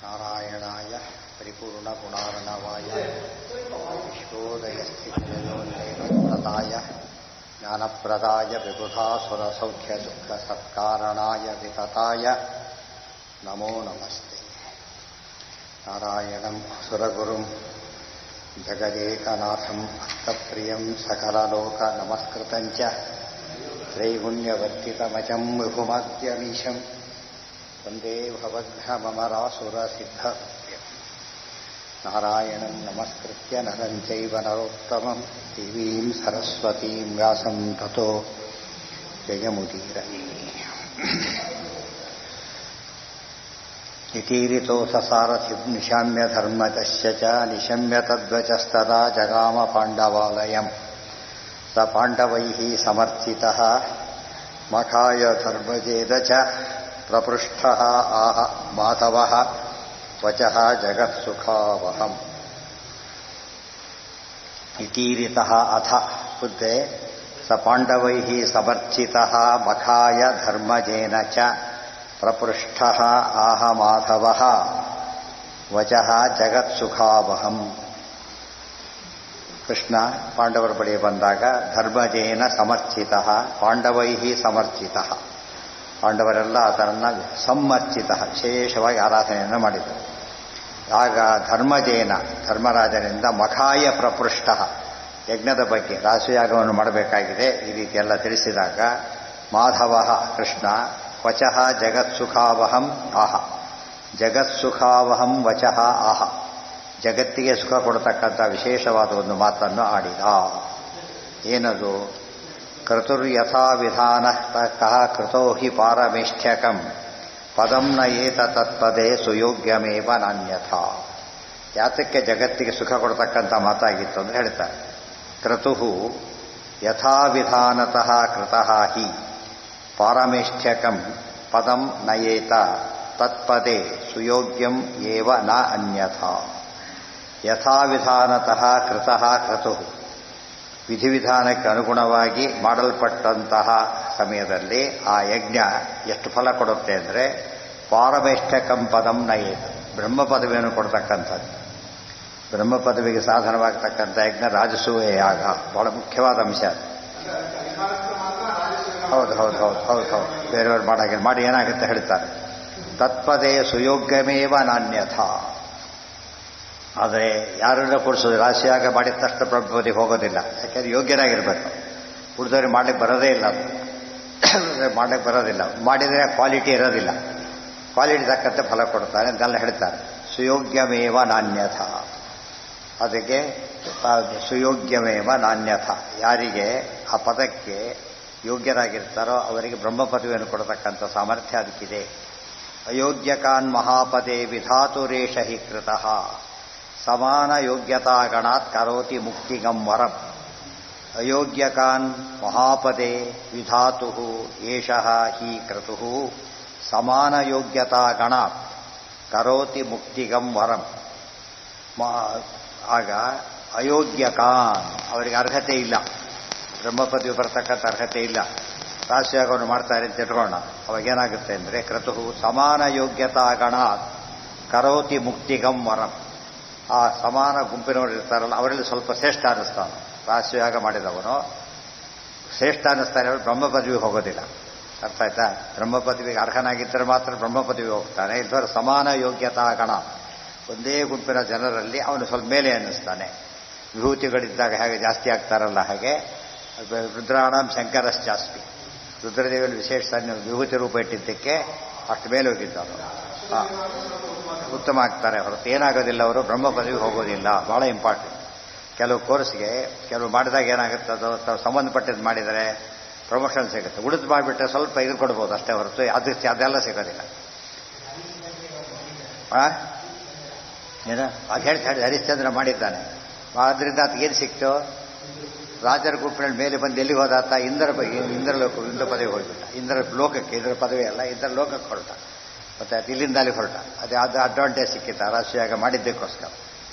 ನಾರಾಯಣಾಯ ಪರಿಪೂರ್ಣಗುಣಾರ್ಣವಾಯ ವಿಶ್ವೋದಯಸ್ಥಿತಿಲಯೋನ್ನೇತಾಯ ಜ್ಞಾನಪ್ರದಾಯ ವಿಬುಧಾಸುರಸೌಖ್ಯದುಃಖಸತ್ಕಾರಣಾಯ ವಿತತಾಯ ನಮೋ ನಮಸ್ತೆ. ನಾರಾಯಣಂ ಸುರಗುರುಂ ಜಗದೇಕನಾಥಂ ಭಕ್ತಪ್ರಿಯಂ ಸಕಲಲೋಕ ನಮಸ್ಕೃತಂಚ ತ್ರೈಗುಣ್ಯವರ್ತಿತಮಜಂ ವಿಭುಮಾದ್ಯಮೀಶಂ ವಂದೇ ಭವಘ್ನಮರಾಸುರಸಿದ್ಧಸತ್ಯಂ. ನಾರಾಯಣಂ ನಮಸ್ಕೃತ್ಯ ನರಂ ಚೈವ ನರೋತ್ತಮಂ ದೇವೀಂ ಸರಸ್ವತೀಂ ವ್ಯಾಸಂ ತತೋ ಜಯಮುದೀರಯೇ. ಇತೀರಿತೋ ಸಸಾರಥಿಂ ನಿಶಮ್ಯ ಧರ್ಮತಸ್ಯ ಚ ನಿಶಮ್ಯ ತದ್ವಚಸ್ತದಾ ಜಗಾಮ ಪಾಂಡವಾಲಯಂ. ಸ ಪಾಂಡವೈಃ ಸಮರ್ಥಿತಃ ಮಖಾಯ ಧರ್ಮಜೇದ ಚ ಪ್ರಪೃಷ್ಠಃ ಆಹ ಮಾಧವಃ ವಚಃ ಜಗತ್ಸುಖಾವಹಂ. ಇತೀರಿತಃ ಅಥ ಬುದ್ಧೇ ಸ ಪಾಂಡವೈಃ ಸಮರ್ಥಿತಃ ಮಖಾಯ ಧರ್ಮಜೇನ ಚ ಪ್ರಪೃಷ್ಠಃ ಆಹ ಮಾಧವಃ ವಚಃ ಜಗತ್ಸುಖಾವಹಂ. ಕೃಷ್ಣ ಪಾಂಡವರ ಬಳಿ ಬಂದಾಗ ಧರ್ಮಜೇನ ಸಮರ್ಥಿತಃ, ಪಾಂಡವೈಃ ಸಮರ್ಥಿತಃ, ಪಾಂಡವರೆಲ್ಲ ಆತನನ್ನು ಸಮರ್ಚಿತ ವಿಶೇಷವಾಗಿ ಆರಾಧನೆಯನ್ನು ಮಾಡಿದರು. ಆಗ ಧರ್ಮಜೇನ ಧರ್ಮರಾಜನಿಂದ ಮಖಾಯ ಪ್ರಪೃಷ್ಟ ಯಜ್ಞದ ಬಗ್ಗೆ ರಾಸಯಾಗವನ್ನು ಮಾಡಬೇಕಾಗಿದೆ ಈ ರೀತಿಯೆಲ್ಲ ತಿಳಿಸಿದಾಗ ಮಾಧವ ಕೃಷ್ಣ ವಚಃ ಜಗತ್ಸುಖಾವಹಂ ಆಹ, ಜಗತ್ಸುಖಾವಹಂ ವಚಃ ಆಹ, ಜಗತ್ತಿಗೆ ಸುಖ ಕೊಡತಕ್ಕಂಥ ವಿಶೇಷವಾದ ಒಂದು ಮಾತನ್ನು ಆಡಿದ. ಏನದು? ಕ್ರತುರ್ಯಥಾ ವಿಧಾನಃ ಕಃ ಕೃತೋ ಹಿ ಪಾರಮೇಷ್ಠ್ಯಕಂ ಪದಂ ನ ಏತ ತತ್ಪದೇ ಸುಯೋಗ್ಯಮೇವ ನಾನ್ಯಥಾ. ಯಾತಕ್ಕೆ ಜಗತ್ತಿಗೆ ಸುಖ ಕೊಡ್ತಕ್ಕಂಥ ಮಾತಾಗಿತ್ತು ಅಂತ ಹೇಳ್ತಾರೆ. ಕ್ರತುಃ ಯಥಾ ವಿಧಾನತಃ ಕೃತಃ ಹಿ ಪಾರಮೇಷ್ಠ್ಯಕಂ ಪದಂ ನ ಏತ ತತ್ಪದೇ ಸುಯೋಗ್ಯಂ ಏವ ನ ಅನ್ಯಥಾ. ಯಥಾ ವಿಧಾನತಃ ಕೃತಃ ಕ್ರತುಃ, ವಿಧಿವಿಧಾನಕ್ಕೆ ಅನುಗುಣವಾಗಿ ಮಾಡಲ್ಪಟ್ಟಂತಹ ಸಮಯದಲ್ಲಿ ಆ ಯಜ್ಞ ಎಷ್ಟು ಫಲ ಕೊಡುತ್ತೆ ಅಂದರೆ ಪಾರಮೇಷ್ಠಕಂ ಪದಂ ನಯೇತ, ಬ್ರಹ್ಮ ಪದವಿಯನ್ನು ಕೊಡ್ತಕ್ಕಂಥದ್ದು. ಬ್ರಹ್ಮ ಪದವಿಗೆ ಸಾಧನವಾಗ್ತಕ್ಕಂಥ ಯಜ್ಞ ರಾಜಸೂಯ ಯಾಗ ಬಹಳ ಮುಖ್ಯವಾದ ಅಂಶ. ಹೌದು ಹೌದು ಹೌದು ಹೌದು ಹೌದು ಬೇರೆಯವ್ರು ಮಾಡಿ ಏನಾಗುತ್ತೆ ಹೇಳ್ತಾರೆ. ತತ್ಪದೇ ಸುಯೋಗ್ಯಮೇವ ನಾನ್ಯಥಾ. ಆದರೆ ಯಾರೆಲ್ಲ ಕೊಡಿಸೋದು ರಾಶಿಯಾಗ ಮಾಡಿದ ತಕ್ಷಣ ಬ್ರಹ್ಮಪದಿಗೆ ಹೋಗೋದಿಲ್ಲ. ಯಾಕೆಂದರೆ ಯೋಗ್ಯರಾಗಿರ್ಬೇಕು. ಉಳಿದವ್ರಿಗೆ ಮಾಡ್ಲಿಕ್ಕೆ ಬರೋದೇ ಇಲ್ಲ, ಅದು ಮಾಡ್ಲಿಕ್ಕೆ ಬರೋದಿಲ್ಲ. ಮಾಡಿದರೆ ಕ್ವಾಲಿಟಿ ಇರೋದಿಲ್ಲ, ಕ್ವಾಲಿಟಿ ತಕ್ಕಂತೆ ಫಲ ಕೊಡ್ತಾರೆ ಅಂತೆಲ್ಲ ಹೇಳ್ತಾರೆ. ಸುಯೋಗ್ಯಮೇವ ನಾನ್ಯಥ. ಅದಕ್ಕೆ ಸುಯೋಗ್ಯಮೇವ ನಾನ್ಯಥ, ಯಾರಿಗೆ ಆ ಪದಕ್ಕೆ ಯೋಗ್ಯರಾಗಿರ್ತಾರೋ ಅವರಿಗೆ ಬ್ರಹ್ಮ ಪದವಿಯನ್ನು ಕೊಡತಕ್ಕಂಥ ಸಾಮರ್ಥ್ಯ ಅದಕ್ಕಿದೆ. ಅಯೋಗ್ಯಕಾನ್ ಮಹಾಪದೇ ವಿಧಾತುರೇಷ ಹಿ ಕೃತಃ ಸಮಾನ ಯೋಗ್ಯತಾಗಣಾತ್ ಕರೋತಿ ಮುಕ್ತಿಗಂ ವರಂ. ಅಯೋಗ್ಯಕಾನ್ ಮಹಾಪದೇ ವಿಧಾತು ಏಷಃ ಹಿ ಕ್ರತುಃ ಸಮಾನ ಯೋಗ್ಯತಾಗಣಾತ್ ಕರೋತಿ ಮುಕ್ತಿಗಂ ವರಂ. ಆಗ ಅಯೋಗ್ಯಕಾನ್, ಅವರಿಗೆ ಅರ್ಹತೆ ಇಲ್ಲ, ಬ್ರಹ್ಮಪದವಿ ಬರತಕ್ಕಂಥ ಅರ್ಹತೆ ಇಲ್ಲ, ರಾಶಿಯಾಗವನ್ನು ಮಾಡ್ತಾರೆ ಅಂತ ಇಟ್ಕೊಳ್ಳೋಣ. ಅವಾಗೇನಾಗುತ್ತೆ ಅಂದರೆ ಕ್ರತುಃ ಸಮಾನ ಯೋಗ್ಯತಾಗಣಾತ್ ಕರೋತಿ ಮುಕ್ತಿಗಂ ವರಂ. ಆ ಸಮಾನ ಗುಂಪಿನವರು ಇರ್ತಾರಲ್ಲ ಅವರಲ್ಲಿ ಸ್ವಲ್ಪ ಶ್ರೇಷ್ಠ ಅನ್ನಿಸ್ತಾನೆ. ರಾಶಿಯಾಗ ಮಾಡಿದವನು ಶ್ರೇಷ್ಠ ಅನ್ನಿಸ್ತಾನೆ, ಅವರು ಬ್ರಹ್ಮ ಪದವಿಗೆ ಹೋಗೋದಿಲ್ಲ. ಅರ್ಥ ಆಯ್ತಾ? ಬ್ರಹ್ಮ ಪದವಿಗೆ ಅರ್ಹನಾಗಿದ್ದರೆ ಮಾತ್ರ ಬ್ರಹ್ಮ ಪದವಿಗೆ ಹೋಗ್ತಾನೆ. ಇಲ್ಲದವರು ಸಮಾನ ಯೋಗ್ಯತಾ ಗಣ, ಒಂದೇ ಗುಂಪಿನ ಜನರಲ್ಲಿ ಅವನು ಸ್ವಲ್ಪ ಮೇಲೆ ಅನ್ನಿಸ್ತಾನೆ. ವಿಭೂತಿಗಳಿದ್ದಾಗ ಹೇಗೆ ಜಾಸ್ತಿ ಆಗ್ತಾರಲ್ಲ ಹಾಗೆ ರುದ್ರಾಣಂ ಶಂಕರಶ್ಚಾಸ್ತಿ, ರುದ್ರದೇವಿಯಲ್ಲಿ ವಿಶೇಷ ವಿಭೂತಿ ರೂಪ ಇಟ್ಟಿದ್ದಕ್ಕೆ ಅಷ್ಟು ಮೇಲೆ ಹೋಗಿದ್ದವರು ಉತ್ತಮ ಆಗ್ತಾರೆ ಹೊರತು ಏನಾಗೋದಿಲ್ಲ, ಅವರು ಬ್ರಹ್ಮ ಪದವಿಗೆ ಹೋಗೋದಿಲ್ಲ. ಭಾಳ ಇಂಪಾರ್ಟೆಂಟ್. ಕೆಲವು ಕೋರ್ಸ್ಗೆ ಕೆಲವು ಮಾಡಿದಾಗ ಏನಾಗುತ್ತೆ, ಅದು ಸಂಬಂಧಪಟ್ಟಿದ್ದು ಮಾಡಿದರೆ ಪ್ರಮೋಷನ್ ಸಿಗುತ್ತೆ. ಉಳಿದು ಮಾಡಿಬಿಟ್ರೆ ಸ್ವಲ್ಪ ಇದು ಕೊಡ್ಬೋದು ಅಷ್ಟೇ ಹೊರತು ಅದೆಲ್ಲ ಸಿಗೋದಿಲ್ಲ. ಏನು ಅದು ಹೇಳ್ತಾರೆ, ಹರಿಶ್ಚಂದ್ರ ಮಾಡಿದ್ದಾನೆ, ಆದ್ದರಿಂದ ಅದಕ್ಕೇನು ಸಿಕ್ತು? ರಾಜರ ಗುಂಪಿನಲ್ಲಿ ಮೇಲೆ ಬಂದು ಎಲ್ಲಿಗೆ ಹೋದಾತ? ಇಂದ್ರ ಪದವಿಗೆ ಹೋಗ್ಬಿಟ್ಟ. ಇಂದ್ರ ಲೋಕಕ್ಕೆ, ಇಂದ್ರ ಪದವಿ ಅಲ್ಲ, ಇಂದ್ರ ಲೋಕಕ್ಕೆ ಹೊರಟ. ಮತ್ತೆ ಅದು ಇಲ್ಲಿಂದ ಅಲ್ಲಿ ಹೊರಟ. ಅದು ಅಡ್ವಾಂಟೇಜ್ ಸಿಕ್ಕಿತ್ತ ರಾಶಿಯಾಗ ಮಾಡಿದ್ದಕ್ಕೋಸ್ಕರ.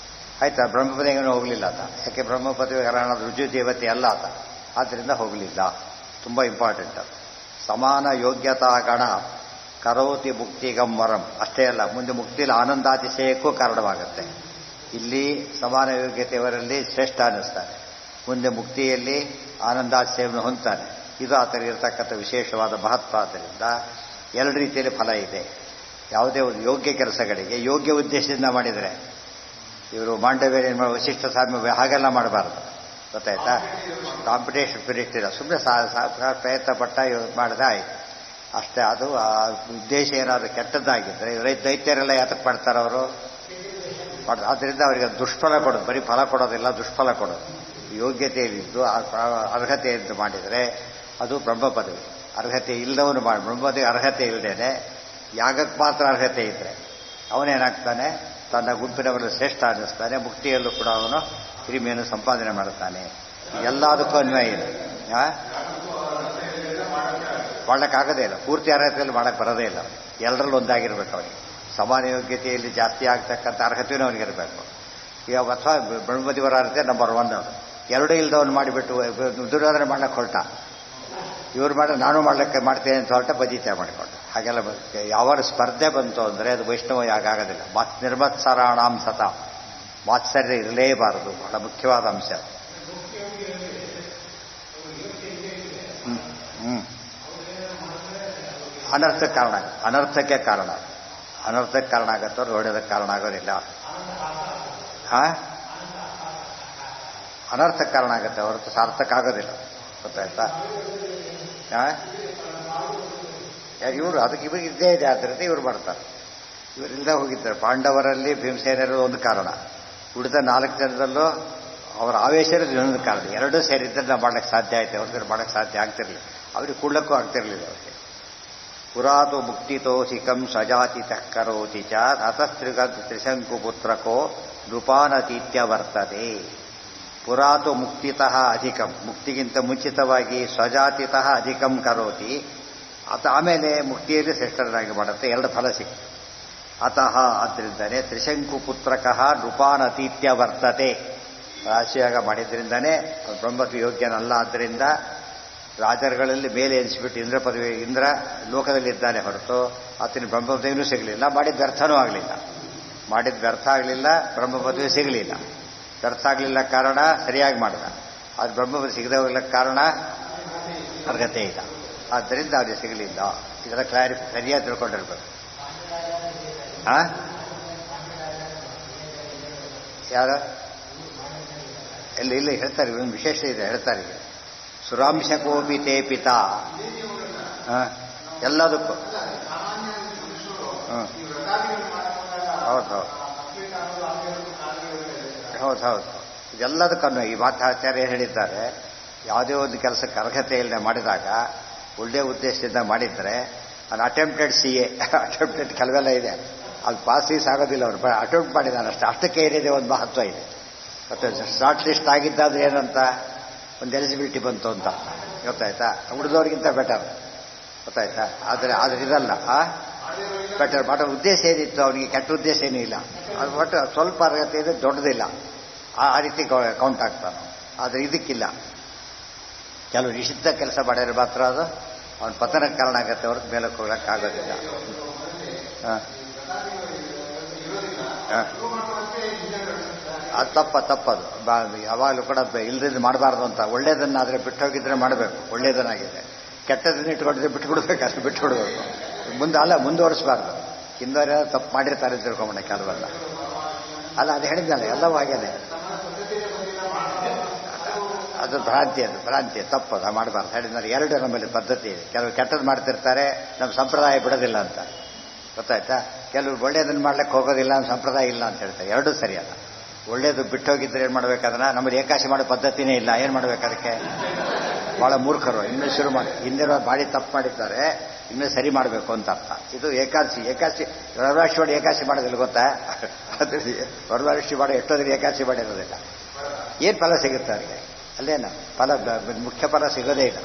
ಆಯ್ತಾ? ಬ್ರಹ್ಮ ಪದವಿಗೆ ಹೋಗಲಿಲ್ಲ ಆತ. ಯಾಕೆ? ಬ್ರಹ್ಮ ಪದವಿಗೆ ಅರ್ಹನಾದ ರುಜು ದೇವತೆ ಅಲ್ಲ ಆತ, ಆದ್ದರಿಂದ ಹೋಗಲಿಲ್ಲ. ತುಂಬ ಇಂಪಾರ್ಟೆಂಟ್ ಅದು. ಸಮಾನ ಯೋಗ್ಯತಾ ಗಣ ಕರೋತಿ ಮುಕ್ತಿಗಂ ವರಂ. ಅಷ್ಟೇ ಅಲ್ಲ, ಮುಂದೆ ಮುಕ್ತಿಯಲ್ಲಿ ಆನಂದಾತಿಶಯಕ್ಕೂ ಕಾರಣವಾಗುತ್ತೆ. ಇಲ್ಲಿ ಸಮಾನ ಯೋಗ್ಯತೆಯವರಲ್ಲಿ ಶ್ರೇಷ್ಠ ಅನ್ನಿಸ್ತಾನೆ, ಮುಂದೆ ಮುಕ್ತಿಯಲ್ಲಿ ಆನಂದಾತಿಶಯವನ್ನು ಹೊಂದ್ತಾನೆ. ಇದು ಆತರ ಇರತಕ್ಕಂಥ ವಿಶೇಷವಾದ ಮಹತ್ವ. ಆದ್ದರಿಂದ ಎರಡು ರೀತಿಯಲ್ಲಿ ಫಲ ಇದೆ. ಯಾವುದೇ ಒಂದು ಯೋಗ್ಯ ಕೆಲಸಗಳಿಗೆ ಯೋಗ್ಯ ಉದ್ದೇಶದಿಂದ ಮಾಡಿದರೆ, ಇವರು ಮಾಂಡವ್ಯ ವಶಿಷ್ಠ ಸಾಮ್ಯ ಹಾಗೆಲ್ಲ ಮಾಡಬಾರ್ದು, ಗೊತ್ತಾಯ್ತಾ? ಕಾಂಪಿಟೇಷನ್ ಸ್ಪಿರಿಟ್ ಇಲ್ಲ, ಸುಮ್ಮನೆ ಪ್ರಯತ್ನ ಪಟ್ಟ ಮಾಡಿದೆ ಆಯ್ತು ಅಷ್ಟೇ. ಅದು ಆ ಉದ್ದೇಶ ಏನಾದರೂ ಕೆಟ್ಟದ್ದಾಗಿದ್ದರೆ ದೈತ್ಯರೆಲ್ಲ ಯಾತಕ್ಕೆ ಮಾಡ್ತಾರೆ ಅವರು? ಆದ್ದರಿಂದ ಅವರಿಗೆ ದುಷ್ಫಲ ಕೊಡೋದು, ಬರೀ ಫಲ ಕೊಡೋದಿಲ್ಲ, ದುಷ್ಫಲ ಕೊಡೋದು. ಯೋಗ್ಯತೆಯಲ್ಲಿದ್ದು ಅರ್ಹತೆಯಿಂದ ಮಾಡಿದರೆ ಅದು ಬ್ರಹ್ಮ ಪದವಿ. ಅರ್ಹತೆ ಇಲ್ಲದವನು ಮಾಡಿ ಬ್ರಹ್ಮಪದವಿ ಅರ್ಹತೆ ಇಲ್ಲದೇನೆ ಯಾಗಕ್ಕೆ ಮಾತ್ರ ಅರ್ಹತೆ ಇದ್ದರೆ ಅವನೇನಾಗ್ತಾನೆ? ತನ್ನ ಗುಂಪಿನವರಲ್ಲಿ ಶ್ರೇಷ್ಠ ಅನ್ನಿಸ್ತಾನೆ. ಮುಕ್ತಿಯಲ್ಲೂ ಕೂಡ ಅವನು ಹಿರಿಮೆಯನ್ನು ಸಂಪಾದನೆ ಮಾಡುತ್ತಾನೆ. ಎಲ್ಲದಕ್ಕೂ ಅನ್ವಯ ಇದೆ. ಮಾಡೋಕ್ಕಾಗದೇ ಇಲ್ಲ, ಪೂರ್ತಿ ಅರ್ಹತೆಯಲ್ಲಿ ಮಾಡೋಕ್ಕೆ ಬರೋದೇ ಇಲ್ಲ. ಎಲ್ಲರಲ್ಲೂ ಒಂದಾಗಿರ್ಬೇಕು ಅವನಿಗೆ. ಸಮಾನ ಯೋಗ್ಯತೆಯಲ್ಲಿ ಜಾಸ್ತಿ ಆಗ್ತಕ್ಕಂಥ ಅರ್ಹತೆಯೂ ಅವನಿಗಿರಬೇಕು. ಈಗ ಅಥವಾ ಬ್ರಹ್ಮಪದಿವರ ಅರ್ಹತೆ ನಂಬರ್ 1 ಅವನು. ಎರಡೂ ಇಲ್ಲದವನು ಮಾಡಿಬಿಟ್ಟು ದುರ್ಯೋಧನೆ ಮಾಡ್ಲಿಕ್ಕೆ ಹೊರಟ, ಇವ್ರು ನಾನು ಮಾಡ್ಲಿಕ್ಕೆ ಮಾಡ್ತೇನೆ ಅಂತ ಹೊರಟ ಬದೀತೆ ಮಾಡಿಕೊಂಡು. ಹಾಗೆಲ್ಲ ಯಾವ ಸ್ಪರ್ಧೆ ಬಂತು ಅಂದರೆ ಅದು ವೈಷ್ಣವ ಯಾಗ ಆಗೋದಿಲ್ಲ. ನಿರ್ಮತ್ಸರಾಣಾಂ ಸತ ಮಾತ್ಸರ್ಯ ಇರಲೇಬಾರದು, ಬಹಳ ಮುಖ್ಯವಾದ ಅಂಶ. ಅನರ್ಥಕ್ಕೆ ಕಾರಣ ಆಗತ್ತೋ ಒಳ್ಳೆಯದಕ್ಕೆ ಕಾರಣ ಆಗೋದಿಲ್ಲ. ಅನರ್ಥಕ್ಕೆ ಕಾರಣ ಆಗುತ್ತೆ ಹೊರತು ಸಾರ್ಥಕ ಆಗೋದಿಲ್ಲ, ಗೊತ್ತಾಯ್ತಾ? ಇವರು ಅದಕ್ಕೆ ಇವ್ರಿಗೆ ಇದ್ದೇ ಇದೆ, ಆದ್ದರಿಂದ ಇವ್ರು ಮಾಡ್ತಾರೆ. ಇವರಿಲ್ಲದೆ ಹೋಗಿದ್ದಾರೆ. ಪಾಂಡವರಲ್ಲಿ ಭೀಮಸೇನರು ಒಂದು ಕಾರಣ, ಉಳಿದ 4 ಜನರಲ್ಲೂ ಅವರ ಆವೇಶ ಇನ್ನೊಂದು ಕಾರಣ. ಎರಡೂ ಸೇರಿದ್ದರೆ ನಾವು ಮಾಡಕ್ಕೆ ಸಾಧ್ಯ ಆಯ್ತು, ಅವ್ರಿಗೆ ಮಾಡಕ್ಕೆ ಸಾಧ್ಯ ಆಗ್ತಿರ್ಲಿಲ್ಲ, ಅವ್ರಿಗೆ ಕೂಡ್ಲಕ್ಕೂ ಆಗ್ತಿರ್ಲಿಲ್ಲ ಅವರಿಗೆ. ಪುರಾತು ಮುಕ್ತಿತೋ ಸಿಕಂ ಸ್ವಜಾತಿತಃ ಕರೋತಿ ಚ ತ್ರಿಶಂಕುಪುತ್ರಕೋ ನೃಪಾನತೀತ್ಯ ವರ್ತದೆ. ಪುರಾತು ಮುಕ್ತಿತಃ ಅಧಿಕಂ, ಮುಕ್ತಿಗಿಂತ ಮುಂಚಿತವಾಗಿ ಸ್ವಜಾತಿತಃ ಅಧಿಕಂ ಕರೋತಿ. ಆಮೇಲೆ ಮುಕ್ತಿಯಲ್ಲಿ ಶ್ರೇಷ್ಠರಾಗಿ ಮಾಡುತ್ತೆ, 2 ಫಲ ಸಿಕ್ತು. ಅತಃ ಆದ್ದರಿಂದನೇ ತ್ರಿಶಂಕುಪುತ್ರಕಃ ನೃಪಾನತೀತ್ಯ ವರ್ತತೆ. ರಾಶಿಯಾಗ ಮಾಡಿದ್ರಿಂದನೇ ಬ್ರಹ್ಮತ್ವ ಯೋಗ್ಯನಲ್ಲ. ಆದ್ದರಿಂದ ರಾಜರುಗಳಲ್ಲಿ ಮೇಲೆ ಎನಿಸಿಬಿಟ್ಟು ಇಂದ್ರ ಪದವಿ, ಇಂದ್ರ ಲೋಕದಲ್ಲಿದ್ದಾನೆ ಹೊರತು ಆತನ ಬ್ರಹ್ಮ ಪದವಿನೂ ಸಿಗಲಿಲ್ಲ, ಮಾಡಿದ ವ್ಯರ್ಥನೂ ಆಗಲಿಲ್ಲ. ಮಾಡಿದ ವ್ಯರ್ಥ ಆಗಲಿಲ್ಲ, ಬ್ರಹ್ಮ ಪದವಿ ಸಿಗಲಿಲ್ಲ. ವ್ಯರ್ಥ ಆಗಲಿಲ್ಲ ಕಾರಣ ಸರಿಯಾಗಿ ಮಾಡಿದ, ಅದು ಬ್ರಹ್ಮ ಪದವಿ ಸಿಗದೆ ಹೋಗ್ಲಿಕ್ಕೆ ಕಾರಣ ಅರ್ಹತೆ ಇಲ್ಲ, ಆದ್ದರಿಂದ ಅವರಿಗೆ ಸಿಗಲಿಲ್ಲ. ಇದರ ಸರಿಯಾಗಿ ತಿಳ್ಕೊಂಡಿರ್ಬೇಕು. ಯಾರು ಇಲ್ಲಿ ಹೇಳ್ತಾರೆ, ಒಂದು ವಿಶೇಷ ಇದೆ ಹೇಳ್ತಾರೆ. ಸುರಾಂಶಕೋಪಿ ತೇ ಪಿತಾ, ಎಲ್ಲದಕ್ಕೂ ಹೌದು ಇದೆಲ್ಲದಕ್ಕೂ ಈ ಮಾತಾಚಾರ್ಯ ಹೇಳಿದ್ದಾರೆ. ಯಾವುದೇ ಒಂದು ಕೆಲಸಕ್ಕೆ ಅರ್ಹತೆ ಇಲ್ಲದೆ ಮಾಡಿದಾಗ, ಒಳ್ಳೆಯ ಉದ್ದೇಶದಿಂದ ಮಾಡಿದರೆ, ನಾನು ಅಟೆಂಪ್ಟೆಡ್ CA ಅಟೆಂಪ್ಟೆಡ್ ಕೆಲವೆಲ್ಲ ಇದೆ, ಅದು ಪಾಸ್ ಆಗೋದಿಲ್ಲ. ಅವರು ಅಟೆಂಪ್ಟ್ ಮಾಡಿದ್ದಾನೆ ಅಷ್ಟಕ್ಕೆ ಏನಿದೆ ಒಂದು ಮಹತ್ವ ಇದೆ. ಮತ್ತು ಶಾರ್ಟ್ ಲಿಸ್ಟ್ ಆಗಿದ್ದಾದ್ರೆ ಏನಂತ ಒಂದು ಎಲಿಜಿಬಿಲಿಟಿ ಬಂತು ಅಂತ, ಗೊತ್ತಾಯ್ತಾ? ಉಳಿದವ್ರಿಗಿಂತ ಬೆಟರ್, ಗೊತ್ತಾಯ್ತಾ? ಆದರೆ ಇದಲ್ಲ, ಬೆಟರ್ ಮಾಡೋ ಉದ್ದೇಶ ಏನಿತ್ತು ಅವನಿಗೆ, ಕೆಟ್ಟ ಉದ್ದೇಶ ಏನೂ ಇಲ್ಲ. ಅದು ಒಟ್ಟು ಸ್ವಲ್ಪ ಅರ್ಹತೆ ಇದೆ, ದೊಡ್ಡದಿಲ್ಲ, ಆ ರೀತಿ ಕೌಂಟ್ ಆಗ್ತಾನೆ. ಆದರೆ ಇದಕ್ಕಿಲ್ಲ, ಕೆಲವು ನಿಷಿದ್ಧ ಕೆಲಸ ಮಾಡಿದ್ರೆ ಮಾತ್ರ ಅದು ಅವನ ಪತನಕ್ಕೆ ಕಾರಣ ಆಗುತ್ತೆ, ಹೊರತು ಮೇಲಕ್ಕೆ ಹೋಗ್ಲಿಕ್ಕಾಗೋದಿಲ್ಲ. ಅದು ತಪ್ಪದು. ಯಾವಾಗಲೂ ಕೂಡ ಇಲ್ಲದಿದ್ದು ಮಾಡಬಾರ್ದು ಅಂತ. ಒಳ್ಳೇದನ್ನಾದರೆ ಬಿಟ್ಟು ಹೋಗಿದ್ರೆ ಮಾಡಬೇಕು, ಒಳ್ಳೇದನ್ನಾಗಿದೆ. ಕೆಟ್ಟದನ್ನ ಇಟ್ಕೊಂಡಿದ್ರೆ ಬಿಟ್ಬಿಡ್ಬೇಕಾದ್ರೆ ಬಿಟ್ಬಿಡ್ಬೇಕು, ಮುಂದುವರಿಸಬಾರ್ದು. ಹಿಂದವರೇ ತಪ್ಪು ಮಾಡಿರ್ತಾರೆ ತಿಳ್ಕೊಂಬಣ್ಣ ಕೆಲವೆಲ್ಲ. ಅಲ್ಲ, ಅದು ಹೇಳಿದ್ನಲ್ಲ, ಎಲ್ಲವೂ ಹಾಗೇನೆ. ಅದು ಭ್ರಾಂತಿ ತಪ್ಪದು, ಮಾಡಬಾರ್ದು. ಹೇಳಿದ್ರೆ 2 ನಮ್ಮಲ್ಲಿ ಪದ್ಧತಿ ಇದೆ. ಕೆಲವು ಕೆಟ್ಟದ್ದು ಮಾಡ್ತಿರ್ತಾರೆ, ನಮ್ಮ ಸಂಪ್ರದಾಯ ಬಿಡೋದಿಲ್ಲ ಅಂತ, ಗೊತ್ತಾಯ್ತಾ? ಕೆಲವರು ಒಳ್ಳೇದನ್ನು ಮಾಡ್ಲಿಕ್ಕೆ ಹೋಗೋದಿಲ್ಲ, ನಮ್ಮ ಸಂಪ್ರದಾಯ ಇಲ್ಲ ಅಂತ ಹೇಳ್ತಾರೆ. 2 ಸರಿಯಲ್ಲ. ಒಳ್ಳೇದು ಬಿಟ್ಟು ಹೋಗಿದ್ರೆ ಏನು ಮಾಡ್ಬೇಕಾದ್ರೆ, ನಮ್ಮದು ಏಕಾಶಿ ಮಾಡೋ ಪದ್ಧತಿನೇ ಇಲ್ಲ. ಏನು ಮಾಡ್ಬೇಕು ಅದಕ್ಕೆ? ಭಾಳ ಮೂರ್ಖರು. ಇನ್ನೂ ಶುರು ಮಾಡಿ, ಹಿಂದಿನ ಬಾಡಿ ತಪ್ಪು ಮಾಡಿದ್ದಾರೆ, ಇನ್ನೂ ಸರಿ ಮಾಡಬೇಕು ಅಂತ ಅರ್ಥ. ಇದು ಏಕಾಶಿ ವರಮಹಾಲಕ್ಷ್ಮಿ ಮಾಡಿ ಏಕಾಶಿ ಮಾಡೋದಿಲ್ಲ, ಗೊತ್ತಾ? ಅದು ವರಮಹಾಲಕ್ಷ್ಮಿ ಮಾಡಿ ಎಷ್ಟೋದ್ರಿಗೆ ಏಕಾಶಿ ಮಾಡಿರೋದಿಲ್ಲ. ಏನು ಫಲ ಸಿಗುತ್ತೆ ಅವರಿಗೆ? ಅಲ್ಲೇನ ಫಲ, ಮುಖ್ಯ ಫಲ ಸಿಗೋದೇ ಇಲ್ಲ.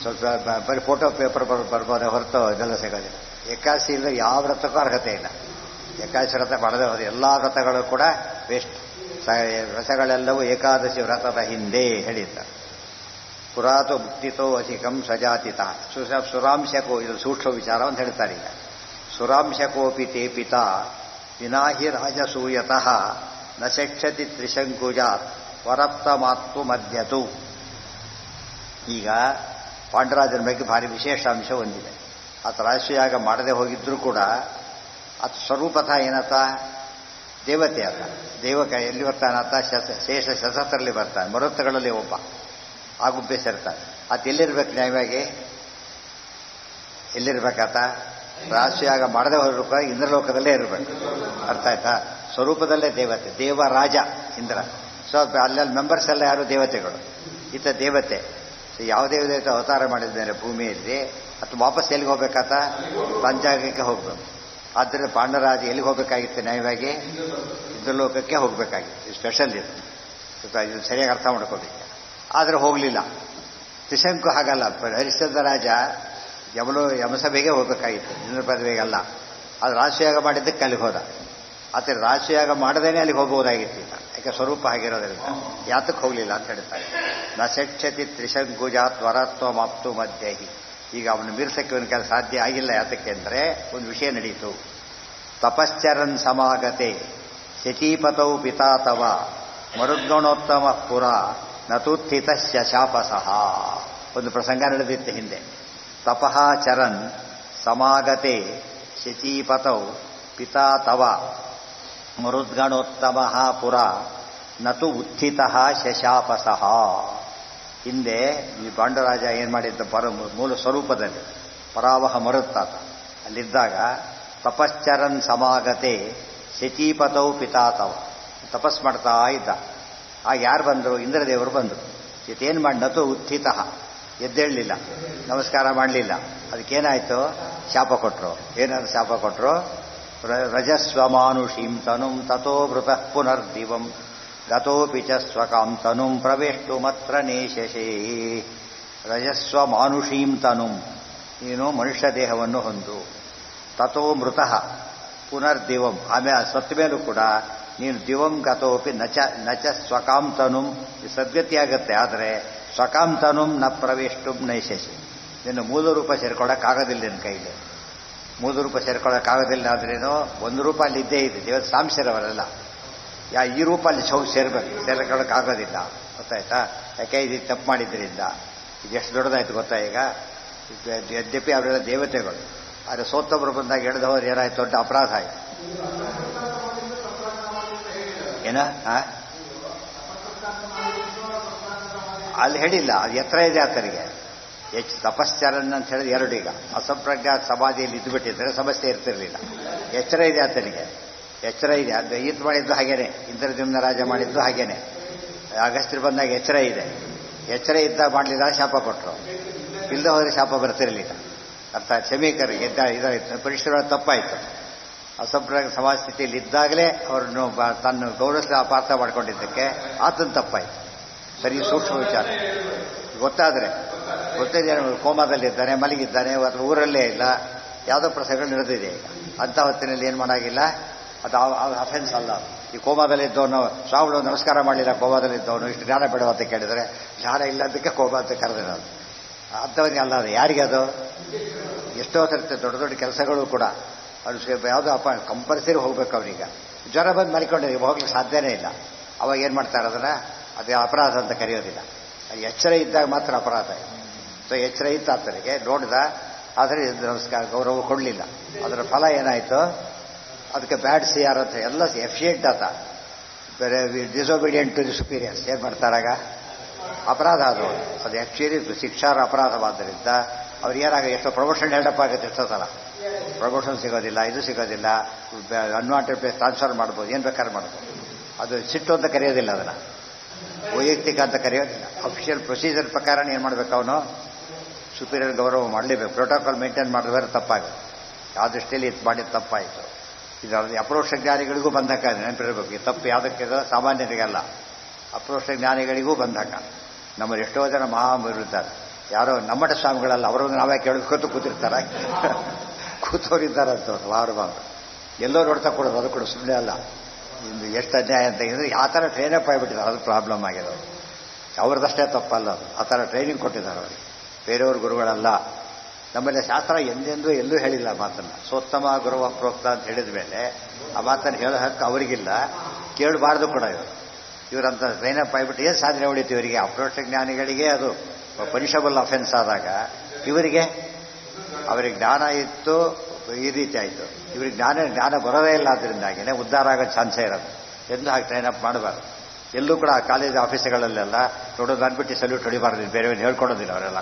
ಸ್ವಲ್ಪ ಬರೀ ಫೋಟೋ ಪೇಪರ್ ಬರ್ಬೋದು ಹೊರತು ಇದೆಲ್ಲ ಸಿಗೋದಿಲ್ಲ. ಏಕಾದಶಿ ಇಲ್ಲ, ಯಾವ ವ್ರತಕ್ಕೂ ಅರ್ಹತೆ ಇಲ್ಲ. ಏಕಾದಶಿ ವ್ರತ ಮಾಡದೆ ಹೋದ ಎಲ್ಲ ವ್ರತಗಳು ಕೂಡ ವೇಸ್ಟ್. ವ್ರತಗಳೆಲ್ಲವೂ ಏಕಾದಶಿ ವ್ರತದ ಹಿಂದೆ ಹೇಳಿದ್ದಾರೆ. ಪುರಾತು ಮುಕ್ತಿತೋ ಅಧಿಕಂ ಸಜಾತಿತ ಸುರಾಂಶಕೋ ಇದು ಸೂಕ್ಷ್ಮ ವಿಚಾರ ಅಂತ ಹೇಳ್ತಾರೆ. ಈಗ ಸುರಾಂಶಕೋಪಿ ತೇ ಪಿತಾ ವಿನಾಹಿ ರಾಜಸೂಯತಃ ನ ಶಕ್ಷತಿ ತ್ರಿಶಂಕುಜಾತ್ ವರಪ್ತಮಾತ್ತು ಮಧ್ಯತು. ಈಗ ಪಾಂಡರಾಜನ ಬಗ್ಗೆ ಭಾರಿ ವಿಶೇಷ ಅಂಶ ಹೊಂದಿದೆ. ಆತ ರಾಜಸೂಯಾಗ ಮಾಡದೆ ಹೋಗಿದ್ರೂ ಕೂಡ ಆತ ಸ್ವರೂಪತಃ ಏನತ್ತ ದೇವತೆ ಆತ. ದೇವಕ ಎಲ್ಲಿ ಬರ್ತಾನತ್ತ ಶೇಷ ಶಸತ್ರದಲ್ಲಿ ಬರ್ತಾನೆ, ಮರುತ್ತಗಳಲ್ಲಿ ಒಬ್ಬ ಆ ಗುಂಪೆ ಸೇರ್ತಾನೆ. ಆತ ಎಲ್ಲಿರ್ಬೇಕು ನ್ಯಾಯವಾಗಿ? ಎಲ್ಲಿರ್ಬೇಕಾತ? ರಾಜಸೂಯಾಗ ಮಾಡದೆ ಹೋದ್ರು ಕೂಡ ಇಂದ್ರಲೋಕದಲ್ಲೇ ಇರಬೇಕು. ಅರ್ಥ ಆಯ್ತಾ? ಸ್ವರೂಪದಲ್ಲೇ ದೇವತೆ, ದೇವರಾಜ ಇಂದ್ರ. ಸೊ ಅಲ್ಲೆಲ್ಲ ಮೆಂಬರ್ಸ್ ಎಲ್ಲ ಯಾರು ದೇವತೆಗಳು, ಈತ ದೇವತೆ. ಸೊ ಯಾವುದೇ ದೇವತೆ ಅವತಾರ ಮಾಡಿದ್ದಾರೆ ಭೂಮಿಯಲ್ಲಿ, ಅಥವಾ ವಾಪಸ್ ಎಲ್ಲಿಗೆ ಹೋಗ್ಬೇಕಾತ? ಪಂಚಾಂಗಕ್ಕೆ ಹೋಗ್ಬೇಕು. ಆದ್ದರಿಂದ ಪಾಂಡರಾಜ ಎಲ್ಲಿಗೆ ಹೋಗಬೇಕಾಗಿತ್ತು ನ್ಯಾಯವಾಗಿ? ಇಂದ್ರಲೋಕಕ್ಕೆ ಹೋಗಬೇಕಾಗಿತ್ತು. ಇದು ಸ್ಪೆಷಲ್ ಇದು, ಇದು ಸರಿಯಾಗಿ ಅರ್ಥ ಮಾಡ್ಕೋಬೇಕು. ಆದರೆ ಹೋಗಲಿಲ್ಲ. ತ್ರಿಶಂಕು ಹಾಗಲ್ಲ. ಹರಿಶ್ಚಂದ್ರ ರಾಜ ಯಮಸಭೆಗೆ ಹೋಗಬೇಕಾಗಿತ್ತು, ಇಂದ್ರ ಪದವಿಗಲ್ಲ. ಅದು ರಾಜಸೂಯಾಗ ಮಾಡಿದ್ದಕ್ಕೆ ಅಲ್ಲಿಗೆ ಹೋದ. ಆದರೆ ರಾಜಸೂಯಾಗ ಮಾಡದೇನೆ ಅಲ್ಲಿಗೆ ಹೋಗಬಹುದಾಗಿತ್ತು ಈಗ, ಯಾಕೆ ಸ್ವರೂಪ ಆಗಿರೋದ್ರಿಂದ. ಯಾತಕ್ಕೆ ಹೋಗಲಿಲ್ಲ ಅಂತ ಹೇಳ್ತಾರೆ. ನ ಶಕ್ಷತಿ ತ್ರಿಶಂಕುಜಾತ್ ವರತ್ವ ಮಾಪ್ತು ಮಧ್ಯಹಿ. ಈಗ ಅವನು ಮೀರ್ಸಕ್ಕೆ ಅವನ ಕೆಲಸ ಸಾಧ್ಯ ಆಗಿಲ್ಲ. ಯಾತಕ್ಕೆ ಅಂದರೆ ಒಂದು ವಿಷಯ ನಡೀತು. ತಪಶ್ಚರನ್ ಸಮಾಗತೆ ಶಚೀಪತೌ ಪಿತಾ ತವ ಮರುದ್ಗಣೋತ್ತಮ ಪುರ ನತುತ್ಥಿತಸ್ಯ ಶಾಪಸಃ. ಒಂದು ಪ್ರಸಂಗ ನಡೆದಿತ್ತು ಹಿಂದೆ. ತಪಃ ಚರನ್ ಸಮಾಗತೆ ಶಚೀಪತೌ ಪಿತಾ ತವ ಮರುದ್ಗಣೋತ್ತಮ ಪುರ ನತು ಉತ್ಥಿತಃ ಶಶಾಪಸಃ. ಹಿಂದೆ ಈ ಪಾಂಡರಾಜ ಏನು ಮಾಡಿದ್ದ ಮೂಲ ಸ್ವರೂಪದಲ್ಲಿ ಪರಾವಹ ಮರುತ್ತಾತ. ಅಲ್ಲಿದ್ದಾಗ ತಪಶ್ಚರನ್ ಸಮಾಗತೆ ಶಚೀಪತೌ ಪಿತಾತವ ತಪಸ್ ಮಾಡ್ತಾ ಇದ್ದ. ಆಗ ಯಾರು ಬಂದರು? ಇಂದ್ರದೇವರು ಬಂದರು. ಏನು ಮಾಡಿ ನತು ಉತ್ಥಿತಃ, ಎದ್ದೇಳಲಿಲ್ಲ, ನಮಸ್ಕಾರ ಮಾಡಲಿಲ್ಲ. ಅದಕ್ಕೇನಾಯಿತು? ಶಾಪ ಕೊಟ್ಟರು. ಏನಾದ್ರು ಶಾಪ ಕೊಟ್ಟರು? ರಜಸ್ವಮಾನುಷೀಂ ತನುಂ ತಥೋ ಮೃತಃ ಪುನರ್ದಿವಂ ಗತೋಪಿ ಚ ಸ್ವಕಾಂ ತನುಂ ಪ್ರವೇಷ್ಟು ಮತ್ರ ನೇಶಶೇ. ರಜಸ್ವಮಾನುಷೀಂ ತನುಂ, ನೀನು ಮನುಷ್ಯ ದೇಹವನ್ನು ಹೊಂದು. ತಥೋ ಮೃತಃ ಪುನರ್ದಿವಂ, ಆಮೇಲೆ ಸತ್ತ ಮೇಲೂ ಕೂಡ ನೀನು ದಿವಂ ಗತೋಪಿ ನಚ ಸ್ವಕಾಂ ತನುಂ, ಸದ್ಗತಿಯಾಗತ್ತೆ. ಆದರೆ ಸ್ವಕಾಂ ತನುಂ ನ ಪ್ರವೇಷ್ಟು ನೈಶಶಿ, ನಿನ್ನ ಮೂಲ ರೂಪ ಸೇರ್ಕೊಳ್ಳೋಕ್ಕಾಗೋದಿಲ್ಲ. ನಿನ್ನ ಕೈಲಿ ಮೂಲ ರೂಪ ಸೇರ್ಕೊಳ್ಳೋಕ್ಕಾಗೋದಿಲ್ಲ. ಆದ್ರೇನು ಒಂದು ರೂಪ ಅಲ್ಲಿ ಇದ್ದೇ ಇದೆ, ದೇವರ ಸಾಂಶರವರೆಲ್ಲ. ಈ ರೂಪ ಅಲ್ಲಿ ಸೇರ್ಬೇಕು, ಸೇರ್ಕೊಳ್ಳೋಕ್ಕಾಗೋದಿಲ್ಲ. ಗೊತ್ತಾಯ್ತಾ? ಯಾಕೆ ಇದು ತಪ್ಪು ಮಾಡಿದ್ರಿಂದ. ಇದು ಎಷ್ಟು ದೊಡ್ಡದಾಯ್ತು ಗೊತ್ತಾ? ಈಗ ಯದ್ಯಪಿ ಅವರೆಲ್ಲ ದೇವತೆಗಳು, ಆದರೆ ಸೋತ್ತೊಬ್ಬರು ಬಂದಾಗ ಎಳೆದವರು ಏನಾಯ್ತು? ದೊಡ್ಡ ಅಪರಾಧ ಆಯಿತು. ಏನ ಅಲ್ಲಿ ಹೇಳಿಲ್ಲ. ಅದು ಎತ್ತರ ಇದೆ ಆತನಿಗೆ. ತಪಶ್ಚರನ್ ಅಂತ ಹೇಳಿದ್ರೆ ಎರಡು. ಈಗ ಅಸಂಪ್ರಜ್ಞಾತ ಸಮಾಧಿಯಲ್ಲಿ ಇದ್ದುಬಿಟ್ಟಿದ್ರೆ ಸಮಸ್ಯೆ ಇರ್ತಿರ್ಲಿಲ್ಲ. ಎಚ್ಚರ ಇದೆ ಆತನಿಗೆ, ಎಚ್ಚರ ಇದೆ. ಅದು ಈತ ಮಾಡಿದ್ದು ಹಾಗೇನೆ, ಇಂದ್ರದ್ಯುಮ್ನ ರಾಜ ಮಾಡಿದ್ದು ಹಾಗೇನೆ. ಅಗಸ್ತ್ಯರು ಬಂದಾಗ ಎಚ್ಚರ ಇದೆ. ಎಚ್ಚರ ಇದ್ದಾಗ ಮಾಡಲಿಲ್ಲ, ಶಾಪ ಕೊಟ್ಟರು. ಇಲ್ಲದೆ ಹೋದರೆ ಶಾಪ ಬರ್ತಿರಲಿಲ್ಲ. ಅರ್ಥ ಕ್ಷಮೀಕರಿಗೆ ಇದಾಯಿತು, ಪರಿಶ್ರಮ ತಪ್ಪಾಯಿತು. ಅಸಂಪ್ರಜ್ಞ ಸಮಾಜ ಸ್ಥಿತಿಯಲ್ಲಿ ಇದ್ದಾಗಲೇ ಅವ್ರನ್ನು ತನ್ನ ಗೌರವ ಅಪಾರ್ಥ ಮಾಡ್ಕೊಂಡಿದ್ದಕ್ಕೆ ಆತನ ತಪ್ಪಾಯಿತು. ಸರಿ, ಸೂಕ್ಷ್ಮ ವಿಚಾರ. ಗೊತ್ತಾದರೆ ಗೊತ್ತಿದೆ, ಕೋಮಾದಲ್ಲಿದ್ದಾನೆ, ಮಲಗಿದ್ದಾನೆ, ಅಥವಾ ಊರಲ್ಲೇ ಇಲ್ಲ, ಯಾವುದೋ ಪ್ರಸಂಗಗಳು ನಡೆದಿದೆ. ಈಗ ಅಂಥ ಹೊತ್ತಿನಲ್ಲಿ ಏನು ಮಾಡಾಗಿಲ್ಲ, ಅದು ಅಫೆನ್ಸ್ ಅಲ್ಲ. ಈ ಕೋಮಾದಲ್ಲಿದ್ದವನು ಸ್ವಾಮಿಗಳು ನಮಸ್ಕಾರ ಮಾಡಲಿಲ್ಲ, ಕೋಮಾದಲ್ಲಿದ್ದವನು ಇಷ್ಟು ಜ್ಞಾನ ಬೇಡ ಅಂತ ಕೇಳಿದರೆ ಜ್ಞಾನ ಇಲ್ಲ ಅದಕ್ಕೆ ಕೋಮ ಅಂತ ಕರೆದೆ ನಾನು. ಅಂಥವನಿಗೆ ಅಲ್ಲ. ಅದು ಯಾರಿಗೆ? ಅದು ಎಷ್ಟೋ ಸರ್ತಿ ದೊಡ್ಡ ದೊಡ್ಡ ಕೆಲಸಗಳು ಕೂಡ ಅವ್ರು ಯಾವುದೋ ಕಂಪಲ್ಸರಿ ಹೋಗ್ಬೇಕು. ಅವನಿಗೆ ಜ್ವರ ಬಂದು ಮಲ್ಕೊಂಡಿದ್ದೀವಿ, ಹೋಗ್ಲಿಕ್ಕೆ ಸಾಧ್ಯನೇ ಇಲ್ಲ. ಅವಾಗ ಏನು ಮಾಡ್ತಾರೆ? ಅದನ್ನು ಅದೇ ಅಪರಾಧ ಅಂತ ಕರೆಯೋದಿಲ್ಲ. ಅದು ಎಚ್ಚರ ಇದ್ದಾಗ ಮಾತ್ರ ಅಪರಾಧ. ಸೊ ಎಚ್ಚರ ಇತ್ತು ಆತನಿಗೆ, ನೋಡಿದ, ಆದರೆ ನಮಸ್ಕಾರ ಗೌರವ ಕೊಡಲಿಲ್ಲ. ಅದರ ಫಲ ಏನಾಯಿತು? ಅದಕ್ಕೆ ಬ್ಯಾಡ್ ಸಿ ಆರ್ ಅಂತ ಎಲ್ಲ ಎಫಿಷಿಯೆಂಟ್ ಆತ, ಬೇರೆ ಡಿಸೊಬಿಡಿಯಂಟ್ ಟು ದಿ ಸುಪೀರಿಯರ್ಸ್. ಏನು ಮಾಡ್ತಾರಾಗ? ಅಪರಾಧ ಅದು. ಅದು ಆ್ಯಕ್ಚುಲಿ ಶಿಕ್ಷಾರ ಅಪರಾಧವಾದ್ದರಿಂದ ಅವ್ರಿಗೆ ಏನಾಗ ಎಷ್ಟೋ ಪ್ರಮೋಷನ್ ಹೆಲ್ಡಪ್ ಆಗುತ್ತೆ. ಎಷ್ಟೋ ಸಲ ಪ್ರಮೋಷನ್ ಸಿಗೋದಿಲ್ಲ, ಇದು ಸಿಗೋದಿಲ್ಲ, ಅನ್ವಾಂಟೆಡ್ ಪ್ಲೇಸ್ ಟ್ರಾನ್ಸ್ಫರ್ ಮಾಡ್ಬೋದು, ಏನು ಬೇಕಾದ್ರೆ ಮಾಡ್ಬೋದು. ಅದು ಸಿಟ್ಟು ಅಂತ ಕರೆಯೋದಿಲ್ಲ, ಅದನ್ನು ವೈಯಕ್ತಿಕ ಅಂತ ಕರೆಯೋದಿಲ್ಲ. ಅಫಿಷಿಯಲ್ ಪ್ರೊಸೀಜರ್ ಪ್ರಕಾರ ಏನು ಮಾಡಬೇಕು? ಅವನು ಸುಪೀರಿಯರ್ ಗೌರವ ಮಾಡಲೇಬೇಕು. ಪ್ರೋಟೋಕಾಲ್ ಮೇಂಟೈನ್ ಮಾಡಿದ್ರೆ ತಪ್ಪಾಗುತ್ತೆ. ಯಾವ ದೃಷ್ಟಿಯಲ್ಲಿ ಇದು ಮಾಡಿದ ತಪ್ಪಾಯಿತು. ಇದು ಅಪ್ರೋಕ್ಷ ಜ್ಞಾನಿಗಳಿಗೂ ಬಂಧಕ. ನೆನಪಿರಬೇಕು, ಈ ತಪ್ಪು ಯಾವುದಕ್ಕೆ? ಸಾಮಾನ್ಯರಿಗಲ್ಲ, ಅಪ್ರೋಕ್ಷ ಜ್ಞಾನಿಗಳಿಗೂ ಬಂಧಕ. ನಮ್ಮಲ್ಲಿ ಎಷ್ಟೋ ಜನ ಮಹಾವಿರುತ್ತಾರೆ. ಯಾರೋ ನಮ್ಮಟ ಸ್ವಾಮಿಗಳಲ್ಲ, ಅವರನ್ನು ನಾವೇ ಕೇಳಬೇಕು ಕೂತಿರ್ತಾರೆ. ಕೂತವರಿದ್ದಾರಂತವ್ರು ವಾರವಾರ ಎಲ್ಲೋ ನೋಡ್ತಾ ಕೊಡೋದು. ಅದು ಕೂಡ ಸುಮ್ಮನೆ ಅಲ್ಲ. ಎಷ್ಟು ಅನ್ಯಾಯ ಅಂತ ಹೇಳಿದ್ರೆ ಆ ಥರ ಟ್ರೈನಪ್ ಆಗಿಬಿಟ್ಟಿದ್ದಾರೆ. ಅದು ಪ್ರಾಬ್ಲಮ್ ಆಗಿರೋದು. ಅವ್ರದ್ದಷ್ಟೇ ತಪ್ಪಲ್ಲ ಅದು. ಆ ಥರ ಟ್ರೈನಿಂಗ್ ಕೊಟ್ಟಿದ್ದಾರೆ ಅವರಿಗೆ, ಬೇರೆಯವ್ರ ಗುರುಗಳಲ್ಲ. ನಮ್ಮಲ್ಲಿ ಶಾಸ್ತ್ರ ಎಂದೆಂದೂ ಎಲ್ಲೂ ಹೇಳಿಲ್ಲ ಮಾತನ್ನು. ಸೋತ್ತಮ ಗುರುವ ಪ್ರೋಕ್ತ ಅಂತ ಹೇಳಿದ ಮೇಲೆ ಆ ಮಾತನ್ನು ಹೇಳೋ ಹಕ್ಕು ಅವರಿಗಿಲ್ಲ, ಕೇಳಬಾರ್ದು ಕೂಡ. ಇವರಂತ ಟ್ರೈನಪ್ ಆಗಿಬಿಟ್ಟು ಏನು ಸಾಧನೆ ಹೊಡಿತು ಇವರಿಗೆ? ಅಪ್ರೋಕ್ಷ ಜ್ಞಾನಿಗಳಿಗೆ ಅದು ಪನಿಷಬಲ್ ಅಫೆನ್ಸ್ ಆದಾಗ ಅವರಿಗೆ ಜ್ಞಾನ ಇತ್ತು, ಈ ರೀತಿ ಆಯಿತು. ಇವ್ರಿಗೆ ಜ್ಞಾನ ಬರೋದೇ ಇಲ್ಲ, ಅದರಿಂದಾಗಿನೇ ಉದ್ಧಾರ ಆಗೋ ಚಾನ್ಸೇ ಇರೋದು. ಎಂದು ಹಾಗೆ ಟ್ರೈನಪ್ ಮಾಡಬಾರ್ದು. ಎಲ್ಲೂ ಕೂಡ ಕಾಲೇಜ್ ಆಫೀಸ್ಗಳಲ್ಲೆಲ್ಲ ನೋಡೋದು ಅಂದ್ಬಿಟ್ಟು ಸಲ್ಯೂಟ್ ಹೊಡಿಬಾರ್ದು, ಬೇರೆಯವ್ರು ಹೇಳ್ಕೊಡೋದಿಲ್ಲ ಅವರೆಲ್ಲ.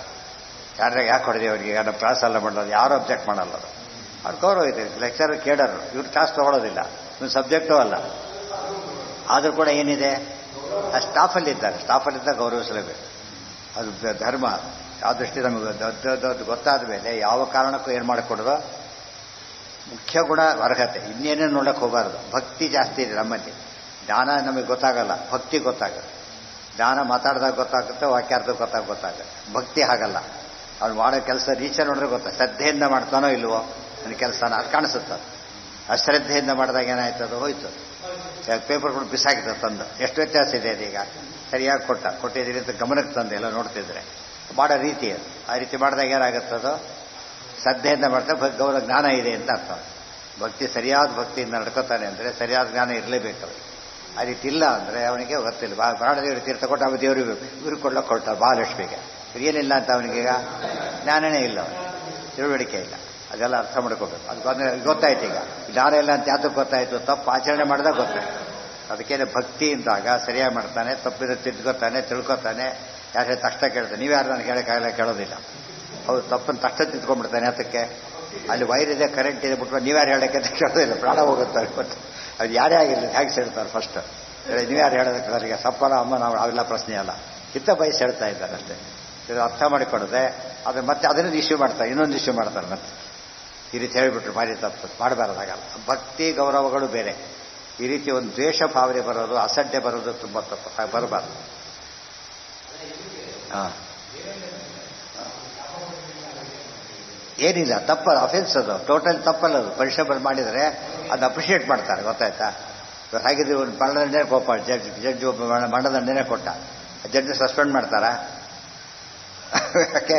ಯಾಕೆ ಹೊಡೆದಿ ಅವರಿಗೆ? ನಮ್ಮ ಕ್ಲಾಸ್ ಎಲ್ಲ ಮಾಡೋದು, ಯಾರು ಅಬ್ಜೆಕ್ಟ್ ಮಾಡಲ್ಲ. ಅವ್ರು ಗೌರವ ಇದೆ, ಲೆಕ್ಚರ್ ಕೇಳೋರು, ಇವ್ರು ಕ್ಲಾಸ್ ತೊಗೊಳೋದಿಲ್ಲ, ಇವ್ರು ಸಬ್ಜೆಕ್ಟೂ ಅಲ್ಲ. ಆದರೂ ಕೂಡ ಏನಿದೆ, ಆ ಸ್ಟಾಫಲ್ಲಿದ್ದಾಗ ಗೌರವಿಸಲೇಬೇಕು. ಅದು ಧರ್ಮ. ಆ ದೃಷ್ಟಿ ನಮಗೆ ದೊಡ್ಡ ಗೊತ್ತಾದ ಮೇಲೆ ಯಾವ ಕಾರಣಕ್ಕೂ ಏನು ಮಾಡಿಕೊಡೋದು, ಮುಖ್ಯ ಗುಣ ಅರ್ಹತೆ, ಇನ್ನೇನೇನು ನೋಡಕ್ಕೆ ಹೋಗಬಾರ್ದು. ಭಕ್ತಿ ಜಾಸ್ತಿ ಇದೆ ನಮ್ಮಲ್ಲಿ. ಜ್ಞಾನ ನಮಗೆ ಗೊತ್ತಾಗಲ್ಲ, ಭಕ್ತಿ ಗೊತ್ತಾಗುತ್ತೆ. ಜ್ಞಾನ ಮಾತಾಡಿದಾಗ ಗೊತ್ತಾಗುತ್ತೆ, ವಾಕ್ಯಾರ್ಥ ಗೊತ್ತಾಗುತ್ತೆ. ಭಕ್ತಿ ಹಾಗಲ್ಲ. ಅವ್ನು ಮಾಡೋ ಕೆಲಸ ರೀಚ ನೋಡಿದ್ರೆ ಗೊತ್ತಾ, ಶ್ರದ್ಧೆಯಿಂದ ಮಾಡ್ತಾನೋ ಇಲ್ವೋ ನನ್ನ ಕೆಲಸನ, ಅದು ಕಾಣಿಸುತ್ತೆ. ಅಶ್ರದ್ಧೆಯಿಂದ ಮಾಡಿದಾಗ ಏನಾಯ್ತು, ಅದು ಹೋಯ್ತು. ಪೇಪರ್ಗಳು ಬಿಸಾಕಿದ ತಂದು ಎಷ್ಟು ವ್ಯತ್ಯಾಸ ಇದೆ ಅದೀಗ. ಸರಿಯಾಗಿ ಕೊಟ್ಟಿದ್ದೀರಿ ಅಂತ ಗಮನಕ್ಕೆ ತಂದೆ ಎಲ್ಲ ನೋಡ್ತಿದ್ರೆ ಮಾಡೋ ರೀತಿ ಅದು. ಆ ರೀತಿ ಮಾಡಿದಾಗ ಏನಾಗುತ್ತದೋ, ಶ್ರದ್ಧೆಯಿಂದ ಮಾಡ್ತಾರೆ, ಗೌರವ ಜ್ಞಾನ ಇದೆ ಅಂತ ಅರ್ಥ. ಭಕ್ತಿ ಸರಿಯಾದ ಭಕ್ತಿಯಿಂದ ನಡ್ಕೋತಾನೆ ಅಂದರೆ ಸರಿಯಾದ ಜ್ಞಾನ ಇರಲೇಬೇಕು ಅವರಿಗೆ. ಆ ರೀತಿ ಇಲ್ಲ ಅಂದರೆ ಅವನಿಗೆ ಗೊತ್ತಿಲ್ಲ. ಪ್ರಾಣದೇವರು ತೀರ್ಥ ಕೊಟ್ಟು ಅವ ದೇವರಿಗೆ ಇವ್ರಿಗೆ ಕೊಡ್ತಾರೆ ಮಹಾಲಕ್ಷ್ಮಿಗೆ. ಏನಿಲ್ಲ ಅಂತ ಅವನಿಗೀಗ ಜ್ಞಾನನೇ ಇಲ್ಲ, ಅವನಿಗೆ ತಿಳುವಳಿಕೆ ಇಲ್ಲ. ಅದೆಲ್ಲ ಅರ್ಥ ಮಾಡ್ಕೋಬೇಕು. ಅದು ಗೊತ್ತಾಯ್ತು. ಈಗ ಜ್ಞಾನ ಇಲ್ಲ ಅಂತ ಯಾತಕ್ಕೆ ಗೊತ್ತಾಯಿತು? ತಪ್ಪು ಆಚರಣೆ ಮಾಡಿದಾಗ ಗೊತ್ತಾಯ್ತು. ಅದಕ್ಕೇನೆ ಭಕ್ತಿ ಇದ್ದಾಗ ಸರಿಯಾಗಿ ಮಾಡ್ತಾನೆ, ತಪ್ಪಿದ್ರೆ ತಿಳ್ಕೊತಾನೆ. ಯಾಕೆ ತಕ್ಷಣ ಕೇಳ್ತಾನೆ, ನೀವ್ಯಾರು ನಾನು ಕೇಳೋದಿಲ್ಲ. ಹೌದು, ತಪ್ಪನ್ನು ತಕ್ಷಣ ತಿದ್ಕೊಂಡ್ಬಿಡ್ತಾನೆ. ಅದಕ್ಕೆ ಅಲ್ಲಿ ವೈರ್ ಇದೆ, ಕರೆಂಟ್ ಇದೆ, ಬಿಟ್ಟು ನೀವ್ಯಾರು ಹೇಳೋಕ್ಕೆ ಅಂತ ಕೇಳೋದಿಲ್ಲ, ಪ್ರಾಣ ಹೋಗುತ್ತೆ. ಅದು ಯಾರೇ ಆಗಿರಲಿ ಹೇಗೆ ಹೇಳ್ತಾರೆ ಫಸ್ಟ್, ನೀವ್ಯಾರು ಹೇಳೋದಕ್ಕೆ ಅವರಿಗೆ ಸಪ್ಪನ ಅಮ್ಮ ನಾವು ಅವೆಲ್ಲ ಪ್ರಶ್ನೆ ಅಲ್ಲ, ಹಿತ್ತ ಬಯಸಿ ಹೇಳ್ತಾ ಇದ್ದಾರೆ ಅಷ್ಟೇ. ಇದು ಅರ್ಥ ಮಾಡಿಕೊಡದೆ ಅದು ಮತ್ತೆ ಅದನ್ನು ಇಶ್ಯೂ ಮಾಡ್ತಾರೆ, ಇನ್ನೊಂದು ಇಶ್ಯೂ ಮಾಡ್ತಾರೆ. ಮತ್ತೆ ಈ ರೀತಿ ಹೇಳಿಬಿಟ್ರು ಭಾರಿ ತಪ್ಪು, ಮಾಡಬಾರ್ದಾಗಲ್ಲ. ಭಕ್ತಿ ಗೌರವಗಳು ಬೇರೆ. ಈ ರೀತಿ ಒಂದು ದ್ವೇಷ ಭಾವನೆ ಬರೋದು, ಅಸಡ್ಡೆ ಬರೋದು ತುಂಬ ತಪ್ಪು, ಬರಬಾರ್ದು. ಹಾಂ, ಏನಿಲ್ಲ, ತಪ್ಪಲ್ಲ, ಅಫೆನ್ಸ್ ಅದು, ಟೋಟಲ್ ತಪ್ಪಲ್ಲ ಅದು. ಪನಿಷಬಲ್ ಮಾಡಿದರೆ ಅದು ಅಪ್ರಿಷಿಯೇಟ್ ಮಾಡ್ತಾರೆ, ಗೊತ್ತಾಯ್ತಾ? ಹಾಗಿದ್ರೆ ಒಂದು ಮರಣದಂಡನೆ ಕೋಪ, ಜಡ್ಜ್ ಒಬ್ಬ ಮರಣದಂಡನೆ ಕೊಟ್ಟ, ಜಡ್ಜ್ ಸಸ್ಪೆಂಡ್ ಮಾಡ್ತಾರಾ? ಯಾಕೆ?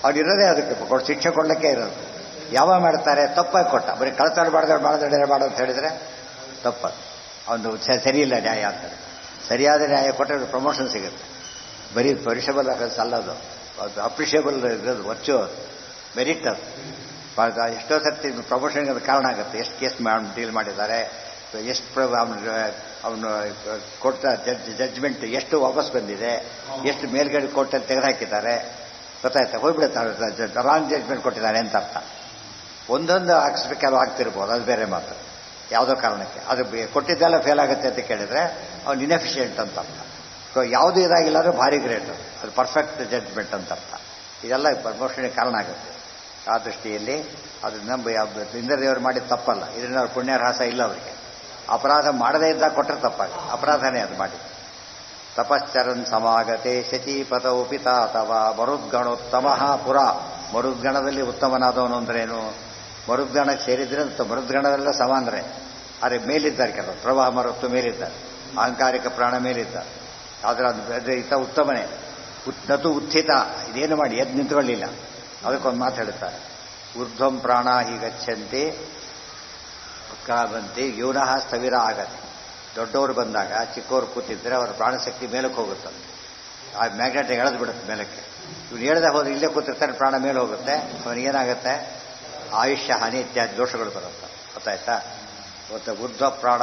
ಅವ್ರಿರೋದೇ ಅದಕ್ಕೆ ಶಿಕ್ಷೆ ಕೊಡಲಿಕ್ಕೆ ಇರೋದು. ಯಾವಾಗ ಮಾಡ್ತಾರೆ? ತಪ್ಪಾಗಿ ಕೊಟ್ಟ, ಬರೀ ಕಳತನ ಮರಣದಂಡನೆ ಮಾಡೋದು ಅಂತ ಹೇಳಿದರೆ ತಪ್ಪದು. ಅವನು ಸರಿಯಿಲ್ಲ ನ್ಯಾಯ ಅಂತಾರೆ. ಸರಿಯಾದ ನ್ಯಾಯ ಕೊಟ್ಟರೆ ಪ್ರಮೋಷನ್ ಸಿಗುತ್ತೆ. ಬರೀ ಪನಿಷಬಲ್ ಅಫೆನ್ಸ್ ಅಲ್ಲದು, ಅದು ಅಪ್ರಿಷಿಯಬಲ್ ಇರೋದು, ವರ್ಚು ಮೆರಿಟ್ ಅದು. ಎಷ್ಟೋ ಸರ್ತಿ ಪ್ರಮೋಷನ್ಗೆ ಅದು ಕಾರಣ ಆಗುತ್ತೆ. ಎಷ್ಟು ಕೇಸ್ ಡೀಲ್ ಮಾಡಿದ್ದಾರೆ, ಎಷ್ಟು ಅವನು ಕೊಟ್ಟ ಜಡ್ಜ್ಮೆಂಟ್ ಎಷ್ಟು ವಾಪಸ್ ಬಂದಿದೆ, ಎಷ್ಟು ಮೇಲ್ಗಡೆ ಕೋರ್ಟಲ್ಲಿ ತೆಗೆದುಹಾಕಿದ್ದಾರೆ, ಗೊತ್ತಾಯ್ತಾ? ಹೋಗ್ಬಿಡುತ್ತೆ, ರಾಂಗ್ ಜಡ್ಜ್ಮೆಂಟ್ ಕೊಟ್ಟಿದ್ದಾನೆ ಅಂತ ಅರ್ಥ. ಒಂದೊಂದು ಕೆಲವು ಆಗ್ತಿರ್ಬೋದು, ಅದು ಬೇರೆ ಮಾತು. ಯಾವುದೋ ಕಾರಣಕ್ಕೆ ಅದು ಕೊಟ್ಟಿದ್ದೆಲ್ಲ ಫೇಲ್ ಆಗುತ್ತೆ ಅಂತ ಕೇಳಿದರೆ ಅವ್ನು ಇನ್ಎಫಿಷಿಯೆಂಟ್ ಅಂತ ಅರ್ಥ. ಯಾವುದೂ ಇದಾಗಿಲ್ಲ ಅಂದರೆ ಭಾರಿ ಗ್ರೇಟ್, ಅದು ಪರ್ಫೆಕ್ಟ್ ಜಡ್ಜ್ಮೆಂಟ್ ಅಂತ ಅರ್ಥ. ಇದೆಲ್ಲ ಪ್ರಮೋಷನ್ಗೆ ಕಾರಣ ಆಗುತ್ತೆ. ಆ ದೃಷ್ಟಿಯಲ್ಲಿ ಅದು ಇಂದ್ರದೇವರು ಮಾಡಿದ ತಪ್ಪಲ್ಲ, ಇದರಿಂದ ಅವ್ರ ಪುಣ್ಯರಹಸ ಇಲ್ಲ ಅವರಿಗೆ. ಅಪರಾಧ ಮಾಡದೇ ಇದ್ದಾಗ ಕೊಟ್ಟರೆ ತಪ್ಪಾಗುತ್ತೆ, ಅಪರಾಧನೇ ಅದು ಮಾಡಿ. ತಪಶ್ಚರನ್ ಸಮಾಗತೆ ಶಚೀಪತೌ ಪಿತಾ ಅಥವಾ ಮರುದ್ಗಣೋತ್ತಮ ಪುರ. ಮರುದ್ಗಣದಲ್ಲಿ ಉತ್ತಮನಾದವನು ಅಂದ್ರೇನು? ಮರುದ್ಗಣಕ್ಕೆ ಸೇರಿದ್ರೆ ಮರುದ್ಗಣದೆಲ್ಲ ಸಮಾನರೇ, ಆದರೆ ಮೇಲಿದ್ದಾರೆ ಕೆಲವರು. ಪ್ರವಾಹ ಮರುತ್ತು ಮೇಲಿದ್ದಾರೆ, ಅಹಂಕಾರಿಕ ಪ್ರಾಣ ಮೇಲಿದ್ದಾರೆ. ಆದರೆ ಅದು ಈತ ಉತ್ತಮನೇ. ನತು ಉತ್ಥಿತ, ಇದೇನು ಮಾಡಿ ಎದ್ದು ನಿಂತ್ಕೊಳ್ಳಿಲ್ಲ. ಅದಕ್ಕೊಂದು ಮಾತು ಹೇಳುತ್ತಾರೆ, ಊರ್ಧ್ವಂ ಪ್ರಾಣ ಹೀಗಚ್ಚಂತೆ ಬಂತೆ ಯೂನಃ ಸ್ಥವಿರ ಆಗತ್ತೆ. ದೊಡ್ಡವರು ಬಂದಾಗ ಚಿಕ್ಕವರು ಕೂತಿದ್ರೆ ಅವರ ಪ್ರಾಣಶಕ್ತಿ ಮೇಲಕ್ಕೆ ಹೋಗುತ್ತದೆ. ಆ ಮ್ಯಾಗ್ನೆಟ್ ಎಳೆದು ಬಿಡುತ್ತೆ ಮೇಲಕ್ಕೆ. ಇವ್ನು ಹೇಳ್ದೆ ಹೋದ್ರೆ ಇಲ್ಲೇ ಕೂತಿರ್ತಾನೆ, ಪ್ರಾಣ ಮೇಲೆ ಹೋಗುತ್ತೆ, ಅವನಿಗೇನಾಗುತ್ತೆ? ಆಯುಷ್ಯ ಹಾನಿ ಇತ್ಯಾದಿ ದೋಷಗಳು ಬರುತ್ತೆ, ಗೊತ್ತಾಯ್ತಾ? ಮತ್ತು ಊರ್ಧ್ವ ಪ್ರಾಣ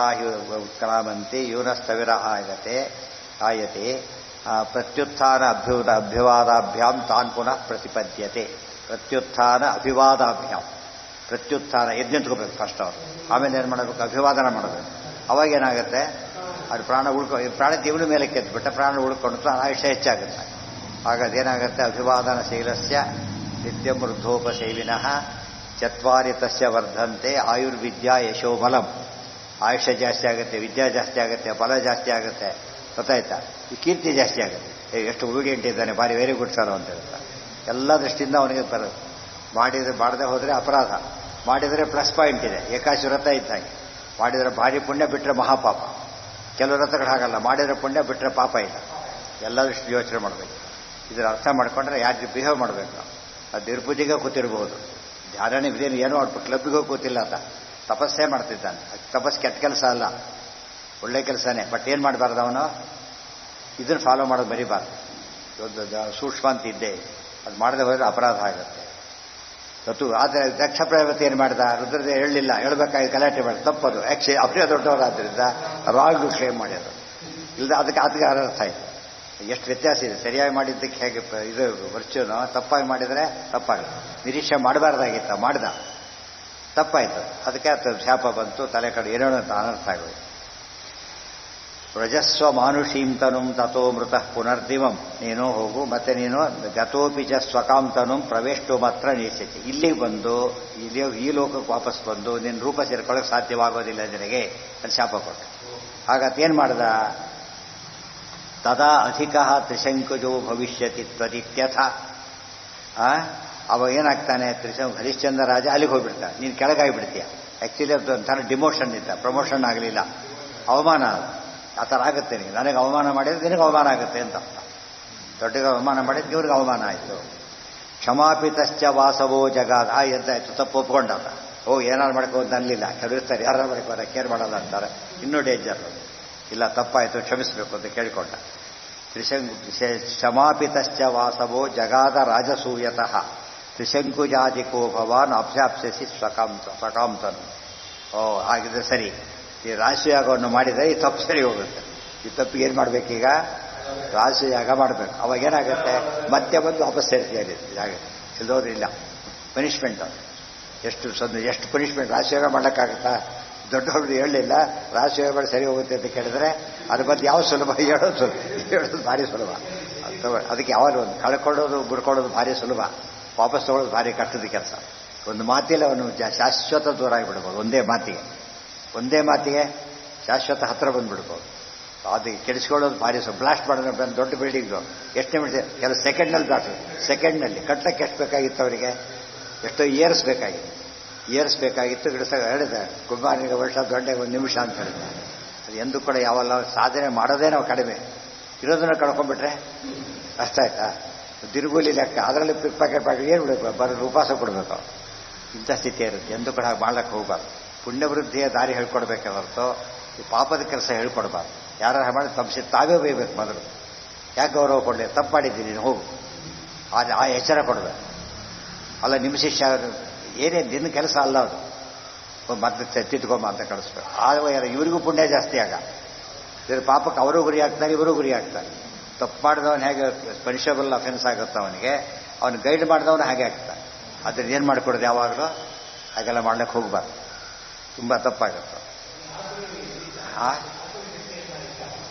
ಉತ್ಕ್ರಾಮಂತಿ ಯೂನ ಸ್ಥವಿರ ಆಯತೆ ಪ್ರತ್ಯುತ್ಥಾನ ಅಭ್ಯವಾದಾಭ್ಯಾಂ ತಾನ್ ಪುನಃ ಪ್ರತಿಪದ್ಯತೆ. ಪ್ರತ್ಯುತ್ಥಾನ ಅಭಿವಾದಾಭ್ಯಾಂ. ಪ್ರತ್ಯುತ್ಥಾನ ಎದ್ದು ನಿಂತ್ಕೋಬೇಕು ಫಸ್ಟ್ ಅವರು, ಆಮೇಲೆ ಏನು ಮಾಡಬೇಕು? ಅಭಿವಾದನ ಮಾಡಬೇಕು. ಅವಾಗೇನಾಗುತ್ತೆ? ಅದು ಪ್ರಾಣ ದೇವನ ಮೇಲೆ ಕೆತ್ಬಿಟ್ಟ ಪ್ರಾಣ ಉಳ್ಕೊಂಡು ಆಯುಷ್ಯ ಹೆಚ್ಚಾಗುತ್ತೆ. ಹಾಗಾದೇನಾಗುತ್ತೆ? ಅಭಿವಾದನ ಶೈಲಸ್ಯ ನಿತ್ಯಂ ವೃದ್ಧೋಪಸೇವಿನಃ ಚತ್ವಾರಿ ತಸ್ಯ ವರ್ಧಂತೆ ಆಯುರ್ವಿದ್ಯಾ ಯಶೋಬಲಂ. ಆಯುಷ್ಯ ಜಾಸ್ತಿ ಆಗುತ್ತೆ, ವಿದ್ಯಾ ಜಾಸ್ತಿ ಆಗುತ್ತೆ, ಬಲ ಜಾಸ್ತಿ ಆಗುತ್ತೆ, ಗೊತ್ತಾಯ್ತಾ? ಈ ಕೀರ್ತಿ ಜಾಸ್ತಿ ಆಗುತ್ತೆ. ಎಷ್ಟು ಒಬಿಡಿಯಂಟ್ ಇದ್ದಾನೆ, ಭಾರಿ ವೆರಿ ಗುಡ್ ಫೆಲೋ ಅಂತ ಹೇಳ್ತಾರೆ. ಎಲ್ಲ ದೃಷ್ಟಿಯಿಂದ ಅವನಿಗೆ ಬರೋದು. ಮಾಡದೆ ಹೋದರೆ ಅಪರಾಧ, ಮಾಡಿದರೆ ಪ್ಲಸ್ ಪಾಯಿಂಟ್ ಇದೆ. ಏಕಾಶಿ ವ್ರತ ಇದ್ದಾಗೆ ಮಾಡಿದರೆ ಭಾರಿ ಪುಣ್ಯ, ಬಿಟ್ಟರೆ ಮಹಾಪಾಪ. ಕೆಲವು ವ್ರತಗಳು ಹಾಗಲ್ಲ, ಮಾಡಿದರೆ ಪುಣ್ಯ, ಬಿಟ್ಟರೆ ಪಾಪ ಇಲ್ಲ. ಎಲ್ಲರೂ ಯೋಚನೆ ಮಾಡಬೇಕು. ಇದರ ಅರ್ಥ ಮಾಡ್ಕೊಂಡ್ರೆ ಯಾರು ಬಿಹೇವ್ ಮಾಡಬೇಕು ನಾವು. ಅದು ನಿರ್ಪೂಜೆಗೆ ಕೂತಿರ್ಬೋದು, ಧ್ಯಾನನೇ ಇದೇನು ಏನೋ ಮಾಡ್ಬೇಕು, ಕ್ಲಬ್ಬಿಗೂ ಕೂತಿಲ್ಲ ಅಂತ ತಪಸ್ಸೇ ಮಾಡ್ತಿದ್ದಾನೆ. ತಪಸ್ಸು ಕೆಟ್ಟ ಕೆಲಸ ಅಲ್ಲ, ಒಳ್ಳೆ ಕೆಲಸನೇ. ಬಟ್ ಏನು ಮಾಡಬಾರ್ದು ಅವನು, ಇದನ್ನು ಫಾಲೋ ಮಾಡೋದು ಬರೀಬಾರ್ದು. ಒಂದು ಸೂಕ್ಷ್ಮ ಅಂತ ಇದ್ದೇ, ಅದು ಮಾಡದೆ ಹೋದರೆ ಅಪರಾಧ ಆಗುತ್ತೆ. ಆದರೆ ದಕ್ಷ ಪ್ರಜಾಪತಿ ಏನು ಮಾಡ್ದ, ರುದ್ರದೇ ಹೇಳಲಿಲ್ಲ, ಹೇಳ್ಬೇಕಾಗಿ ಗಲಾಟೆ ಮಾಡಿ ತಪ್ಪದು. ಆ್ಯಕ್ಚುಲಿ ಅವರೇ ದೊಡ್ಡವರಾದ್ರಿಂದ ರಾಂಗ್ ಕ್ಲೇಮ್ ಮಾಡ್ಯಾರು. ಇಲ್ಲದ ಅದಕ್ಕೆ ಅರ್ಥ ಆಯಿತು. ಎಷ್ಟು ವ್ಯತ್ಯಾಸ ಇದೆ. ಸರಿಯಾಗಿ ಮಾಡಿದ್ದಕ್ಕೆ ಹೇಗೆ ಇದು ವರ್ಚುನೋ, ತಪ್ಪಾಗಿ ಮಾಡಿದರೆ ತಪ್ಪಾಗುತ್ತೆ. ನಿರೀಕ್ಷೆ ಮಾಡಬಾರ್ದಾಗಿತ್ತ, ಮಾಡ್ದ, ತಪ್ಪಾಯಿತು. ಅದಕ್ಕೆ ಶಾಪ ಬಂತು, ತಲೆ ಕಡೆ ಏನೇನೋ ಅಂತ ಅನರ್ಥ ಆಗೋದು. ರಜಸ್ವ ಮಾನುಷೀಂತನುಂ ತಥೋ ಮೃತಃ ಪುನರ್ದಿವಂ. ನೀನು ಹೋಗು, ಮತ್ತೆ ನೀನು ಗತೋಪಿಚ ಸ್ವಕಾಂತನುಂ ಪ್ರವೇಷ್ಟು ಮಾತ್ರ ನಿಶ್ಚಿತಿ. ಇಲ್ಲಿಗೆ ಬಂದು ಈ ಲೋಕಕ್ಕೆ ವಾಪಸ್ ಬಂದು ನಿನ್ನ ರೂಪ ಸೇರ್ಕೊಳ್ಳೋಕೆ ಸಾಧ್ಯವಾಗೋದಿಲ್ಲ ನಿನಗೆ ಅಂತ ಶಾಪ ಕೊಟ್ಟು. ಹಾಗತ್ತೇನು ಮಾಡ್ದ, ತದಾ ಅಧಿಕ ತ್ರಿಶಂಕುಜೋ ಭವಿಷ್ಯತಿ ತ್ವದಿತ್ಯಥ. ಅವಾಗ ಏನಾಗ್ತಾನೆ, ಹರಿಶ್ಚಂದ್ರ ರಾಜ ಅಲ್ಲಿಗೆ ಹೋಗ್ಬಿಡ್ತಾನೆ, ನೀನು ಕೆಳಗಾಗಿ ಬಿಡ್ತೀಯ. ಆ್ಯಕ್ಚುಲಿ ಅದು ಒಂಥರ ಡಿಮೋಷನ್ ಇದ್ದ, ಪ್ರಮೋಷನ್ ಆಗಲಿಲ್ಲ, ಅವಮಾನ. ಆ ಥರ ಆಗುತ್ತೆ. ನನಗೆ ಅವಮಾನ ಮಾಡಿದ್ರೆ ನಿನಗೆ ಅವಮಾನ ಆಗುತ್ತೆ ಅಂತ ಅರ್ಥ. ದೊಡ್ಡಗೆ ಅವಮಾನ ಮಾಡಿದ್ರೆ ಇವ್ರಿಗೆ ಅವಮಾನ ಆಯಿತು. ಕ್ಷಮಾಪಿತಶ್ಚ ವಾಸವೋ ಜಗಾದ. ಎದ್ದಾಯ್ತು, ತಪ್ಪು ಒಪ್ಕೊಂಡಾತ. ಏನಾರು ಮಾಡ್ಕೋದು ಅನ್ನಲಿಲ್ಲ. ಕೆಲವಿರ್ತಾರೆ ಯಾರು ಮಾಡ್ಕೋರ ಕೇರ್ ಮಾಡಲ್ಲ ಅಂತಾರೆ, ಇನ್ನೂ ಡೇಂಜರ್. ಇಲ್ಲ, ತಪ್ಪಾಯಿತು, ಕ್ಷಮಿಸಬೇಕು ಅಂತ ಕೇಳಿಕೊಂಡ. ಕ್ಷಮಾಪಿತಶ್ಚ ವಾಸವೋ ಜಗಾದ ರಾಜಸೂಯತಃ ತ್ರಿಶಂಕುಜಾಧಿಕೋ ಭವಾನ್ ಅಭ್ಯಾಪ್ಸಿ ಸ್ವಕಾಂತನು. ಹಾಗಿದ್ರೆ ಸರಿ, ಈ ರಾಶಿಯಾಗವನ್ನು ಮಾಡಿದರೆ ಈ ತಪ್ಪು ಸರಿ ಹೋಗುತ್ತೆ. ಈ ತಪ್ಪಿಗೆ ಏನು ಮಾಡಬೇಕೀಗ, ರಾಶಿಯಾಗ ಮಾಡಬೇಕು. ಅವಾಗೇನಾಗುತ್ತೆ, ಮತ್ತೆ ಬಂದು ವಾಪಸ್ ಸೇರ್ತೀಯಾಗಿದೆ ಜಾಗ ಇಲ್ಲೋದ್ರಿಲ್ಲ. ಪನಿಷ್ಮೆಂಟ್ ಎಷ್ಟು ಪನಿಷ್ಮೆಂಟ್. ರಾಶಿಯಾಗ ಮಾಡೋಕ್ಕಾಗುತ್ತಾ? ದೊಡ್ಡವ್ರು ಹೇಳಲಿಲ್ಲ ರಾಶಿಯಾಗ ಮಾಡಿ ಸರಿ ಹೋಗುತ್ತೆ ಅಂತ ಕೇಳಿದ್ರೆ ಅದ್ರ ಬಗ್ಗೆ ಯಾವ ಸುಲಭ, ಹೇಳೋದು ಭಾರಿ ಸುಲಭ. ಅದಕ್ಕೆ ಯಾವಾಗ ಒಂದು ಕಳ್ಕೊಳ್ಳೋದು ಬಿಡ್ಕೊಳ್ಳೋದು ಭಾರಿ ಸುಲಭ, ವಾಪಸ್ ತಗೊಳ್ಳೋದು ಭಾರಿ ಕಷ್ಟದ ಕೆಲಸ. ಒಂದು ಮಾತಿಲ್ಲ ಅವನು ಶಾಶ್ವತ ದೂರ ಆಗಿಬಿಡ್ಬೋದು. ಒಂದೇ ಮಾತಿಗೆ ಶಾಶ್ವತ ಹತ್ರ ಬಂದುಬಿಡ್ಬೋದು. ಅದಕ್ಕೆ ಕೆಡಿಸ್ಕೊಳ್ಳೋದು ಭಾರಿ ಬ್ಲಾಸ್ಟ್ ಮಾಡೋದು. ದೊಡ್ಡ ಬಿಲ್ಡಿಂಗು ಎಷ್ಟು ನಿಮಿಷ, ಕೆಲವು ಸೆಕೆಂಡ್ನಲ್ಲಿ ಕಟ್ಟಕ್ಕೆ ಎಷ್ಟು ಬೇಕಾಗಿತ್ತು ಅವರಿಗೆ, ಎಷ್ಟೋ ಇಯರ್ಸ್ ಬೇಕಾಗಿತ್ತು. ಹೇಳಿದೆ ಕುಮಾರನಿಗೆ ವರ್ಷ, ದೊಡ್ಡ 1 ನಿಮಿಷ ಅಂತ ಹೇಳಿದೆ. ಅದು ಎಂದೂ ಕೂಡ ಯಾವಲ್ಲ ಸಾಧನೆ ಮಾಡೋದೇ ನಾವು ಕಡಿಮೆ, ಇರೋದನ್ನ ಕಳ್ಕೊಂಡ್ಬಿಟ್ರೆ ಅಷ್ಟ ಆಯ್ತಾ. ದಿರುಗೂಲಿ ಲೆಕ್ಕ, ಅದರಲ್ಲಿ ಪಿಕ್ ಪ್ಯಾಕೆಟ್ ಏನು ಬಿಡಬೇಕು, ಬರೋದು ಉಪವಾಸ ಕೊಡಬೇಕು. ಇಂಥ ಸ್ಥಿತಿ ಇರುತ್ತೆ. ಎಂದೂ ಕೂಡ ಮಾಡಕ್ಕೆ ಹೋಗಬಾರ್ದು. ಪುಣ್ಯವೃದ್ಧಿಯ ದಾರಿ ಹೇಳ್ಕೊಡ್ಬೇಕೆ ಹೊರತು ಈ ಪಾಪದ ಕೆಲಸ ಹೇಳ್ಕೊಡ್ಬಾರ್ದು. ಯಾರು ಮಾಡಿ ತಾವೇ ಬೈಬೇಕು ಮೊದಲು. ಯಾಕೆ ಗೌರವ ಕೊಡಲಿ, ತಪ್ಪು ಮಾಡಿದ್ದೀನಿ ನೀನು ಹೋಗು, ಆ ಎಚ್ಚರ ಕೊಡಬೇಕು. ಅಲ್ಲ, ನಿಮ್ಮ ಶಿಷ್ಯ ಏನೇ ನಿನ್ನ ಕೆಲಸ ಅಲ್ಲ ಅದು, ಮತ್ತೆ ತಿದ್ಕೊಂಬ ಅಂತ ಕಳಿಸ್ಬೇಕು. ಆಗ ಇವರಿಗೂ ಪುಣ್ಯ ಜಾಸ್ತಿ ಆಗ. ಇದ್ರ ಪಾಪಕ್ಕೆ ಅವರು ಗುರಿ ಆಗ್ತಾರೆ, ಇವರು ಗುರಿ ಆಗ್ತಾರೆ. ತಪ್ಪು ಮಾಡಿದವನು ಹೇಗೆ ಪನಿಷಬಲ್ ಅಫೆನ್ಸ್ ಆಗುತ್ತೆ ಅವನಿಗೆ, ಅವನು ಗೈಡ್ ಮಾಡಿದವನು ಹಾಗೆ ಆಗ್ತಾನೆ. ಅದ್ರಲ್ಲಿ ಏನು ಮಾಡಿಕೊಡೋದು, ಯಾವಾಗಲೂ ಹಾಗೆಲ್ಲ ಮಾಡ್ಲಿಕ್ಕೆ ಹೋಗಬಾರ್ದು, ತುಂಬ ತಪ್ಪಾಗುತ್ತೆ. ಹಾಂ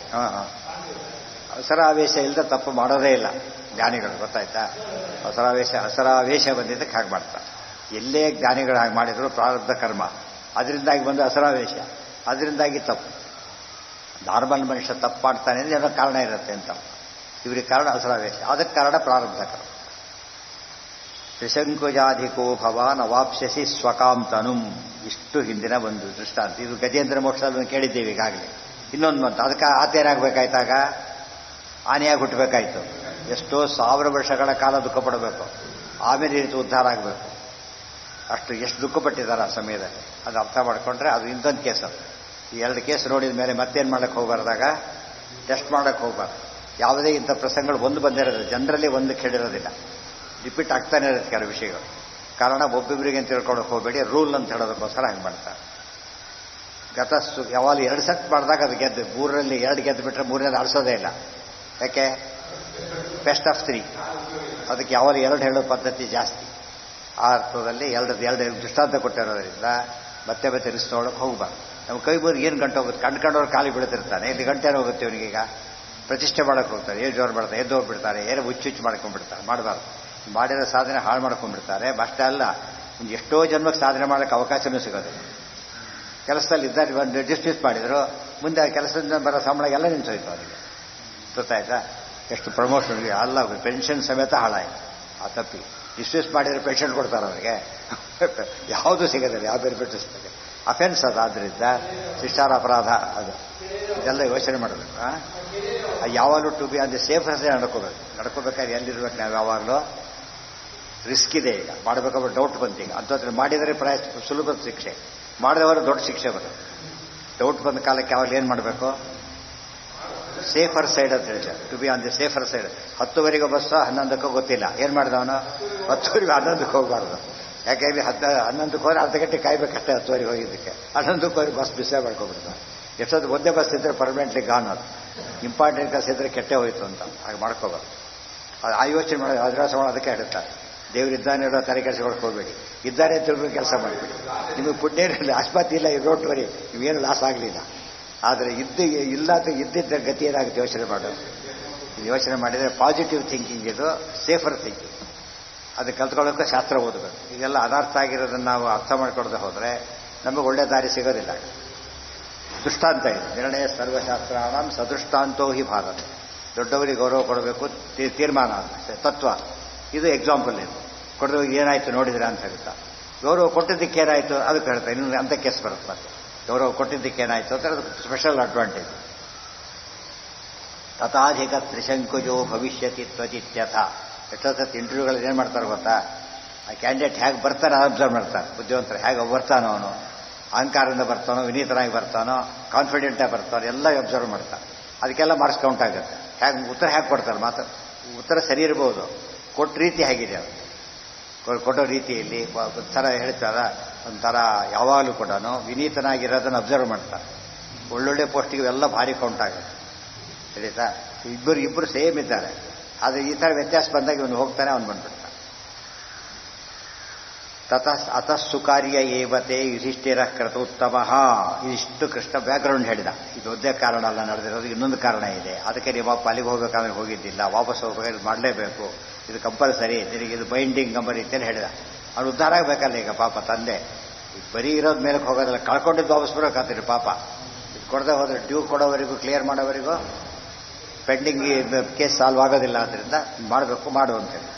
ಅವಸರಾವೇಶ ಇಲ್ಲದೆ ತಪ್ಪು ಮಾಡೋದೇ ಇಲ್ಲ ಜ್ಞಾನಿಗಳು, ಗೊತ್ತಾಯ್ತಾ. ಹಸರಾವೇಶ ಬಂದಿದ್ದಕ್ಕೆ ಹಾಗೆ ಮಾಡ್ತಾರೆ. ಎಲ್ಲೇ ಜ್ಞಾನಿಗಳು ಹಾಗೆ ಮಾಡಿದ್ರು ಪ್ರಾರಬ್ಧ ಕರ್ಮ, ಅದರಿಂದಾಗಿ ಬಂದು ಹಸರಾವೇಶ, ಅದರಿಂದಾಗಿ ತಪ್ಪು. ನಾರ್ಮಲ್ ಮನುಷ್ಯ ತಪ್ಪು ಮಾಡ್ತಾನೆ ಅಂದರೆ ಏನೋ ಕಾರಣ ಇರುತ್ತೆ ಅಂತ. ಇವರಿಗೆ ಕಾರಣ ಹಸರಾವೇಶ, ಅದಕ್ಕೆ ಕಾರಣ ಪ್ರಾರಬ್ಧ ಕರ್ಮ. ತ್ರಿಶಂಕುಜಾಧಿಕೋ ಭವಾನ್ ಅವಾಪ್ಸ್ಯಸಿ ಸ್ವಕಾಂತನುಂ. ಇಷ್ಟು ಹಿಂದಿನ ಒಂದು ದೃಷ್ಟಾಂತ. ಇದು ಗಜೇಂದ್ರ ಮೋಕ್ಷವನ್ನು ಕೇಳಿದ್ದೇವೆ ಈಗಾಗಲೇ. ಇನ್ನೊಂದು ಬಂತು, ಅದಕ್ಕೆ ಆತೇನಾಗಬೇಕಾಯ್ತಾಗ ಆನೆಯಾಗಿ ಹುಟ್ಟಬೇಕಾಯ್ತು. ಎಷ್ಟೋ 1000 ವರ್ಷಗಳ ಕಾಲ ದುಃಖ ಪಡಬೇಕು, ಆಮೇಲೆ ಈ ರೀತಿ ಉದ್ಧಾರ ಆಗಬೇಕು. ಎಷ್ಟು ದುಃಖ ಪಟ್ಟಿದ್ದಾರೆ ಆ ಸಮಯದಲ್ಲಿ. ಅದು ಅರ್ಥ ಮಾಡಿಕೊಂಡ್ರೆ ಅದು ಇಂಥೊಂದು ಕೇಸ್. ಅದು ಈ 2 ಕೇಸ್ ನೋಡಿದ ಮೇಲೆ ಮತ್ತೇನು ಮಾಡಕ್ಕೆ ಹೋಗಬಾರ್ದಾಗ, ಟೆಸ್ಟ್ ಮಾಡಕ್ಕೆ ಹೋಗಬಾರ್ದು. ಯಾವುದೇ ಇಂಥ ಪ್ರಸಂಗಗಳು ಒಂದು ಬಂದಿರೋದು, ಜನರಲ್ಲಿ ಒಂದು ಕೇಳಿರೋದಿಲ್ಲ, ರಿಪೀಟ್ ಆಗ್ತಾನೆ ಇರುತ್ತೆ ಕೆಲವು ವಿಷಯಗಳು. ಕಾರಣ ಒಬ್ಬೊಬ್ಬರಿಗೆ ಅಂತ ತಿಳ್ಕೊಳಕ್ಕೆ ಹೋಗಬೇಡಿ, ರೂಲ್ ಅಂತ ಹೇಳೋದಕ್ಕೋಸ್ಕರ ಹಂಗೆ ಮಾಡ್ತಾರೆ. ಯಾವಾಗ 2 ಸೆಟ್ ಮಾಡಿದಾಗ ಅದು ಗೆದ್ದು, 3ರಲ್ಲಿ 2 ಗೆದ್ದು ಬಿಟ್ಟರೆ 3ನೇದು ಆಡಿಸೋದೇ ಇಲ್ಲ. ಯಾಕೆ, ಬೆಸ್ಟ್ ಆಫ್ 3. ಅದಕ್ಕೆ ಯಾವಾಗ 2 ಹೇಳೋ ಪದ್ಧತಿ ಜಾಸ್ತಿ. ಆ ಅರ್ಥದಲ್ಲಿ 2 ದೃಷ್ಟಾಂತ ಕೊಟ್ಟಿರೋದ್ರಿಂದ ಮತ್ತೆ ರಿಸ್ಕ್ ತೊಗೊಳಕ್ಕೆ ಹೋಗಬಾರ್ದು. ನಮ್ಮ ಕೈ ಬೋರ್ ಏನು ಗಂಟೆ ಹೋಗುತ್ತೆ, ಕಂಡ್ಕೊಂಡವ್ರು ಖಾಲಿ ಬೀಳ್ತಿರ್ತಾನೆ. ಇಲ್ಲಿ ಗಂಟೆ ಹೋಗುತ್ತೆ ಇವನಿಗೀಗ, ಪ್ರತಿಷ್ಠೆ ಮಾಡೋಕ್ಕೆ ಹೋಗ್ತಾರೆ, ಏಜ್ ಜೋರು ಮಾಡ್ತಾರೆ, ಎದ್ದೋಗ್ಬಿಡ್ತಾರೆ, ಏನೋ ಹುಚ್ಚುಚ್ಚು ಮಾಡ್ಕೊಂಡ್ಬಿಡ್ತಾರೆ. ಮಾಡಬಾರ್ದು. ಮಾಡಿರೋ ಸಾಧನೆ ಹಾಳು ಮಾಡ್ಕೊಂಡ್ಬಿಡ್ತಾರೆ. ಅಷ್ಟೇ ಅಲ್ಲ, ಎಷ್ಟೋ ಜನ್ಮಕ್ಕೆ ಸಾಧನೆ ಮಾಡೋಕ್ಕೆ ಅವಕಾಶನೂ ಸಿಗೋದು. ಕೆಲಸದಲ್ಲಿ ಇದ್ದಾರೆ, ಒಂದು ಡಿಸ್ಮಿಸ್ ಮಾಡಿದ್ರು, ಮುಂದೆ ಆ ಕೆಲಸದಿಂದ ಬರೋ ಸಂಬಳ ಎಲ್ಲ ನಿಂತೋಯ್ತು ಅವರಿಗೆ, ಗೊತ್ತಾಯ್ತಾ. ಎಷ್ಟು ಪ್ರಮೋಷನ್ ಅಲ್ಲ, ಪೆನ್ಷನ್ ಸಮೇತ ಹಾಳಾಯಿತು ಆ ತಪ್ಪಿ. ಡಿಸ್ಮಿಸ್ ಮಾಡಿದರೆ ಪೆನ್ಷನ್ ಕೊಡ್ತಾರೆ ಅವರಿಗೆ, ಯಾವುದೂ ಸಿಗೋದಿಲ್ಲ, ಯಾವ ಬೆನಿಫಿಟ್ಸ್ ಅಫೆನ್ಸ್ ಅದು. ಆದ್ದರಿಂದ ಶಿಷ್ಟಾರ ಅಪರಾಧ ಅದು. ಇದೆಲ್ಲ ಯೋಚನೆ ಮಾಡಬೇಕು. ಯಾವಾಗಲೂ ಟು ಬಿ ಅಂದರೆ ಸೇಫ್ ಹಸೆ ನಡ್ಕೋಬೇಕಾದ್ರೆ ಎಲ್ಲಿರ್ಬೇಕು ನಾವು ಯಾವಾಗಲೂ ರಿಸ್ಕ್ ಇದೆ. ಈಗ ಮಾಡಬೇಕಾದ್ರೆ ಡೌಟ್ ಬಂತು. ಈಗ ಅಂಥದ್ದು ಮಾಡಿದರೆ ಪ್ರಾಯ ಸುಲಭದ ಶಿಕ್ಷೆ, ಮಾಡಿದವರು ದೊಡ್ಡ ಶಿಕ್ಷೆ ಬರುತ್ತೆ. ಡೌಟ್ ಬಂದ ಕಾಲಕ್ಕೆ ಯಾವಾಗ ಏನು ಮಾಡಬೇಕು? ಸೇಫರ್ ಸೈಡ್ ಅಂತ ಹೇಳ್ತಾರೆ. To be on the safer side. 10ವರೆಗೆ ಬಸ್ಸು 11ಕ್ಕೂ ಗೊತ್ತಿಲ್ಲ, ಏನು ಮಾಡಿದವನು 10ವರೆಗೆ 11ಕ್ಕೆ ಹೋಗಬಾರ್ದು. ಯಾಕೆಂದ್ರೆ 11ಕ್ಕೆ ಹೋದ್ರೆ ಅರ್ಧ ಗಂಟೆ ಕಾಯ್ಬೇಕಷ್ಟೇ. 10ವರೆಗೆ ಹೋಗಿದ್ದಕ್ಕೆ 11ಕ್ಕೆ ಹೋಗಿ ಬಸ್ ಮಿಸ್ಸೇ ಮಾಡ್ಕೊಬಿಡ್ತಾರೆ. ಎಷ್ಟೊತ್ತು ಒಂದೇ ಬಸ್ ಇದ್ದರೆ ಪರ್ಮನೆಂಟ್ಲಿ ಗಾನ್. ಅದು ಇಂಪಾರ್ಟೆಂಟ್ ಕೆಲಸ ಇದ್ದರೆ ಕೆಟ್ಟೆ ಹೋಯ್ತು ಅಂತ ಹಾಗೆ ಮಾಡ್ಕೋಬಾರ್ದು. ಅದು ಆ ಯೋಚನೆ ಮಾಡೋದು ಅಭ್ಯಾಸ ಮಾಡೋದು. ಅದಕ್ಕೆ ಹೇಳ್ತಾರೆ ದೇವರಿದ್ದಾನೆ ಹೇಳೋ ತಲೆ ಕೆಲಸ ಹೋಗಬೇಡಿ, ಇದ್ದಾರೆ ತಿಳ್ಕೊಂಡು ಕೆಲಸ ಮಾಡಿಬಿಡಿ. ನಿಮಗೆ ಪುಣ್ಯನಿಲ್ಲ, ಅಸ್ಪಾತಿ ಇಲ್ಲ, ಡೋಂಟ್ ನೀವೇನು ಲಾಸ್ ಆಗಲಿಲ್ಲ. ಆದರೆ ಇದ್ದಿದ್ದ ಗತಿ ಏನಾಗುತ್ತೆ ಯೋಚನೆ ಮಾಡೋದು. ಯೋಚನೆ ಮಾಡಿದರೆ ಪಾಸಿಟಿವ್ ಥಿಂಕಿಂಗ್, ಇದು ಸೇಫರ್ ಥಿಂಕಿಂಗ್. ಅದು ಕಲ್ತ್ಕೊಳ್ಳೋಕೆ ಶಾಸ್ತ್ರ ಓದಬೇಕು. ಈಗೆಲ್ಲ ಅನರ್ಥ ಆಗಿರೋದನ್ನು ನಾವು ಅರ್ಥ ಮಾಡ್ಕೊಳ್ದೆ ಹೋದರೆ ನಮಗೆ ಒಳ್ಳೆ ದಾರಿ ಸಿಗೋದಿಲ್ಲ. ದೃಷ್ಟಾಂತ ಇದೆ. ನಿರ್ಣಯ ಸರ್ವಶಾಸ್ತ್ರಾಣಂ ಸದೃಷ್ಟಾಂತೋ ಹಿ ಭಾರತ. ದೊಡ್ಡವರಿಗೆ ಗೌರವ ಕೊಡಬೇಕು, ತೀರ್ಮಾನ ತತ್ವ. ಇದು ಎಕ್ಸಾಂಪಲ್. ಇದು ಕೊಡೋದು ಏನಾಯಿತು ನೋಡಿದ್ರೆ ಅಂತ ಹೇಳ್ತಾ, ಗೌರವ ಕೊಟ್ಟಿದ್ದಕ್ಕೆ ಏನಾಯಿತು ಅದಕ್ಕೆ ಹೇಳ್ತಾ ಇನ್ನೊಂದು ಅಂತ ಕೇಸ್ ಬರುತ್ತೆ. ಮತ್ತೆ ಗೌರವ ಕೊಟ್ಟಿದ್ದಕ್ಕೆ ಏನಾಯಿತು ಅಂತ ಅದು ಸ್ಪೆಷಲ್ ಅಡ್ವಾಂಟೇಜ್. ತಥಾಧಿಕ ತ್ರಿಶಂಕುಜೋ ಭವಿಷ್ಯತಿ ತ್ವಜಿತ್ಯಥ. ಎಷ್ಟೊತ್ತು ಇಂಟರ್ವ್ಯೂಗಳಲ್ಲಿ ಏನು ಮಾಡ್ತಾರೆ ಗೊತ್ತಾ? ಆ ಕ್ಯಾಂಡಿಡೇಟ್ ಹೇಗೆ ಬರ್ತಾನೆ ಅಬ್ಸರ್ವ್ ಮಾಡ್ತಾರೆ. ಬುದ್ಧಿವಂತರು ಹೇಗೆ ಬರ್ತಾನೋ, ಅವನು ಅಹಂಕಾರದಿಂದ ಬರ್ತಾನೋ, ವಿನೀತನಾಗಿ ಬರ್ತಾನೋ, ಕಾನ್ಫಿಡೆಂಟಾಗಿ ಬರ್ತಾನೋ, ಎಲ್ಲ ಅಬ್ಸರ್ವ್ ಮಾಡ್ತಾರೆ. ಅದಕ್ಕೆಲ್ಲ ಮಾರ್ಕ್ಸ್ ಕೌಂಟ್ ಆಗುತ್ತೆ. ಹೇಗೆ ಉತ್ತರ ಹೇಗೆ ಕೊಡ್ತಾರೆ, ಉತ್ತರ ಸರಿ ಇರ್ಬೋದು, ಕೊಟ್ಟ ರೀತಿ ಹೇಗಿದೆ, ಅದು ಕೊಡೋ ರೀತಿಯಲ್ಲಿ ಒಂಥರ ಹೇಳ್ತಾರ. ಒಂಥರ ಯಾವಾಗಲೂ ಕೂಡ ವಿನೀತನಾಗಿರೋದನ್ನು ಅಬ್ಸರ್ವ್ ಮಾಡ್ತಾರೆ. ಒಳ್ಳೊಳ್ಳೆ ಪೋಸ್ಟಿಗೆ ಎಲ್ಲ ಭಾರಿ ಕೌಂಟ್ ಆಗುತ್ತೆ. ಹೇಳಿತಾ? ಇಬ್ಬರು ಸೇಮ್ ಇದ್ದಾರೆ, ಆದರೆ ಈ ಥರ ವ್ಯತ್ಯಾಸ ಬಂದಾಗ ಇವನು ಹೋಗ್ತಾನೆ, ಅವನು ಬಂದ್ಬಿಡ್ತಾನೆ. ಅತಃಸುಕಾರ್ಯ ಏವತೆ ಯುಧಿಷ್ಠಿರ ಕೃತೋತ್ತಮ. ಇದಿಷ್ಟು ಕೃಷ್ಣ ಬ್ಯಾಕ್ಗ್ರೌಂಡ್ ಹೇಳಿದ. ಇದು ಒಂದೇ ಕಾರಣ ಅಲ್ಲ ನಡೆದಿರೋದು, ಇನ್ನೊಂದು ಕಾರಣ ಇದೆ. ಅದಕ್ಕೆ ನೀವು ಅಲ್ಲಿಗೆ ಹೋಗ್ಬೇಕಾದ್ರೆ ಹೋಗಿದ್ದಿಲ್ಲ, ವಾಪಸ್ ಹೋಗ್ಬೇಕಾದ್ರೆ ಮಾಡಲೇಬೇಕು, ಇದು ಕಂಪಲ್ಸರಿ, ನಿನಗೆ ಇದು ಬೈಂಡಿಂಗ್ ನಂಬರ್ ಅಂತೇಳಿ ಹೇಳಿದ. ಅವ್ನು ಉದ್ಧಾರ ಆಗಬೇಕಲ್ಲ. ಈಗ ಪಾಪ ತಂದೆ ಬರೀ ಇರೋದು ಮೇಲಕ್ಕೆ ಹೋಗೋದಿಲ್ಲ, ಕಳ್ಕೊಂಡಿದ್ದು ವಾಪಸ್ ಬರೋಕ್ಕಾಗ್ತೀರಿ ಪಾಪ. ಇದು ಕೊಡದೆ ಹೋದ್ರೆ ಡ್ಯೂ ಕೊಡೋವರೆಗೂ, ಕ್ಲಿಯರ್ ಮಾಡೋವರೆಗೂ ಪೆಂಡಿಂಗ್ ಕೇಸ್ ಸಾಲ್ವ್ ಆಗೋದಿಲ್ಲ. ಆದ್ದರಿಂದ ಮಾಡಬೇಕು, ಮಾಡು ಅಂತೇಳಿ.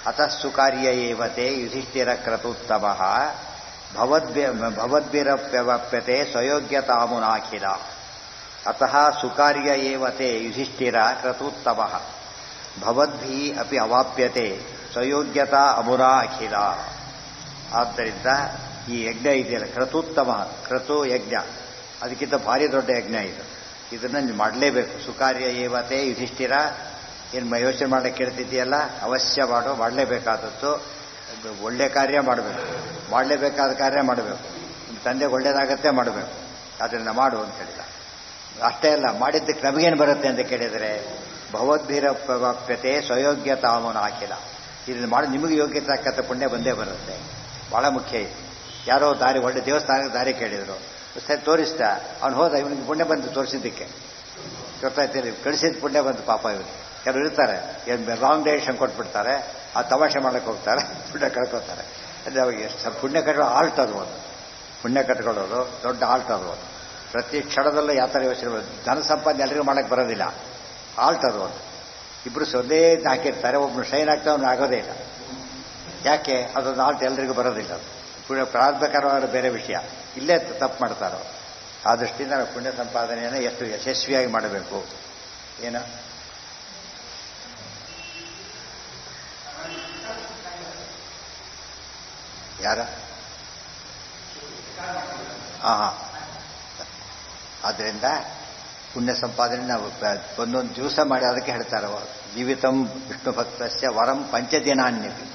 ಅತಃ ಸುಕಾರ್ಯ ಏವತೆ ಯುಧಿಷ್ಠಿರ ಕ್ರತುತ್ತಮ ಭವದ್ಭಿರಪ್ಯವಾಪ್ಯತೆ ಸ್ವಯೋಗ್ಯತಾಮುನಾಖಿಲ. ಅತಃ ಸುಕಾರ್ಯ ಏವತೆ ಯುಧಿಷ್ಠಿರ ಕ್ರತುತ್ತಮ ಭವದ್ಭಿ ಅಪಿ ಅವಾಪ್ಯತೆ ಸ್ವಯೋಗ್ಯತಾ ಅಮುನಾ ಅಖಿಲ. ಆದ್ದರಿಂದ ಈ ಯಜ್ಞ ಇದೆಯಲ್ಲ ಕ್ರತುತ್ತಮ, ಕ್ರತು ಯಜ್ಞ, ಅದಕ್ಕಿಂತ ಭಾರಿ ದೊಡ್ಡ ಯಜ್ಞ ಇದು. ಇದನ್ನು ನೀವು ಮಾಡಲೇಬೇಕು. ಸುಕಾರ್ಯ ಏವತೆ ಯುಧಿಷ್ಠಿರ. ಏನು ಯೋಚನೆ ಮಾಡಕ್ಕೆ ಕೇಳ್ತಿದ್ದೀಯಲ್ಲ, ಅವಶ್ಯ ಮಾಡು, ಮಾಡಲೇಬೇಕಾದದ್ದು. ಒಳ್ಳೆ ಕಾರ್ಯ ಮಾಡಬೇಕು, ಮಾಡಲೇಬೇಕಾದ ಕಾರ್ಯ ಮಾಡಬೇಕು. ನಿಮ್ಮ ತಂದೆಗೆ ಒಳ್ಳೇದಾಗತ್ತೆ ಮಾಡಬೇಕು, ಅದನ್ನು ಮಾಡು ಅಂತ ಹೇಳಿದ. ಅಷ್ಟೇ ಅಲ್ಲ, ಮಾಡಿದ್ದಕ್ಕೆ ನಮಗೇನು ಬರುತ್ತೆ ಅಂತ ಕೇಳಿದರೆ ಭವದ್ಭಿರಪ್ಯತೆ ಸ್ವಯೋಗ್ಯತಾಮನ ಹಾಕಿಲ್ಲ. ಇದನ್ನು ಮಾಡಿ ನಿಮಗೆ ಯೋಗ್ಯತೆ ತಕ್ಕಂಥ ಪುಣ್ಯ ಬಂದೇ ಬರುತ್ತೆ. ಭಾಳ ಮುಖ್ಯ ಇದು. ಯಾರೋ ದಾರಿ, ಒಳ್ಳೆ ದೇವಸ್ಥಾನಕ್ಕೆ ದಾರಿ ಕೇಳಿದರು, ಸರಿ ತೋರಿಸ್ದ, ಅವ್ನು ಹೋದ, ಇವನಿಗೆ ಪುಣ್ಯ ಬಂತು ತೋರಿಸಿದ್ದಕ್ಕೆ. ಗೊತ್ತಾಯ್ತಿಲ್ಲ, ಕಳಿಸಿದ ಪುಣ್ಯ ಬಂತು ಪಾಪ ಇವನು. ಕೆಲವರು ಇರ್ತಾರೆ, ಏನು ರಾಂಗ್ ಡೈರೆಕ್ಷನ್ ಕೊಟ್ಬಿಡ್ತಾರೆ, ಆ ತಮಾಷೆ ಮಾಡಕ್ಕೆ ಹೋಗ್ತಾರೆ, ಪುಣ್ಯ ಕಳ್ಕೊತಾರೆ. ಅಂದರೆ ಅವಾಗ ಎಷ್ಟು ಪುಣ್ಯ ಕಟ್ಕೊಳ್ಳೋ ಆಲ್ಟ್ ಅದು. ಒಂದು ಪುಣ್ಯ ಕಟ್ಕೊಳ್ಳೋದು ದೊಡ್ಡ ಆಲ್ಟ್ ಅದು. ಪ್ರತಿ ಕ್ಷಣದಲ್ಲೂ ಯಾವ ಥರ ಯೋಚನೆ ಬರೋದು. ಧನ ಸಂಪಾದನೆ ಎಲ್ಲರಿಗೂ ಮಾಡಕ್ಕೆ ಬರೋದಿಲ್ಲ, ಆಲ್ಟ್ ಅದು. ಒಂದು ಇಬ್ಬರು ಒಂದೇ ಹಾಕಿರ್ತಾರೆ, ಒಬ್ಬನು ಶೈನ್ ಆಗ್ತಾ ಅವ್ನು ಆಗೋದೇ ಇಲ್ಲ. ಯಾಕೆ? ಅದೊಂದು ಆಲ್ಟ್ ಎಲ್ಲರಿಗೂ ಬರೋದಿಲ್ಲ. ಅದು ಪುಣ್ಯ ಪ್ರಾರಂಭಕರವಾದ ಬೇರೆ ವಿಷಯ, ಇಲ್ಲೇ ತಪ್ಪು ಮಾಡ್ತಾರೋ. ಆ ದೃಷ್ಟಿಯಿಂದ ನಾವು ಪುಣ್ಯ ಸಂಪಾದನೆಯನ್ನು ಎಷ್ಟು ಯಶಸ್ವಿಯಾಗಿ ಮಾಡಬೇಕು. ಏನು ಯಾರ ಆದ್ದರಿಂದ ಪುಣ್ಯ ಸಂಪಾದನೆ ನಾವು ಒಂದೊಂದು ದಿವಸ ಮಾಡಿ ಅದಕ್ಕೆ ಹೇಳ್ತಾರೆ, ಜೀವಿತಂ ವಿಷ್ಣು ಭಕ್ತಸ್ಯ ವರಂ ಪಂಚದಿನಾನ್ಯಪಿ.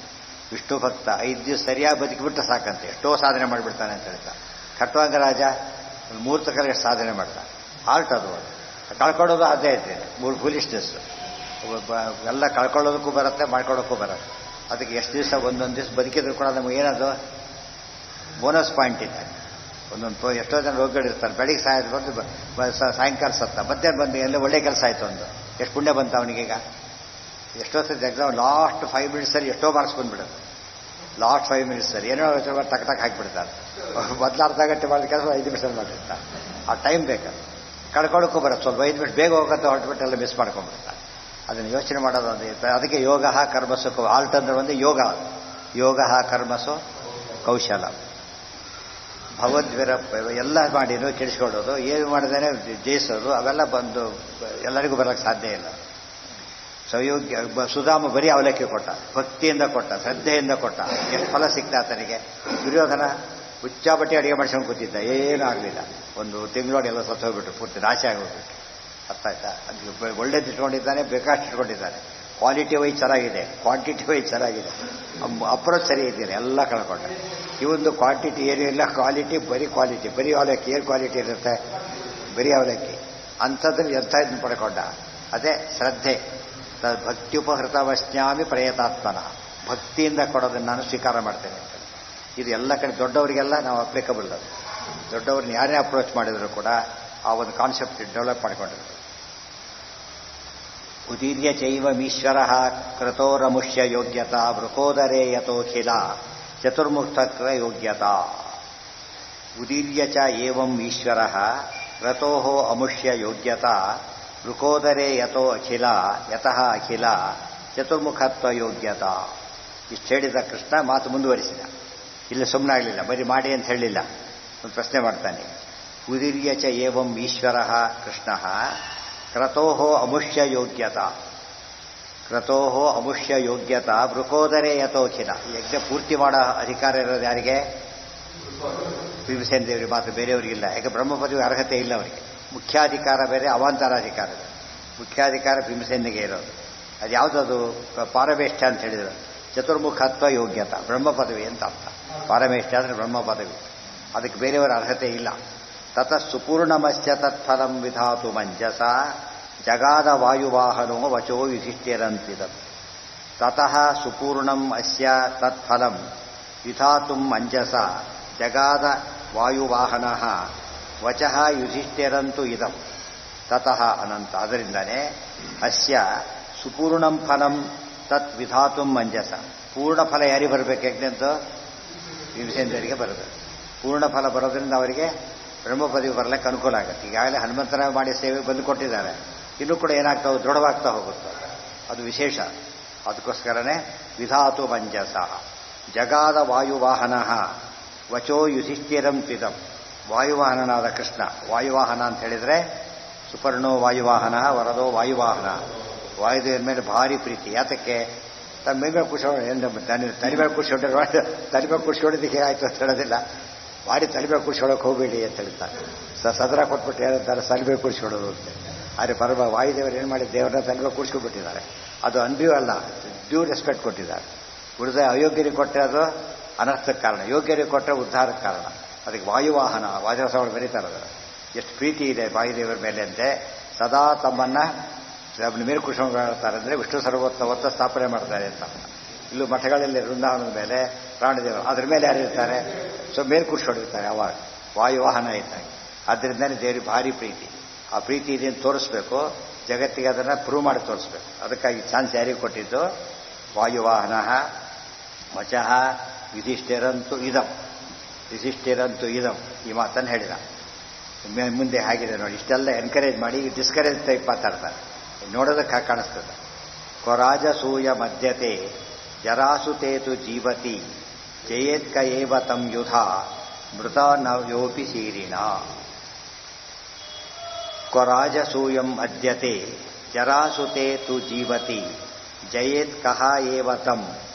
ವಿಷ್ಣು ಭಕ್ತ 5 ದಿವಸ ಸರಿಯಾಗಿ ಬದುಕಿಬಿಟ್ರೆ ಸಾಕಂತೆ, ಎಷ್ಟೋ ಸಾಧನೆ ಮಾಡಿಬಿಡ್ತಾನೆ ಅಂತ ಹೇಳ್ತಾರೆ. ಖಟ್ವಾಂಗ ರಾಜ 3 ತನಕ ಸಾಧನೆ ಮಾಡ್ತಾನೆ. ಆಲ್ಟ್ ಅದು. ಕಳ್ಕೊಳ್ಳೋದು ಅದೇ ಐತೆ, 3 ಫೂಲಿಶ್ನೆಸ್. ಎಲ್ಲ ಕಳ್ಕೊಳ್ಳೋದಕ್ಕೂ ಬರುತ್ತೆ, ಮಾಡ್ಕೊಳ್ಳೋಕ್ಕೂ ಬರುತ್ತೆ. ಅದಕ್ಕೆ ಎಷ್ಟು ದಿವಸ ಒಂದೊಂದು ದಿವಸ ಬದುಕಿದ್ರು ಕೂಡ ನಮಗೆ ಏನದು ಬೋನಸ್ ಪಾಯಿಂಟ್ ಇದೆ. ಒಂದೊಂದು ಎಷ್ಟೋ ಜನ ರೋಗಿಗಳಿರ್ತಾರೆ, ಬೆಳಿಗ್ಗೆ ಸಾಯದ ಬಂದು ಸಾಯಂಕಾಲ ಸತ್ತ, ಮಧ್ಯಾಹ್ನ ಬಂದು ಎಲ್ಲ ಒಳ್ಳೆ ಕೆಲಸ ಆಯಿತು ಒಂದು, ಎಷ್ಟು ಪುಣ್ಯ ಬಂತ ಅವನಿಗೀಗ. ಎಷ್ಟೋ ಸತಿ ಎಕ್ಸಾಮ್ ಲಾಸ್ಟ್ 5 ಮಿನಿಟ್ಸಲ್ಲಿ ಎಷ್ಟೋ ಮಾರ್ಕ್ಸ್ ಬಂದುಬಿಡುತ್ತೆ. ಲಾಸ್ಟ್ 5 ಮಿನಿಟ್ಸಲ್ಲಿ ಏನೋ ಟಕ್ ಟಕ್ ಹಾಕಿಬಿಡ್ತಾರೆ. ಮೊದಲು ಅರ್ಧ ಗಂಟೆ ಮಾಡಿದ ಕೆಲಸ 5 ನಿಮಿಷದಲ್ಲಿ ಮಾಡಿರ್ತಾರೆ. ಆ ಟೈಮ್ ಬೇಕಲ್ಲ, ಕಳ್ಕೊಳ್ಳೋಕ್ಕೂ ಬರುತ್ತೆ. ಸ್ವಲ್ಪ 5 ಮಿನಿಟ್ ಬೇಗ ಹೋಗುತ್ತೆ, ಹೊರಟುಬಿಟ್ಟೆಲ್ಲ ಮಿಸ್ ಮಾಡ್ಕೊಂಡ್ಬಿಡ್ತಾರೆ. ಅದನ್ನು ಯೋಚನೆ ಮಾಡೋದು ಒಂದು. ಅದಕ್ಕೆ ಯೋಗ ಕರ್ಮಸು ಆಲ್ಟ್ ಅಂದ್ರೆ ಒಂದು ಯೋಗ. ಯೋಗ ಕರ್ಮಸು ಕೌಶಲ. ಭಗವದ್ವೀರ ಎಲ್ಲ ಮಾಡಿನೂ ಕೆಡಿಸ್ಕೊಳ್ಳೋದು, ಏನು ಮಾಡಿದಾನೆ ಜಯಿಸೋದು, ಅವೆಲ್ಲ ಬಂದು ಎಲ್ಲರಿಗೂ ಬರೋಕ್ಕೆ ಸಾಧ್ಯ ಇಲ್ಲ. ಸೌಯೋಗ್ಯ ಸುಧಾಮ ಬರೀ ಅವಲಕ್ಕಿ ಕೊಟ್ಟ, ಭಕ್ತಿಯಿಂದ ಕೊಟ್ಟ, ಶ್ರದ್ಧೆಯಿಂದ ಕೊಟ್ಟ, ಎಷ್ಟು ಫಲ ಸಿಕ್ತ ಆತನಿಗೆ. ದುರ್ಯೋಧನ ಹುಚ್ಚಾಬಟ್ಟಿ ಅಡುಗೆ ಮಾಡಿಸ್ಕೊಂಡು ಕೂತಿದ್ದ, ಏನೂ ಆಗಲಿಲ್ಲ. ಒಂದು ತಿಂಗಳೊಳಗೆ ಎಲ್ಲ ಸತ್ತೋಗ್ಬಿಟ್ರು, ಪೂರ್ತಿ ನಾಶ ಆಗೋಗ್ಬಿಟ್ಟು. ಅರ್ಥ ಆಯ್ತಾ? ಅದು ಒಳ್ಳೇದು ಇಟ್ಕೊಂಡಿದ್ದಾನೆ, ಬೇಕಾಷ್ಟು ಇಟ್ಕೊಂಡಿದ್ದಾನೆ. ಕ್ವಾಲಿಟಿ ವೈಸ್ ಚೆನ್ನಾಗಿದೆ, ಕ್ವಾಂಟಿಟಿ ವೈಸ್ ಚೆನ್ನಾಗಿದೆ, ಅಪ್ರೋಚ್ ಸರಿ ಇದ್ದೀನಿ, ಎಲ್ಲ ಕಳ್ಕೊಂಡೆ. ಇವೊಂದು ಕ್ವಾಂಟಿಟಿ ಏನೂ ಇಲ್ಲ, ಕ್ವಾಲಿಟಿ ಬರೀ ಅವಲಕ್ಕಿ. ಏನು ಕ್ವಾಲಿಟಿ ಇರುತ್ತೆ? ಬರೀ ಅವಲಕ್ಕಿ. ಅಂಥದ್ರಲ್ಲಿ ಎಂಥ ಇದನ್ನು ಪಡ್ಕೊಂಡ. ಅದೇ ಶ್ರದ್ಧೆ. ಭಕ್ತ್ಯುಪಹೃತವಶ್ಯಾಮಿ ಪ್ರಯತಾತ್ಮನ, ಭಕ್ತಿಯಿಂದ ಕೊಡೋದನ್ನು ನಾನು ಸ್ವೀಕಾರ ಮಾಡ್ತೇನೆ ಅಂತ. ಇದು ಎಲ್ಲ ಕಡೆ ದೊಡ್ಡವರಿಗೆಲ್ಲ ನಾವು ಅಪ್ಲಿಕಬಲ್. ಅದು ದೊಡ್ಡವ್ರನ್ನ ಯಾರೇ ಅಪ್ರೋಚ್ ಮಾಡಿದ್ರು ಕೂಡ ಆ ಒಂದು ಕಾನ್ಸೆಪ್ಟ್ ಡೆವಲಪ್ ಮಾಡಿಕೊಂಡಿದ್ರು. ಉದೀರ್ಯ ಚೈವಮೀಶ್ವರ ಕ್ರತೋರಮುಷ್ಯ ಯೋಗ್ಯತಾ ವೃಕೋದರೇ ಯಥೋಖಿಲ ಚತುರ್ಮುಕ್ತತ್ವ ಯೋಗ್ಯತಾ. ಉದೀರ್ಯ ಚ ಏವಂ ಈಶ್ವರ ಕ್ರತೋ ಅಮುಷ್ಯ ಯೋಗ್ಯತಾ ವೃಕೋದರೇ ಯಥೋ ಅಖಿಲ ಯತಃ ಅಖಿಲ ಚತುರ್ಮುಖತ್ವ ಯೋಗ್ಯತಾ. ಇಷ್ಟು ಹೇಳಿದ ಕೃಷ್ಣ ಮಾತು ಮುಂದುವರಿಸಿದ. ಇಲ್ಲಿ ಸುಮ್ಮನಾಗಲಿಲ್ಲ, ಬರೀ ಮಾಡಿ ಅಂತ ಹೇಳಲಿಲ್ಲ, ಒಂದು ಪ್ರಶ್ನೆ ಮಾಡ್ತಾನೆ. ಉದೀರ್ಯ ಚ ಏವಂ ಈಶ್ವರ ಕೃಷ್ಣ ಕ್ರತೋ ಅಮುಷ್ಯ ಯೋಗ್ಯತಾ, ಕ್ರತೋ ಅಮುಷ್ಯ ಯೋಗ್ಯತಾ ವೃಕೋದರೇ ಯಥೋಖಿಲ. ಯಜ್ಞ ಪೂರ್ತಿ ಮಾಡೋ ಅಧಿಕಾರ ಇರೋದು ಯಾರಿಗೆ? ಭೀಮಸೇನ ದೇವರಿಗೆ ಮಾತ್ರ, ಬೇರೆಯವರಿಗಿಲ್ಲ. ಯಾಕೆ ಬ್ರಹ್ಮ ಪದವಿ ಅರ್ಹತೆ ಇಲ್ಲ ಅವರಿಗೆ. ಮುಖ್ಯಾಧಿಕಾರ ಬೇರೆ, ಅವಾಂತರಾಧಿಕಾರ ಬೇರೆ. ಮುಖ್ಯಾಧಿಕಾರ ಭೀಮಸೇನಿಗೆ ಇರೋದು. ಅದು ಯಾವುದದು? ಪಾರಮೇಷ್ಠ ಅಂತ ಹೇಳಿದರು. ಚತುರ್ಮುಖತ್ವ ಯೋಗ್ಯತಾ, ಬ್ರಹ್ಮ ಪದವಿ ಅಂತ ಅರ್ಥ. ಪಾರಮೇಷ್ಠ ಅಂದರೆ ಬ್ರಹ್ಮ ಪದವಿ, ಅದಕ್ಕೆ ಬೇರೆಯವರ ಅರ್ಹತೆ ಇಲ್ಲ. ತತಃ ಸುಪೂರ್ಣಮಸ್ಯ ತತ್ಫಲಂ ವಿಧಾತು ಮಂಜಸ ಜಗಾದ ವಾಯುವಾಹನೋ ವಚೋ ಯುಧಿಷ್ಠಿರಂತಿದ. ತತಃ ಸುಪೂರ್ಣಂ ಅಸ್ಯ ತತ್ಫಲಂ ವಿಧಾತು ಮಂಜಸ ಜಗಾದ ವಾಯುವಾಹನಃ ವಚಃ ಯುಧಿಷ್ಠಿರಂತು ಇದಂ. ತತಃ ಅನಂತ, ಅದರಿಂದನೇ ಅಸ್ಯ ಸುಪೂರ್ಣಂ ಫಲಂ ತತ್ ವಿಧಾತು ಮಂಜಸ. ಪೂರ್ಣ ಫಲ ಯಾರಿಗೆ ಬರಬೇಕು? ಯಜ್ಞಂತೂ ಭೀಮಸೇನರಿಗೆ ಬರಬೇಕು. ಪೂರ್ಣ ಫಲ ಬರೋದ್ರಿಂದ ಅವರಿಗೆ ಬ್ರಹ್ಮ ಪದವಿ ಬರಲಿಕ್ಕೆ ಅನುಕೂಲ ಆಗುತ್ತೆ. ಈಗಾಗಲೇ ಹನುಮಂತನ ಮಾಡಿ ಸೇವೆ ಬಂದು ಕೊಟ್ಟಿದ್ದಾರೆ, ಇನ್ನೂ ಕೂಡ ಏನಾಗ್ತಾವೆ? ದೃಢವಾಗ್ತಾ ಹೋಗುತ್ತೆ. ಅದು ವಿಶೇಷ. ಅದಕ್ಕೋಸ್ಕರನೇ ವಿಧಾತು ಮಂಜಸ ಜಗಾದ ವಾಯುವಾಹನ ವಚೋ ಯುಧಿಷ್ಠಿರಂ ಪಿದಂ. ವಾಯುವಾಹನನಾದ ಕೃಷ್ಣ, ವಾಯುವಾಹನ ಅಂತ ಹೇಳಿದರೆ ಸುಪರ್ಣೋ ವಾಯುವಾಹನ ವರದೋ ವಾಯುವಾಹನ. ವಾಯುದೇವರ ಮೇಲೆ ಭಾರಿ ಪ್ರೀತಿ. ಯಾತಕ್ಕೆ? ತನ್ನ ಮೈ ಮೇಲೆ ಕೂರ್ಸ್ಕೊಂಡು ತಲೆ ಮೇಲೆ ಕೂರ್ಸ್ಕೊಂಡಿದ್ದಕ್ಕೆ ಆಯಿತು ಅಂತ ಹೇಳೋದಿಲ್ಲ. ಮಾಡಿ ತಲೆ ಮೇಲೆ ಕೂರ್ಸ್ಕೊಳ್ಳೋಕೆ ಹೋಗಬೇಡಿ ಅಂತ ಹೇಳ್ತಾರೆ. ಸದರ ಕೊಟ್ಬಿಟ್ಟು ಏನಂತಾರೆ? ತಲೆ ಮೇಲೆ ಕೂರ್ಸ್ಕೊಳ್ಳೋದು ಅಂತ. ಆದರೆ ವಾಯುದೇವರು ಏನು ಮಾಡಿ ದೇವರನ್ನ ತಲೆ ಮೇಲೆ ಕೂರ್ಸ್ಕೊಂಡ್ಬಿಟ್ಟಿದ್ದಾರೆ. ಅದು ಅನ್ಬ್ಯೂ ಅಲ್ಲ, ಡ್ಯೂ ರೆಸ್ಪೆಕ್ಟ್ ಕೊಟ್ಟಿದ್ದಾರೆ. ಉಳಿದ ಅಯೋಗ್ಯರಿಗೆ ಕೊಟ್ಟರೆ ಅದು ಅನರ್ಥಕ್ಕೆ ಕಾರಣ, ಯೋಗ್ಯರಿಗೆ ಕೊಟ್ಟರೆ ಉದ್ಧಾರಕ್ಕೆ ಕಾರಣ. ಅದಕ್ಕೆ ವಾಯುವಾಹನ, ವಾಜರಸಗಳು ಬರೀತಾರೆ. ಎಷ್ಟು ಪ್ರೀತಿ ಇದೆ ವಾಯುದೇವರ ಮೇಲೆ ಅಂತೆ. ಸದಾ ತಮ್ಮನ್ನು ಮೇಲೆ ಕೂರ್ಸ್ಕೊಂಡು ಹೇಳ್ತಾರೆ. ಅಂದರೆ ವಿಷ್ಣು ಸರ್ವೋತ್ತಮತ್ವ ಸ್ಥಾಪನೆ ಮಾಡ್ತಾರೆ ಅಂತ. ಇಲ್ಲೂ ಮಠಗಳಲ್ಲಿ ವೃಂದಾವನದ ಮೇಲೆ ಪ್ರಾಣದೇವರು, ಅದ್ರ ಮೇಲೆ ಯಾರಿರ್ತಾರೆ? ಮೇಲೆ ಕೂರ್ಸ್ಕೊಂಡಿರ್ತಾರೆ. ಅವಾಗ ವಾಯುವಾಹನ ಇದ್ದಾಗ. ಆದ್ದರಿಂದಲೇ ದೇವರಿಗೆ ಭಾರಿ ಪ್ರೀತಿ. ಆ ಪ್ರೀತಿ ಇದೆ ಅಂತ ತೋರಿಸ್ಬೇಕು, ಜಗತ್ತಿಗೆ ಅದನ್ನು ಪ್ರೂವ್ ಮಾಡಿ ತೋರಿಸ್ಬೇಕು. ಅದಕ್ಕಾಗಿ ಚಾನ್ಸ್ ಯಾರಿಗೆ ಕೊಟ್ಟಿದ್ದು? ವಾಯುವಾಹನ ವಚಃ ಯುಧಿಷ್ಠಿರಂತು ಇದಂ. ಯುಧಿಷ್ಠಿರಂತು ಇದಂ ಈ ಮಾತನ್ನು ಹೇಳಿದ. ಮುಂದೆ ಹೇಗಿದೆ ನೋಡಿ. ಇಷ್ಟೆಲ್ಲ ಎನ್ಕರೇಜ್ ಮಾಡಿ ಡಿಸ್ಕರೇಜ್ ಟೈಪ್ ಮಾತಾಡ್ತಾರೆ. ನೋಡೋದಕ್ಕೆ ಕಾಣಿಸ್ತದೆ. ಕೊರಾಜಸೂಯ ಮಧ್ಯತೆ ಜರಾಸುತೇತು ಜೀವತಿ ಜಯೇತ್ಕ ಏವ ತಂ ಯುಧ ಮೃತ ನವ್ಯೋಪಿ ಸೀರಿಣ. ಕೊರಾಜಸೂಯಂ ಅದ್ಯತೆ ಜರಾಸುತೇತು ಜೀವತಿ ಜಯೇತ್ಕಃ ಏವ ತಂ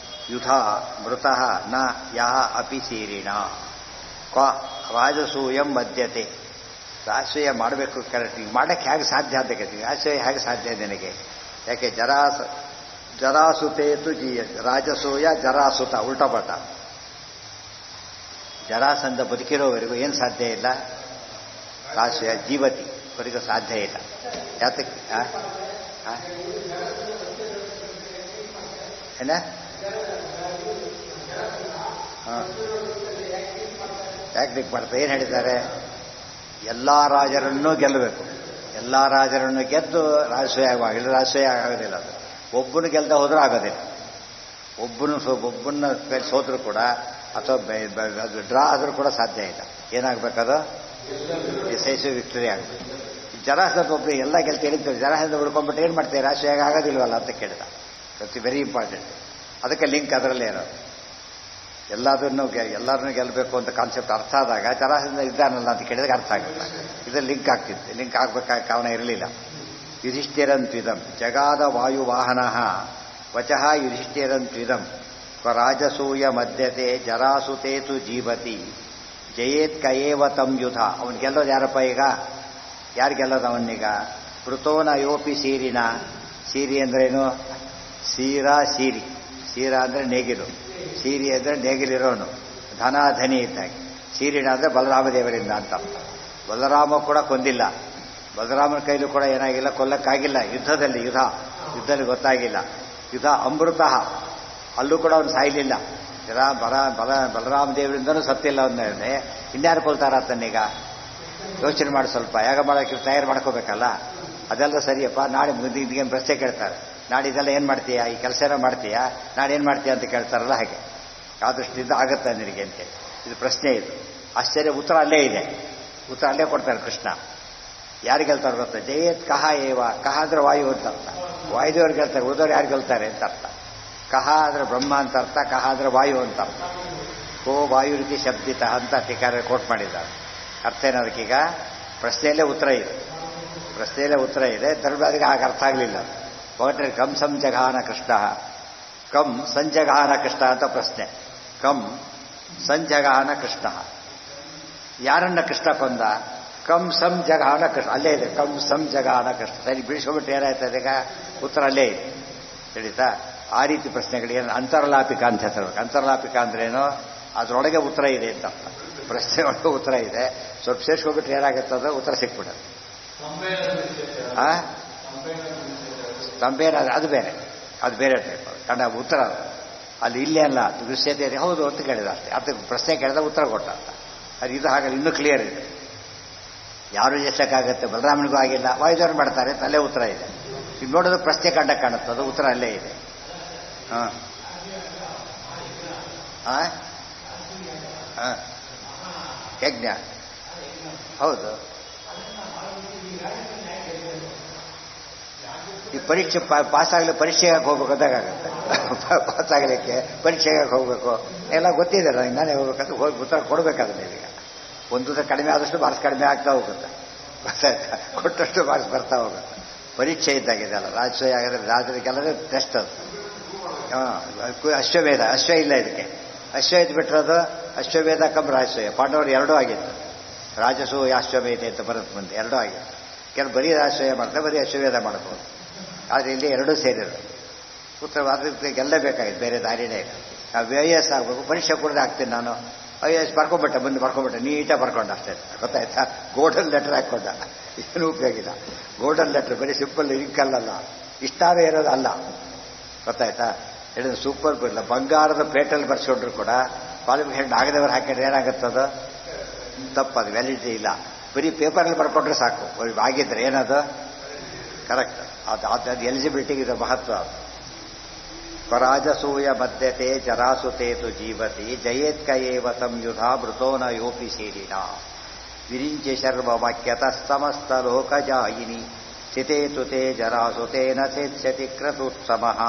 ಯುಧ ಮೃತಃ ನ ಯಃ ಅಪಿ ಸೀರಿಣ. ರಾಜಸೂಯಂ ಮಧ್ಯತೆ. ರಾಜಸೂಯ ಮಾಡಬೇಕು ಕರೆಕ್ಟ್. ಈಗ ಮಾಡೋಕ್ಕೆ ಹೇಗೆ ಸಾಧ್ಯ ಅಂತ ಕೇಳ್ತೀವಿ. ರಾಜಸೂಯ ಹೇಗೆ ಸಾಧ್ಯ ನಿನಗೆ? ಯಾಕೆ? ಜರಾಸುತೇತು ರಾಜಸೂಯ ಜರಾಸುತ ಉಲ್ಟಪಟ. ಜರಾಸಂಧ ಬದುಕಿರೋವರೆಗೂ ಏನು ಸಾಧ್ಯ ಇಲ್ಲ? ರಾಜಸೂಯ ಜೀವತಿ ಅವರಿಗೂ ಸಾಧ್ಯ ಇಲ್ಲ. ಯಾತಕ್ಕೆ? ಏನ ಯಾಕೆ ಮಾಡ್ತಾರೆ? ಏನು ಹೇಳಿದ್ದಾರೆ? ಎಲ್ಲ ರಾಜರನ್ನೂ ಗೆಲ್ಲಬೇಕು. ಎಲ್ಲ ರಾಜರನ್ನು ಗೆದ್ದು ರಾಜಸೂಯ ಆಗಿಲ್ಲ. ರಾಜಸೂಯ ಆಗೋದಿಲ್ಲ. ಅದು ಒಬ್ಬನು ಗೆಲ್ದ ಹೋದ್ರೂ ಆಗೋದಿಲ್ಲ. ಒಬ್ಬನ ಸೋದ್ರು ಕೂಡ ಅಥವಾ ಅದು ಡ್ರಾ ಆದರೂ ಕೂಡ ಸಾಧ್ಯ ಇಲ್ಲ. ಏನಾಗಬೇಕದು? ಡಿಸೈಸಿವ್ ವಿಕ್ಟರಿ ಆಗಬೇಕು. ಜರಾಸಂಧ ಒಬ್ಬರು ಎಲ್ಲ ಗೆಲ್ತೇನೆ. ಜರಾಸಂಧ ಉಳ್ಕೊಂಡ್ಬಿಟ್ಟು ಏನು ಮಾಡ್ತೇವೆ? ರಾಜಸೂಯ ಆಗೋದಿಲ್ವಲ್ಲ ಅಂತ ಕೇಳಿದ. Very important. ಅದಕ್ಕೆ ಲಿಂಕ್ ಅದರಲ್ಲೇ ಇರೋದು. ಎಲ್ಲರನ್ನೂ ಗೆಲ್ಲಬೇಕು ಅಂತ ಕಾನ್ಸೆಪ್ಟ್ ಅರ್ಥ ಆದಾಗ ಜರಾಸಂಧ ಇದ್ದಾನಲ್ಲ ಅಂತ ಕೇಳಿದಾಗ ಅರ್ಥ ಆಗುತ್ತೆ. ಇದು ಲಿಂಕ್ ಆಗ್ತಿತ್ತು. ಲಿಂಕ್ ಆಗ್ಬೇಕಾದ ಕಾರಣ ಇರಲಿಲ್ಲ. ಯುಧಿಷ್ಠಿರಂತ್ವಿದಂ ಜಗಾದ ವಾಯುವಾಹನ ವಚಃ ಯುಧಿಷ್ಠಿರಂತ್ವಿದಂ ರಾಜಸೂಯ ಮಧ್ಯತೆ ಜರಾಸುತೇತು ಜೀವತಿ ಜಯೇತ್ ಕಯೇವ ತಂ ಯುಧ. ಅವನು ಗೆಲ್ಲೋದು ಯಾರಪ್ಪ ಈಗ? ಯಾರು ಗೆಲ್ಲೋದು ಅವನ್ನೀಗ? ಪೃತೋನ ಯೋಪಿ ಸೀರಿನ. ಸೀರಿ ಅಂದ್ರೇನು? ಸೀರಿ ಅಂದರೆ ನೇಗಿಲು, ಸೀರಿ ಅಂದರೆ ನೇಗಿಲಿರೋನು, ಧನಿ ಇದ್ದಾಗೆ. ಸೀರಿನ ಅಂದರೆ ಬಲರಾಮದೇವರಿಂದ ಅಂತ. ಬಲರಾಮ ಕೂಡ ಕೊಂದಿಲ್ಲ, ಬಲರಾಮನ ಕೈಲೂ ಕೂಡ ಏನಾಗಿಲ್ಲ, ಕೊಲ್ಲಕ್ಕಾಗಿಲ್ಲ. ಯುದ್ಧದಲ್ಲಿ ಗೊತ್ತಾಗಿಲ್ಲ. ಯುದ್ಧ ಅಮೃತ, ಅಲ್ಲೂ ಕೂಡ ಅವನು ಸಾಯಲಿಲ್ಲ. ಬಲರಾಮ ದೇವರಿಂದನೂ ಸತ್ತಿಲ್ಲ ಅವನೇ. ಇನ್ಯಾರು ಕೊಲ್ತಾರ ತನ್ನೀಗ? ಯೋಚನೆ ಮಾಡಿ ಸ್ವಲ್ಪ. ಯಾಗ ಮಾಡೋಕ್ಕೆ ತಯಾರು ಮಾಡ್ಕೋಬೇಕಲ್ಲ. ಅದೆಲ್ಲ ಸರಿಯಪ್ಪ. ನಾಳೆ ಇದಕ್ಕೇನು ಪ್ರಶ್ನೆ ಕೇಳ್ತಾರೆ, ನಾಳೆ ಇದೆಲ್ಲ ಏನು ಮಾಡ್ತೀಯಾ, ಈ ಕೆಲಸ ಏನೋ ಮಾಡ್ತೀಯಾ, ನಾಳೆ ಏನು ಮಾಡ್ತೀಯಾ ಅಂತ ಕೇಳ್ತಾರಲ್ಲ, ಹಾಗೆ ಆ ದೃಷ್ಟಿಯಿಂದ ಆಗುತ್ತೆ ನಿನಗೆ ಅಂತೇಳಿ ಇದು ಪ್ರಶ್ನೆ. ಇದು ಆಶ್ಚರ್ಯ. ಉತ್ತರ ಅಲ್ಲೇ ಇದೆ. ಉತ್ತರ ಅಲ್ಲೇ ಕೊಡ್ತಾರೆ ಕೃಷ್ಣ. ಯಾರು ಗೆಲ್ತಾರೆ ಗೊತ್ತಾ? ಜಯೇತ್ ಕಹ ಏವ. ಕಹ ಅಂದರೆ ವಾಯು ಅಂತ ಅರ್ಥ. ವಾಯುದೇವ್ರು ಗೆಲ್ತಾರೆ, ಉಳಿದವ್ರು ಯಾರು ಗೆಲ್ತಾರೆ ಅಂತ ಅರ್ಥ. ಕಹ ಅಂದರೆ ಬ್ರಹ್ಮ ಅಂತ ಅರ್ಥ, ಕಹ ಅಂದರೆ ವಾಯು ಅಂತ ಅರ್ಥ. ಕೋ ವಾಯು ರೀತಿ ಶಬ್ದಿತ ಅಂತ ಟೀಕಾರ ಕೋಟ್ ಮಾಡಿದ್ದಾರೆ. ಅರ್ಥ ಏನದಕ್ಕೀಗ? ಪ್ರಶ್ನೆಯಲ್ಲೇ ಉತ್ತರ ಇದೆ. ಧರ್ಮರಾಜಿಗೆ ಆಗ ಅರ್ಥ ಆಗಲಿಲ್ಲ. ಹೊರಟ್ರೆ ಕಂ ಸಂಜಗಾನ ಕೃಷ್ಣ, ಕಂ ಸಂಜಗಾನ ಕೃಷ್ಣ ಅಂತ ಪ್ರಶ್ನೆ. ಕಂ ಸಂಜಗಾನ ಕೃಷ್ಣ, ಯಾರನ್ನ ಕೃಷ್ಣ ಕೊಂದ? ಕಂ ಸಂಜಗಾನ ಕೃಷ್ಣ. ಅಲ್ಲೇ ಇದೆ ಕಂ ಸಂಜಗಾನ ಕೃಷ್ಣ. ಸರಿ, ಬಿಡಿಸ್ಕೊಂಡ್ಬಿಟ್ಟು ಏನಾಯ್ತದೆ ಈಗ? ಉತ್ತರ ಅಲ್ಲೇ ಇದೆ. ತಿಳಿತಾ? ಆ ರೀತಿ ಪ್ರಶ್ನೆಗಳಿಗೆ ಅಂತರ್ಲಾಪಿಕ ಅಂತ ಹೆಸರು. ಅಂತರ್ಲಾಪಿಕ ಅಂದ್ರೇನು? ಅದರೊಳಗೆ ಉತ್ತರ ಇದೆ ಅಂತ ಅರ್ಥ. ಪ್ರಶ್ನೆ ಒಳಗೆ ಉತ್ತರ ಇದೆ. ಸ್ವಲ್ಪ ಸೇರ್ಸ್ಕೊಂಡ್ಬಿಟ್ರೆ ಏನಾಗುತ್ತದ? ಉತ್ತರ ಸಿಕ್ಬಿಡೋದು. ಸ್ತಂಭೇನ ಅದು ಬೇರೆ ಟೈಪ್. ಕನ್ನಡ ಉತ್ತರ ಅಲ್ಲಿ ಇಲ್ಲೇ ಅಲ್ಲ. ದೃಶ್ಯತೆ ಹೌದು ಅಂತ ಕೇಳಿದ ಅಷ್ಟೇ. ಅದಕ್ಕೆ ಪ್ರಶ್ನೆ ಕೇಳಿದ ಉತ್ತರ ಕೊಟ್ಟ ಅಂತ. ಅದು ಇದು ಹಾಗೆ ಇನ್ನೂ ಕ್ಲಿಯರ್ ಇದೆ. ಯಾರು ಎಷ್ಟಕ್ಕಾಗತ್ತೆ? ಬಲರಾಮನಿಗೂ ಆಗಿಲ್ಲ, ವಾಯುದೇವರು ಮಾಡ್ತಾರೆ, ಅಲ್ಲೇ ಉತ್ತರ ಇದೆ. ಇದು ನೋಡೋದು ಪ್ರಶ್ನೆ ಕಾಣುತ್ತೆ, ಅದು ಉತ್ತರ ಅಲ್ಲೇ ಇದೆ. ಯಜ್ಞ ಹೌದು. ಈ ಪರೀಕ್ಷೆ ಪಾಸ್ ಆಗಲಿ, ಪರೀಕ್ಷೆಗೆ ಹೋಗ್ಬೇಕು ಅಂತಾಗುತ್ತೆ. ಪಾಸ್ ಆಗಲಿಕ್ಕೆ ಪರೀಕ್ಷೆಗೆ ಹೋಗ್ಬೇಕು ಎಲ್ಲ ಗೊತ್ತಿದೆ. ನಾನೇ ಹೋಗ್ಬೇಕಂತ ಹೋಗಿ ಉತ್ತರ ಕೊಡಬೇಕಾದ್ರೆ ಈಗ ಒಂದು ಕಡಿಮೆ ಆದಷ್ಟು ಮಾರ್ಕ್ಸ್ ಕಡಿಮೆ ಆಗ್ತಾ ಹೋಗುತ್ತೆ. ಗೊತ್ತಾಯ್ತಾ? ಕೊಟ್ಟಷ್ಟು ಮಾರ್ಕ್ಸ್ ಬರ್ತಾ ಹೋಗುತ್ತೆ. ಪರೀಕ್ಷೆ ಇದ್ದಾಗಿದೆ ಅಲ್ಲ. ರಾಜಸೂಯ ಆಗಿದ್ರೆ ರಾಜರಿಗೆಲ್ಲದೇ ಟೆಸ್ಟ್ ಅದು. ಅಶ್ವವೇಧ, ಅಶ್ವ ಇಲ್ಲ ಇದಕ್ಕೆ. ಅಶ್ವ ಇದ್ಬಿಟ್ರದು ಅಶ್ವವೇಧ ಕಮ್ ರಾಜಸೂಯ. ಪಾಂಡವರು ಎರಡೂ ಆಗಿತ್ತು. ರಾಜಸೂಯ ಅಶ್ವವೇಧ ಅಂತ ಬರುತ್ತೆ ಮುಂದೆ, ಎರಡೂ ಆಗಿತ್ತು. ಕೆಲವು ಬರೀ ರಾಜಸೂಯ ಮಾಡ್ತಾರೆ, ಬರೀ ಅಶ್ವವೇಧ ಮಾಡ್ಬೋದು. ಆದರೆ ಇಲ್ಲಿ ಎರಡೂ ಸೇರಿದ್ರು. ಉತ್ತರ ಅದಕ್ಕೆ ಗೆಲ್ಲಬೇಕಾಗಿತ್ತು, ಬೇರೆ ದಾರಿನೇ ಇಲ್ಲ. ನಾವು IAS ಆಗಬೇಕು. ಪರೀಕ್ಷೆ ಕೊಡದೆ ಆಗ್ತೀನಿ ನಾನು. IAS ಬರ್ಕೊಂಬಿಟ್ಟೆ, ಮುಂದೆ ಬರ್ಕೊಂಬಿಟ್ಟೆ, ನೀಟಾಗಿ ಬರ್ಕೊಂಡ ಅಷ್ಟೇ. ಗೊತ್ತಾಯ್ತಾ? ಗೋಲ್ಡನ್ ಲೆಟರ್ ಹಾಕ್ಕೊಂಡ. ಏನು ಉಪಯೋಗ ಇಲ್ಲ. ಗೋಲ್ಡನ್ ಲೆಟರ್ ಬರೀ ಸಿಂಪಲ್ ಇಂಕಲ್ಲಲ್ಲ, ಇಷ್ಟಾವೇ ಇರೋದು ಅಲ್ಲ. ಗೊತ್ತಾಯ್ತಾ? ಹೇಳಿದ್ರೆ ಸೂಪರ್ ಇಲ್ಲ. ಬಂಗಾರದ ಪ್ಲೇಟಲ್ಲಿ ಬರ್ಸ್ಕೊಂಡ್ರು ಕೂಡ ಕ್ವಾಲಿಫಿಕೇಷನ್ ಆಗದವ್ರು ಹಾಕಿದ್ರೆ ಏನಾಗುತ್ತದು? ತಪ್ಪದು, ವ್ಯಾಲಿಡಿಟಿ ಇಲ್ಲ. ಬರೀ ಪೇಪರಲ್ಲಿ ಬರ್ಕೊಂಡ್ರೆ ಸಾಕು. ಆಗಿದ್ರೆ ಏನದು ಕರೆಕ್ಟ್. ಅದು ಎಲಿಜಿಬಿಲಿಟಿಗೆ ಇದು ಮಹತ್ವ. ಸ್ವರಾಜಸೂಯ ಮಧ್ಯತೆ ಜರಾಸುತೇತು ಜೀವತಿ ಜಯೇತ್ಕಯೇವ ಸಂಯುಧ ಮೃತೋನ ಯೋಪಿ ಶೀಲಿನ ವಿರಿಂಚಿ ಶರ್ವ ವಾಕ್ಯತಸ್ತಮಸ್ತ ಲೋಕಜಾಯಿನಿ ಚಿತೇತು ತೇ ಜರಾಸುತೇನ ಸೇತ್ಸ್ಯತಿ ಕ್ರತುತ್ಸಮಃ.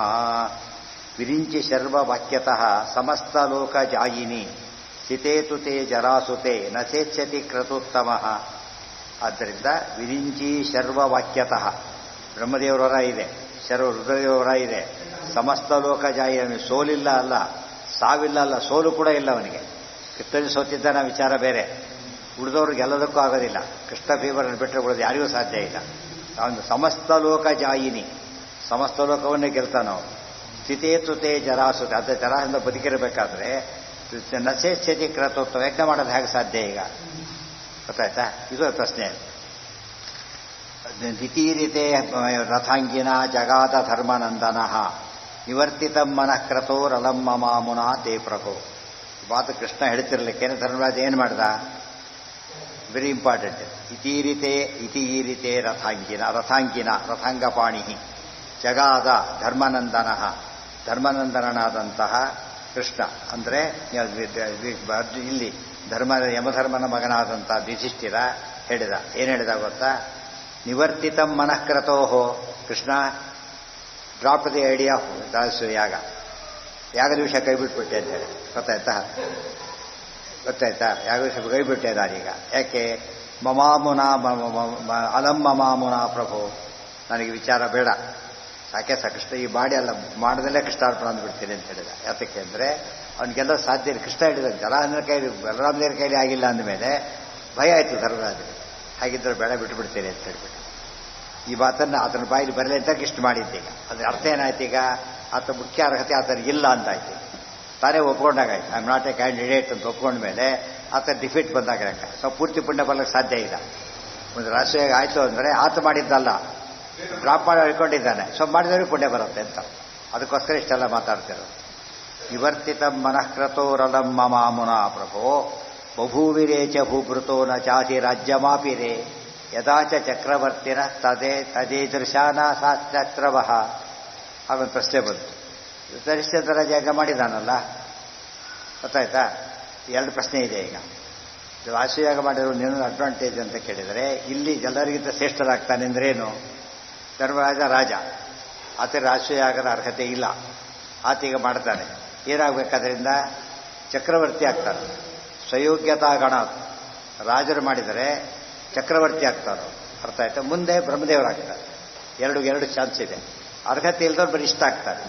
ವಿರಿಂಚಿ ಶರ್ವ ವಾಕ್ಯತಃ ಸಮಸ್ತ ಲೋಕಜಾಯಿನಿ ಚಿತೇತು ತೇ ಜರಾಸುತೆ ನ ಸೇತ್ಸ್ಯತಿ ಕ್ರತುತ್ತಮಃ. ಆದ್ದರಿಂದ ವಿರಿಂಚಿ ಶರ್ವ ವಾಕ್ಯತಃ ಬ್ರಹ್ಮದೇವರ ಇದೆ, ಶರ್ವ ರುದ್ರದೇವರ ಇದೆ. ಸಮಸ್ತ ಲೋಕ ಜಾಯಿ. ಸೋಲಿಲ್ಲ ಅಲ್ಲ, ಸಾವಿಲ್ಲ ಅಲ್ಲ, ಸೋಲು ಕೂಡ ಇಲ್ಲ ಅವನಿಗೆ. ಕೃಷ್ಣನಿಗೆ ಸೋತಿದ್ದಾನ ವಿಚಾರ ಬೇರೆ. ಉಳಿದವ್ರಿಗೆ ಎಲ್ಲದಕ್ಕೂ ಆಗೋದಿಲ್ಲ. ಕೃಷ್ಣ ಫೀವರನ್ನು ಬಿಟ್ಟರೆ ಉಳಿದು ಯಾರಿಗೂ ಸಾಧ್ಯ ಇಲ್ಲ. ಅವನು ಸಮಸ್ತ ಲೋಕ ಜಾಯಿನಿ, ಸಮಸ್ತ ಲೋಕವನ್ನೇ ಗೆಲ್ತಾನೋ. ಸ್ಥಿತೇತುತೆ ಜರಾಸುತೆ. ಅದೇ ಜರಾದಿಂದ ಬದುಕಿರಬೇಕಾದ್ರೆ ನಚೇಚ್ಛತಿ ಕ್ರತೋತ್ವ ಯಜ್ಞ ಮಾಡೋದು ಹೇಗೆ ಸಾಧ್ಯ ಈಗ? ಗೊತ್ತಾಯ್ತಾ? ಇದು ಪ್ರಶ್ನೆ. ದ್ವಿತೀರಿತೆ ರಥಾಂಗಿನ ಜಗಾದ ಧರ್ಮನಂದನ ನಿವರ್ತಿತ ಮನಃ ಕ್ರತೋರಲಂ ಮಮಾಮುನಾ ತೇ ಪ್ರಭೋ. ಮಾತು ಕೃಷ್ಣ ಹೇಳ್ತಿರ್ಲಿಕ್ಕೇನೆ ಧರ್ಮರಾಜ ಏನು ಮಾಡ್ದ? Very important. ಇತೀರಿತೆ ರಥಾಂಗಿನ ರಥಾಂಗಪಾಣಿ ಜಗಾದ ಧರ್ಮನಂದನ ಧರ್ಮನಂದನನಾದಂತಹ ಕೃಷ್ಣ ಅಂದರೆ ಇಲ್ಲಿ ಯಮಧರ್ಮನ ಮಗನಾದಂತಹ ಯುಧಿಷ್ಠಿರ ಹೇಳಿದ. ಏನು ಹೇಳಿದ ಗೊತ್ತಾ? ನಿವರ್ತಿತ ಮನಃಕ್ರತೋಹೋ. Krishna drop the idea of Rajasuya yaga. ಯಾಗದ ವಿಷಯ ಕೈ ಬಿಟ್ಬಿಟ್ಟೆ ಅಂತೇಳಿ ಗೊತ್ತಾಯ್ತಾ ಯಾಗ ವಿಷಯ ಕೈ ಬಿಟ್ಟೆ ನಾನೀಗ. ಯಾಕೆ ಮಮಾಮುನಾ ಅಲಂ ಮಮಾಮುನಾ ಪ್ರಭು, ನನಗೆ ವಿಚಾರ ಬೇಡ, ಸಾಕೆ ಸಾಕಷ್ಟು ಈ ಬಾಡಿ ಅಲ್ಲ ಮಾಡದಲ್ಲೇ ಕೃಷ್ಣಾರ್ಪಣ ಅಂದ್ಬಿಡ್ತೀನಿ ಅಂತ ಹೇಳಿದ. ಯಾತಕ್ಕೆ ಅಂದರೆ ಅವನಿಗೆಲ್ಲ ಸಾಧ್ಯ ಇಲ್ಲ. ಕೃಷ್ಣ ಹೇಳಿದ ಜಲಾಂಧನ ಕೈಲಿ ಬಲರಾಮದೇವರ ಕೈಲಿ ಆಗಿಲ್ಲ ಅಂದಮೇಲೆ ಭಯ ಆಯಿತು ಧರ್ಮರಾಜನಿಗೆ. ಹಾಗಿದ್ದರೆ ಬೇಡ ಬಿಟ್ಟುಬಿಡ್ತೇನೆ ಅಂತ ಹೇಳ್ಬಿಟ್ಟು ಈ ಮಾತನ್ನು ಆತನ ಬಾಯಲ್ಲಿ ಬರಲಿ ಅಂತ ಕೃಷ್ಣ ಮಾಡಿದ್ದೀಗ. ಅದ್ರ ಅರ್ಥ ಏನಾಯ್ತು? ಈಗ ಆತ ಮುಖ್ಯ ಅರ್ಹತೆ ಆತನಿಗೆ ಇಲ್ಲ ಅಂತಾಯ್ತು. ತಾನೇ ಒಪ್ಕೊಂಡಾಗಾಯ್ತು. I am not a candidate ಅಂತ ಒಪ್ಕೊಂಡ ಮೇಲೆ ಆತ ಡಿಫೀಟ್ ಬಂದಾಗ ಪೂರ್ತಿ ಪುಣ್ಯ ಬರ್ಲಿಕ್ಕೆ ಸಾಧ್ಯ ಇಲ್ಲ. ಒಂದು ರಾಷ್ಟ್ರೀಯ ಆಯಿತು ಅಂದರೆ ಆತ ಮಾಡಿದ್ದಲ್ಲ, ಡ್ರಾಪ್ ಮಾಡಿ ಹೇಳ್ಕೊಂಡಿದ್ದಾನೆ. ಮಾಡಿದವ್ರಿಗೆ ಪುಣ್ಯ ಬರುತ್ತೆ ಅಂತ ಅದಕ್ಕೋಸ್ಕರ ಇಷ್ಟೆಲ್ಲ ಮಾತಾಡ್ತಿರೋದು. ನಿವರ್ತಿತ ಮನಃಕ್ರತೋರಲಂ ಮಮಾಮುನಾ ಪ್ರಭೋ ಬಭೂವಿರೇಚ ಭೂಭೃತೋ ನ ಚಾತಿ ರಾಜ್ಯಮಾಪಿರೇ ಯದಾಚ ಚಕ್ರವರ್ತಿನ ತದೇದೃಶಾನ ಶಾಸ್ತ್ರವಃ. ಹಾಗೊಂದು ಪ್ರಶ್ನೆ ಬಂತು. ಹರಿಶ್ಚಂದ್ರ ಜಾಗ ಮಾಡಿದಾನಲ್ಲ, ಗೊತ್ತಾಯ್ತಾ? ಎರಡು ಪ್ರಶ್ನೆ ಇದೆ ಈಗ. ರಾಶಿಯಾಗ ಮಾಡಿರೋ ಇನ್ನೊಂದು ಅಡ್ವಾಂಟೇಜ್ ಅಂತ ಕೇಳಿದರೆ, ಇಲ್ಲಿ ಎಲ್ಲರಿಗಿಂತ ಶ್ರೇಷ್ಠರಾಗ್ತಾನೆ ಅಂದ್ರೇನು? ಧರ್ಮರಾಜ ರಾಜ, ಆತ ರಾಶಿಯಾಗದ ಅರ್ಹತೆ ಇಲ್ಲ, ಆತೀಗ ಮಾಡ್ತಾನೆ. ಏನಾಗಬೇಕಾದ್ರಿಂದ ಚಕ್ರವರ್ತಿ ಆಗ್ತಾನೆ. ಸ್ವಯೋಗ್ಯತಾ ಗಣ ರಾಜರು ಮಾಡಿದರೆ ಚಕ್ರವರ್ತಿ ಆಗ್ತಾನೆ. ಅರ್ಥ ಆಯ್ತಾ? ಮುಂದೆ ಬ್ರಹ್ಮದೇವರಾಗ್ತಾರೆ. ಎರಡು ಚಾನ್ಸ್ ಇದೆ. ಅರ್ಹತೆ ಇಲ್ದವ್ರು ಬರೀ ಇಷ್ಟ ಆಗ್ತಾರೆ,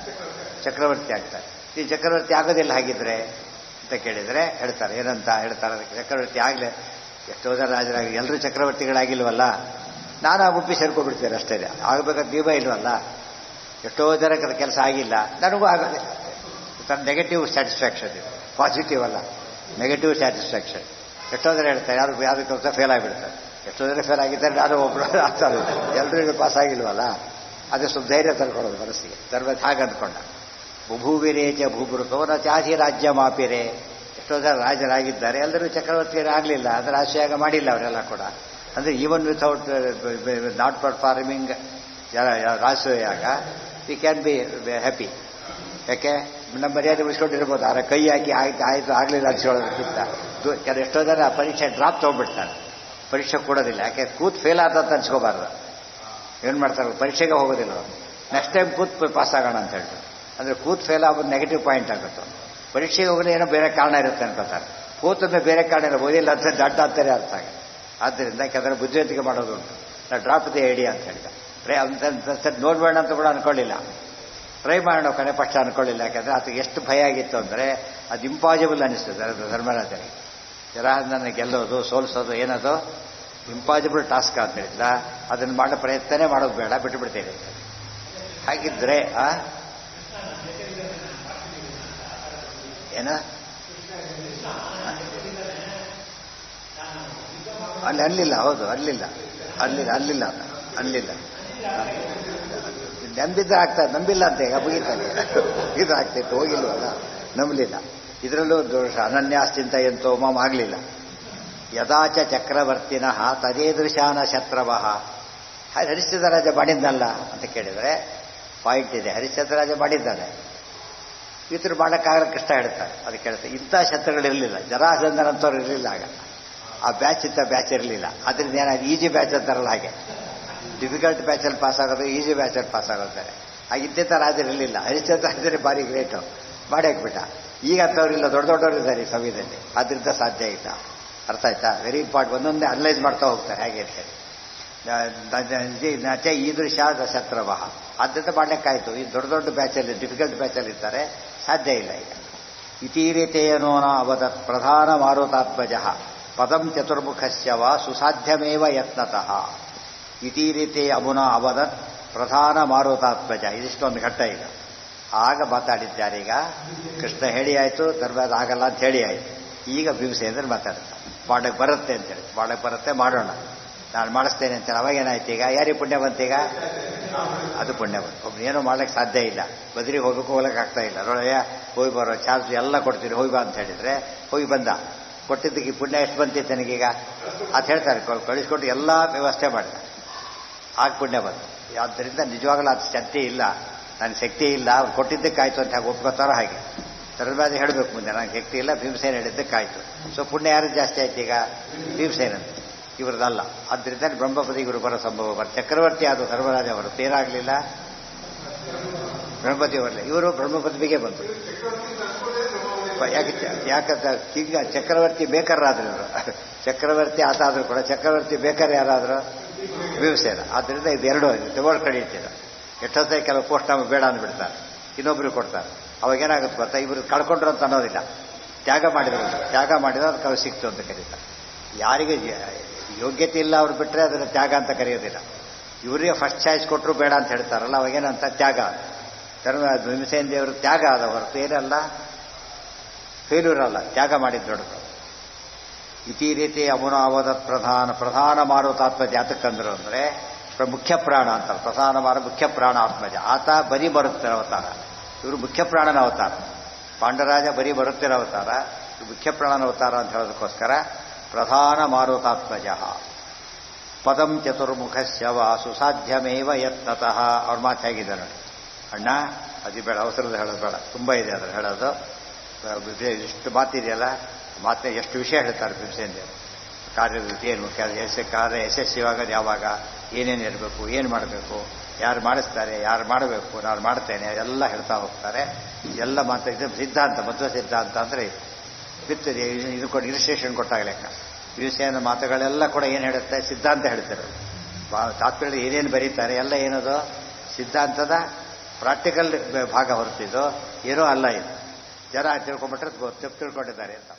ಚಕ್ರವರ್ತಿ ಆಗ್ತಾರೆ. ಈ ಚಕ್ರವರ್ತಿ ಆಗೋದಿಲ್ಲ ಹಾಗಿದ್ರೆ ಅಂತ ಕೇಳಿದರೆ ಹೇಳ್ತಾರೆ. ಏನಂತ ಹೇಳ್ತಾರೆ? ಅದಕ್ಕೆ ಚಕ್ರವರ್ತಿ ಆಗಲೇ ಎಷ್ಟೋ ಜನ ರಾಜರಾಗಿ ಎಲ್ಲರೂ ಚಕ್ರವರ್ತಿಗಳಾಗಿಲ್ವಲ್ಲ, ನಾನು ಒಪ್ಪಿ ಸೇರ್ಕೊಂಡ್ಬಿಡ್ತೇನೆ ಅಷ್ಟೇ. ಆಗಬೇಕಾದ ದೀಪ ಇಲ್ವಲ್ಲ, ಎಷ್ಟೋ ಜನಕ್ಕೆ ಕೆಲಸ ಆಗಿಲ್ಲ, ನನಗೂ ಆಗೋದಿಲ್ಲ. ನೆಗೆಟಿವ್ ಸ್ಯಾಟಿಸ್ಫ್ಯಾಕ್ಷನ್ ಇದೆ, ಪಾಸಿಟಿವ್ ಅಲ್ಲ, ನೆಗೆಟಿವ್ ಸ್ಯಾಟಿಸ್ಫ್ಯಾಕ್ಷನ್. ಎಷ್ಟೋ ಜನ ಹೇಳ್ತಾರೆ ಯಾರು ಕೆಲಸ ಫೇಲ್ ಆಗಿಬಿಡ್ತಾರೆ. ಎಷ್ಟೋ ಜನ ಫೇಲ್ ಆಗಿದ್ದಾರೆ, ನಾನು ಒಬ್ಬರು ಆಗ್ತಾರೆ. ಎಲ್ಲರೂ ಪಾಸ್ ಆಗಿಲ್ವಲ್ಲ, ಅದೇ ಸ್ವಲ್ಪ ಧೈರ್ಯ ತಂದ್ಕೊಳ್ಳೋದು ಮನಸ್ಸಿಗೆ. ಧರ್ಮದ ಹಾಗೆ ಅಂದ್ಕೊಂಡ. ಬಭೂವಿರೇಚ ಭೂಭೃತೋ ನ ಚಾತಿ ರಾಜ್ಯ ಮಾಪಿರೆ. ಎಷ್ಟೋ ಜನ ರಾಜರಾಗಿದ್ದಾರೆ, ಎಲ್ಲರೂ ಚಕ್ರವರ್ತಿಯರಾಗಲಿಲ್ಲ, ಅದರ ಆಶಯಾಗ ಮಾಡಿಲ್ಲ ಅವರೆಲ್ಲ ಕೂಡ. ಅಂದರೆ even without not performing Rajayaga we can be happy. ಯಾಕೆ ನಮ್ಮ ಮರ್ಯಾದೆ ಉಳಿಸ್ಕೊಂಡಿರ್ಬೋದು. ಆದರೆ ಕೈ ಹಾಕಿ ಆಯಿತು ಆಗಲಿಲ್ಲ ಅನ್ಸ್ಕೊಳ್ಳೋದಕ್ಕಿಂತ ಎಷ್ಟೋ ಜನ ಪರೀಕ್ಷೆ ಡ್ರಾಪ್ ತೊಗೊಂಡ್ಬಿಡ್ತಾರೆ, ಪರೀಕ್ಷೆ ಕೊಡೋದಿಲ್ಲ. ಯಾಕೆ ಕೂತ್ ಫೇಲ್ ಆದಂತ ಅನ್ಸ್ಕೋಬಾರ್ದು. ಏನು ಮಾಡ್ತಾರೆ? ಪರೀಕ್ಷೆಗೆ ಹೋಗೋದಿಲ್ಲ. ನೆಕ್ಸ್ಟ್ ಟೈಮ್ ಕೂತ್ ಪಾಸ್ ಆಗೋಣ ಅಂತ ಹೇಳ್ತಾರೆ. ಅಂದರೆ ಕೂತ್ ಫೇಲ್ ಆಗೋದು ನೆಗೆಟಿವ್ ಪಾಯಿಂಟ್ ಆಗುತ್ತೆ. ಪರೀಕ್ಷೆಗೆ ಹೋಗಲಿ ಏನೋ ಬೇರೆ ಕಾರಣ ಇರುತ್ತೆ ಅನ್ಕೋತಾರೆ. ಕೂತಂದ್ರೆ ಬೇರೆ ಕಾರಣ ಇಲ್ಲ, ಓದಿಲ್ಲ ಅಂತ ದಡ್ಡ ಅಂತಾರೆ ಅರ್ಥ ಆಗ. ಆದ್ದರಿಂದ ಕೆಲವರು ಬುದ್ಧಿವಂತಿಕೆ ಮಾಡೋದು ಉಂಟು. ನಾ ಡ್ರಾಪ್ ದಿ ಐಡಿಯಾ ಅಂತ ಹೇಳಿದ. ಅಂತ ನೋಡ್ಬೇಡ ಅಂತ ಕೂಡ ಅನ್ಕೊಳ್ಳಿಲ್ಲ, ಟ್ರೈ ಮಾಡೋಣ ಕಡೆ ಪಕ್ಷ ಅನ್ಕೊಳ್ಳಿಲ್ಲ. ಯಾಕಂದರೆ ಆತಗೆ ಎಷ್ಟು ಭಯ ಆಗಿತ್ತು ಅಂದರೆ ಅದು ಇಂಪಾಸಿಬಲ್ ಅನ್ನಿಸ್ತದೆ. ಅದು ಧರ್ಮರಾಜನಿಗೆ ಜರಾಸಂಧನ ಗೆಲ್ಲೋದು ಸೋಲಿಸೋದು ಏನದು ಇಂಪಾಸಿಬಲ್ ಟಾಸ್ಕ್ ಅಂತ ಹೇಳಿಲ್ಲ. ಅದನ್ನು ಮಾಡೋ ಪ್ರಯತ್ನನೇ ಮಾಡೋದು ಬೇಡ, ಬಿಟ್ಟುಬಿಡ್ತೇನೆ. ಹಾಗಿದ್ರೆ ಏನ ಅಲ್ಲಿ ಅಲ್ಲಿಲ್ಲ, ಹೌದು ಅಲ್ಲಿಲ್ಲ, ಅಲ್ಲಿಲ್ಲ ನಂಬಿದ್ರೆ ಆಗ್ತದೆ, ನಂಬಿಲ್ಲ ಅಂತ ಈಗ ಮುಗಿತಾನೆ. ಇದು ಆಗ್ತೈತೆ, ಹೋಗಿಲ್ವಲ್ಲ, ನಂಬಲಿಲ್ಲ. ಇದರಲ್ಲೂ ದೋಷ. ಅನನ್ಯಾಸ್ತಿಂತ ಎಂತೋ ಮಾಮ ಆಗಲಿಲ್ಲ. ಯದಾಚ ಚಕ್ರವರ್ತಿನಃ ತದೇದೃಶಾನ ಶತ್ರವಃ. ಹರಿಶ್ಚಂದ್ರ ರಾಜ ಮಾಡಿದ್ದಲ್ಲ ಅಂತ ಕೇಳಿದರೆ ಪಾಯಿಂಟ್ ಇದೆ. ಹರಿಶ್ಚಂದ್ರ ರಾಜ ಮಾಡಿದ್ದಾನೆ, ಇತರು ಮಾಡೋಕ್ಕಾಗಲ್ಲ. ಕೃಷ್ಣ ಹೇಳ್ತಾರೆ, ಅದಕ್ಕೆ ಹೇಳ್ತಾರೆ ಇಂಥ ಶತ್ರುಗಳಿರಲಿಲ್ಲ. ಜರಾಸಂಧನಂತವ್ರು ಇರಲಿಲ್ಲ ಆಗ. ಆ ಬ್ಯಾಚ್ ಇಂಥ ಬ್ಯಾಚ್ ಇರಲಿಲ್ಲ. ಅದರಿಂದ ಏನಾದ್ರು ಈಜಿ ಬ್ಯಾಚ್ ಅಂತಾರಲ್ಲ ಹಾಗೆ, ಡಿಫಿಕಲ್ಟ್ ಬ್ಯಾಚಲ್ಲಿ ಪಾಸ್ ಆಗೋದು, ಈಜಿ ಬ್ಯಾಚಲ್ಲಿ ಪಾಸ್ ಆಗೋತಾರೆ. ಆಗ ಇಂಥ ರಾಜರಿರಲಿಲ್ಲ. ಹರಿಶ್ಚಂದ್ರ ರಾಜರೇ ಭಾರಿ ಗ್ರೇಟು, ಮಾಡಿ ಹಾಕ್ಬಿಟ್ಟ. ಈಗ ಅಂಥವ್ರಿಲ್ಲ, ದೊಡ್ಡವರು ಇದ್ದಾರೆ ಈ ಸಮಯದಲ್ಲಿ. ಅದರಿಂದ ಸಾಧ್ಯ ಇಲ್ಲ. ಅರ್ಥ ಆಯ್ತಾ? Very important. ಒಂದೊಂದೇ ಅನಲೈಸ್ ಮಾಡ್ತಾ ಹೋಗ್ತಾರೆ ಹೇಗೆ ಅಂತೇಳಿ. ನಚ ಈದೃಶ ಶತ್ರವಃ. ಆದ್ದರಿಂದ ಮಾಡಲಿಕ್ಕಾಯ್ತು. ಈ ದೊಡ್ಡ ಬ್ಯಾಚಲ್ಲಿ, ಡಿಫಿಕಲ್ಟ್ ಬ್ಯಾಚಲ್ಲಿ ಇರ್ತಾರೆ, ಸಾಧ್ಯ ಇಲ್ಲ. ಈಗ ಇತೀರಿತೇನೋನ ಅವದತ್ ಪ್ರಧಾನ ಮಾರುತಾತ್ಮಜ ಪದಂ ಚತುರ್ಮುಖಸ್ಯವ ಸುಸಾಧ್ಯಮೇವ ಯತ್ನತಃ. ಇತೀರಿತೆ ಅಮುನಾ ಅವದತ್ ಪ್ರಧಾನ ಮಾರುತಾತ್ಮಜ. ಇದಿಷ್ಟೊಂದು ಘಟ್ಟ. ಈಗ ಆಗ ಮಾತಾಡಿದ್ದಾರೆ. ಈಗ ಕೃಷ್ಣ ಹೇಳಿ ಆಯಿತು, ಧರ್ಮರಾಜ ಆಗಲ್ಲ ಅಂತ ಹೇಳಿ ಆಯಿತು. ಈಗ ಭೀಮಸೇನರು ಮಾತಾಡ್ತಾರೆ, ಮಾಡಕ್ಕೆ ಬರುತ್ತೆ ಅಂತೇಳಿ. ಮಾಡಕ್ಕೆ ಬರುತ್ತೆ, ಮಾಡೋಣ, ನಾನು ಮಾಡಿಸ್ತೇನೆ ಅಂತೇಳಿ. ಅವಾಗೇನಾಯ್ತು? ಈಗ ಯಾರಿಗೆ ಪುಣ್ಯ ಬಂತೀಗ? ಅದು ಪುಣ್ಯ ಬಂತು. ಒಬ್ರು ಏನೂ ಮಾಡ್ಲಿಕ್ಕೆ ಸಾಧ್ಯ ಇಲ್ಲ. ಬದ್ರಿಗೆ ಹೋಗ್ಲಿಕ್ಕೆ ಆಗ್ತಾ ಇಲ್ಲ. ನೋಡಯ್ಯ ಹೋಗಿ ಬರೋ ಚಾರ್ಜ್ ಎಲ್ಲ ಕೊಡ್ತೀರಿ, ಹೋಗಿ ಬಾ ಅಂತ ಹೇಳಿದರೆ ಹೋಗಿ ಬಂದ. ಕೊಟ್ಟಿದ್ದಕ್ಕೆ ಪುಣ್ಯ ಎಷ್ಟು ಬಂತಿತ್ತು ನನಗೀಗ ಅಂತ ಹೇಳ್ತಾರೆ. ಕಳಿಸ್ಕೊಟ್ಟು ಎಲ್ಲ ವ್ಯವಸ್ಥೆ ಮಾಡಿದ, ಆಗ ಪುಣ್ಯ ಬಂತು. ಆದ್ದರಿಂದ ನಿಜವಾಗಲೂ ಅದು ಶಕ್ತಿ ಇಲ್ಲ, ನನಗೆ ಶಕ್ತಿ ಇಲ್ಲ, ಅವ್ರು ಕೊಟ್ಟಿದ್ದಕ್ಕಾಯ್ತು ಅಂತ ಹಾಗೆ ಒಪ್ಕೋತಾರೋ ಹಾಗೆ. ಧರ್ಮರಾಜ ಹೇಳಬೇಕು ಮುಂದೆ, ನನಗೆ ಶಕ್ತಿ ಇಲ್ಲ, ಭೀಮಸೇನ ಹೇಳಿದ್ದಕ್ಕಾಯ್ತು. ಸೊ ಪುಣ್ಯ ಯಾರು ಜಾಸ್ತಿ ಆಯ್ತು ಈಗ? ಭೀಮಸೇನಂತ, ಇವ್ರದ್ದಲ್ಲ. ಆದ್ದರಿಂದ ಬ್ರಹ್ಮಪದಿ ಇವರು ಬರೋ ಸಂಭವ. ಚಕ್ರವರ್ತಿ ಆದ ಧರ್ಮರಾಜ ಅವರು ತೇರಾಗಲಿಲ್ಲ. ಬ್ರಹ್ಮಪತಿ ಅವರಲ್ಲ, ಇವರು ಬ್ರಹ್ಮಪದವಿಗೆ ಬಂತು. ಯಾಕಂತ ಕಿಂಗ ಚಕ್ರವರ್ತಿ ಬೇಕಾರಾದ್ರು ಇವರು, ಚಕ್ರವರ್ತಿ ಆತ ಆದರೂ ಕೂಡ ಚಕ್ರವರ್ತಿ ಬೇಕಾರೆ ಯಾರಾದರೂ ಭೀಮಸೇನ. ಆದ್ದರಿಂದ ಇದೆರಡು ತಗೊಂಡು ಕಡಿಯುತ್ತಿಲ್ಲ. ಎಷ್ಟೊತ್ತ ಕೆಲವು ಪೋಸ್ಟ್ ನಮಗೆ ಬೇಡ ಅಂದ್ಬಿಡ್ತಾರೆ, ಇನ್ನೊಬ್ರಿಗೆ ಕೊಡ್ತಾರೆ. ಅವಾಗೇನಾಗುತ್ತೆ ಗೊತ್ತಾ, ಇವರು ಕಳ್ಕೊಂಡ್ರು ಅಂತ ಅನ್ನೋದಿಲ್ಲ, ತ್ಯಾಗ ಮಾಡಿದ್ರು. ತ್ಯಾಗ ಮಾಡಿದ್ರೆ ಅದಕ್ಕೆ ಅವ್ರು ಸಿಕ್ತು ಅಂತ ಕರೀತಾರೆ. ಯಾರಿಗೆ ಯೋಗ್ಯತೆ ಇಲ್ಲ ಅವ್ರು ಬಿಟ್ಟರೆ ಅದನ್ನು ತ್ಯಾಗ ಅಂತ ಕರೆಯೋದಿಲ್ಲ. ಇವರಿಗೆ ಫಸ್ಟ್ ಚಾಯ್ಸ್ ಕೊಟ್ಟರು ಬೇಡ ಅಂತ ಹೇಳ್ತಾರಲ್ಲ, ಅವಾಗೇನಂತ ತ್ಯಾಗ. ಭೀಮಸೇನ ದೇವರು ತ್ಯಾಗ ಆದ ಹೊರತು ಏನಲ್ಲ, ಫೇಲ್ಯೂರ್ ಅಲ್ಲ, ತ್ಯಾಗ ಮಾಡಿದ್ದು ದೊಡ್ಡದು. ಇತಿ ರೀತಿ ಅಮುನಾವದ ಪ್ರಧಾನ ಮಾರುತಾತ್ಮಜ ಯಾತಕ್ಕಂದ್ರು ಅಂದರೆ ಮುಖ್ಯ ಪ್ರಾಣ ಅಂತಾರೆ. ಪ್ರಧಾನ ಮಾರು ಮುಖ್ಯ ಪ್ರಾಣ ಆತ್ಮಜ. ಆತ ಬರೀ ಬರುತ್ತಿರೋ ಅವತಾರ, ಇವರು ಮುಖ್ಯ ಪ್ರಾಣನ ಅವತಾರ. ಪಾಂಡರಾಜ ಬರೀ ಬರುತ್ತಿರೋ ಅವತಾರ, ಮುಖ್ಯ ಪ್ರಾಣನ ಅವತಾರ ಅಂತ ಹೇಳೋದಕ್ಕೋಸ್ಕರ ಪ್ರಧಾನ ಮಾರುತಾತ್ಮಜ. ಪದಂ ಚತುರ್ಮುಖಸ್ಯ ವಾ ಸುಸಾಧ್ಯಮೇವ ಯತ್ನತಃ. ಅವ್ರ ಮಾತು ಹೇಗಿದೆ ನೋಡಿ. ಅಣ್ಣ ಅದು ಬೇಡ, ಅವಸರದ ಹೇಳೋದು ಬೇಡ, ತುಂಬ ಇದೆ ಅದ್ರ ಹೇಳೋದು. ಇಷ್ಟು ಮಾತಿದೆಯಲ್ಲ, ಮಾತೇ ಎಷ್ಟು ವಿಷಯ ಹೇಳ್ತಾರೆ ಭೀಮಸೇನ ದೇವರು. ಕಾರ್ಯದ ಏನು ಕಾರ್ಯ ಯಶಸ್ವಿಯಾಗೋದು ಯಾವಾಗ, ಏನೇನು ಇರಬೇಕು, ಏನು ಮಾಡಬೇಕು, ಯಾರು ಮಾಡಿಸ್ತಾರೆ, ಯಾರು ಮಾಡಬೇಕು, ನಾನು ಮಾಡ್ತೇನೆ, ಎಲ್ಲ ಹೇಳ್ತಾ ಹೋಗ್ತಾರೆ. ಎಲ್ಲ ಮಾತು ಇದು ಸಿದ್ಧಾಂತ, ಮಧ್ವ ಸಿದ್ಧಾಂತ ಅಂದರೆ ಬಿತ್ತದೆ. ಇದು ಕೊಟ್ಟು ಇಲಿಸ್ಟ್ರೇಷನ್ ಕೊಟ್ಟಾಗ ಲೆಕ್ಕ. ಭೀಮಸೇನ ಮಾತುಗಳೆಲ್ಲ ಕೂಡ ಏನು ಹೇಳುತ್ತೆ, ಸಿದ್ಧಾಂತ ಹೇಳ್ತಾರೆ. ತಾತ್ಪರ್ಯದಲ್ಲಿ ಏನೇನು ಬರೀತಾರೆ ಎಲ್ಲ ಏನದು ಸಿದ್ಧಾಂತದ ಪ್ರಾಕ್ಟಿಕಲ್ ಭಾಗ ಹೊರತಿದ್ದು, ಏನೋ ಅಲ್ಲ ಇದು. ಜನ ತಿಳ್ಕೊಂಡ್ಬಿಟ್ರೆ ತಪ್ಪು ತಿಳ್ಕೊಂಡಿದ್ದಾರೆ ಅಂತ.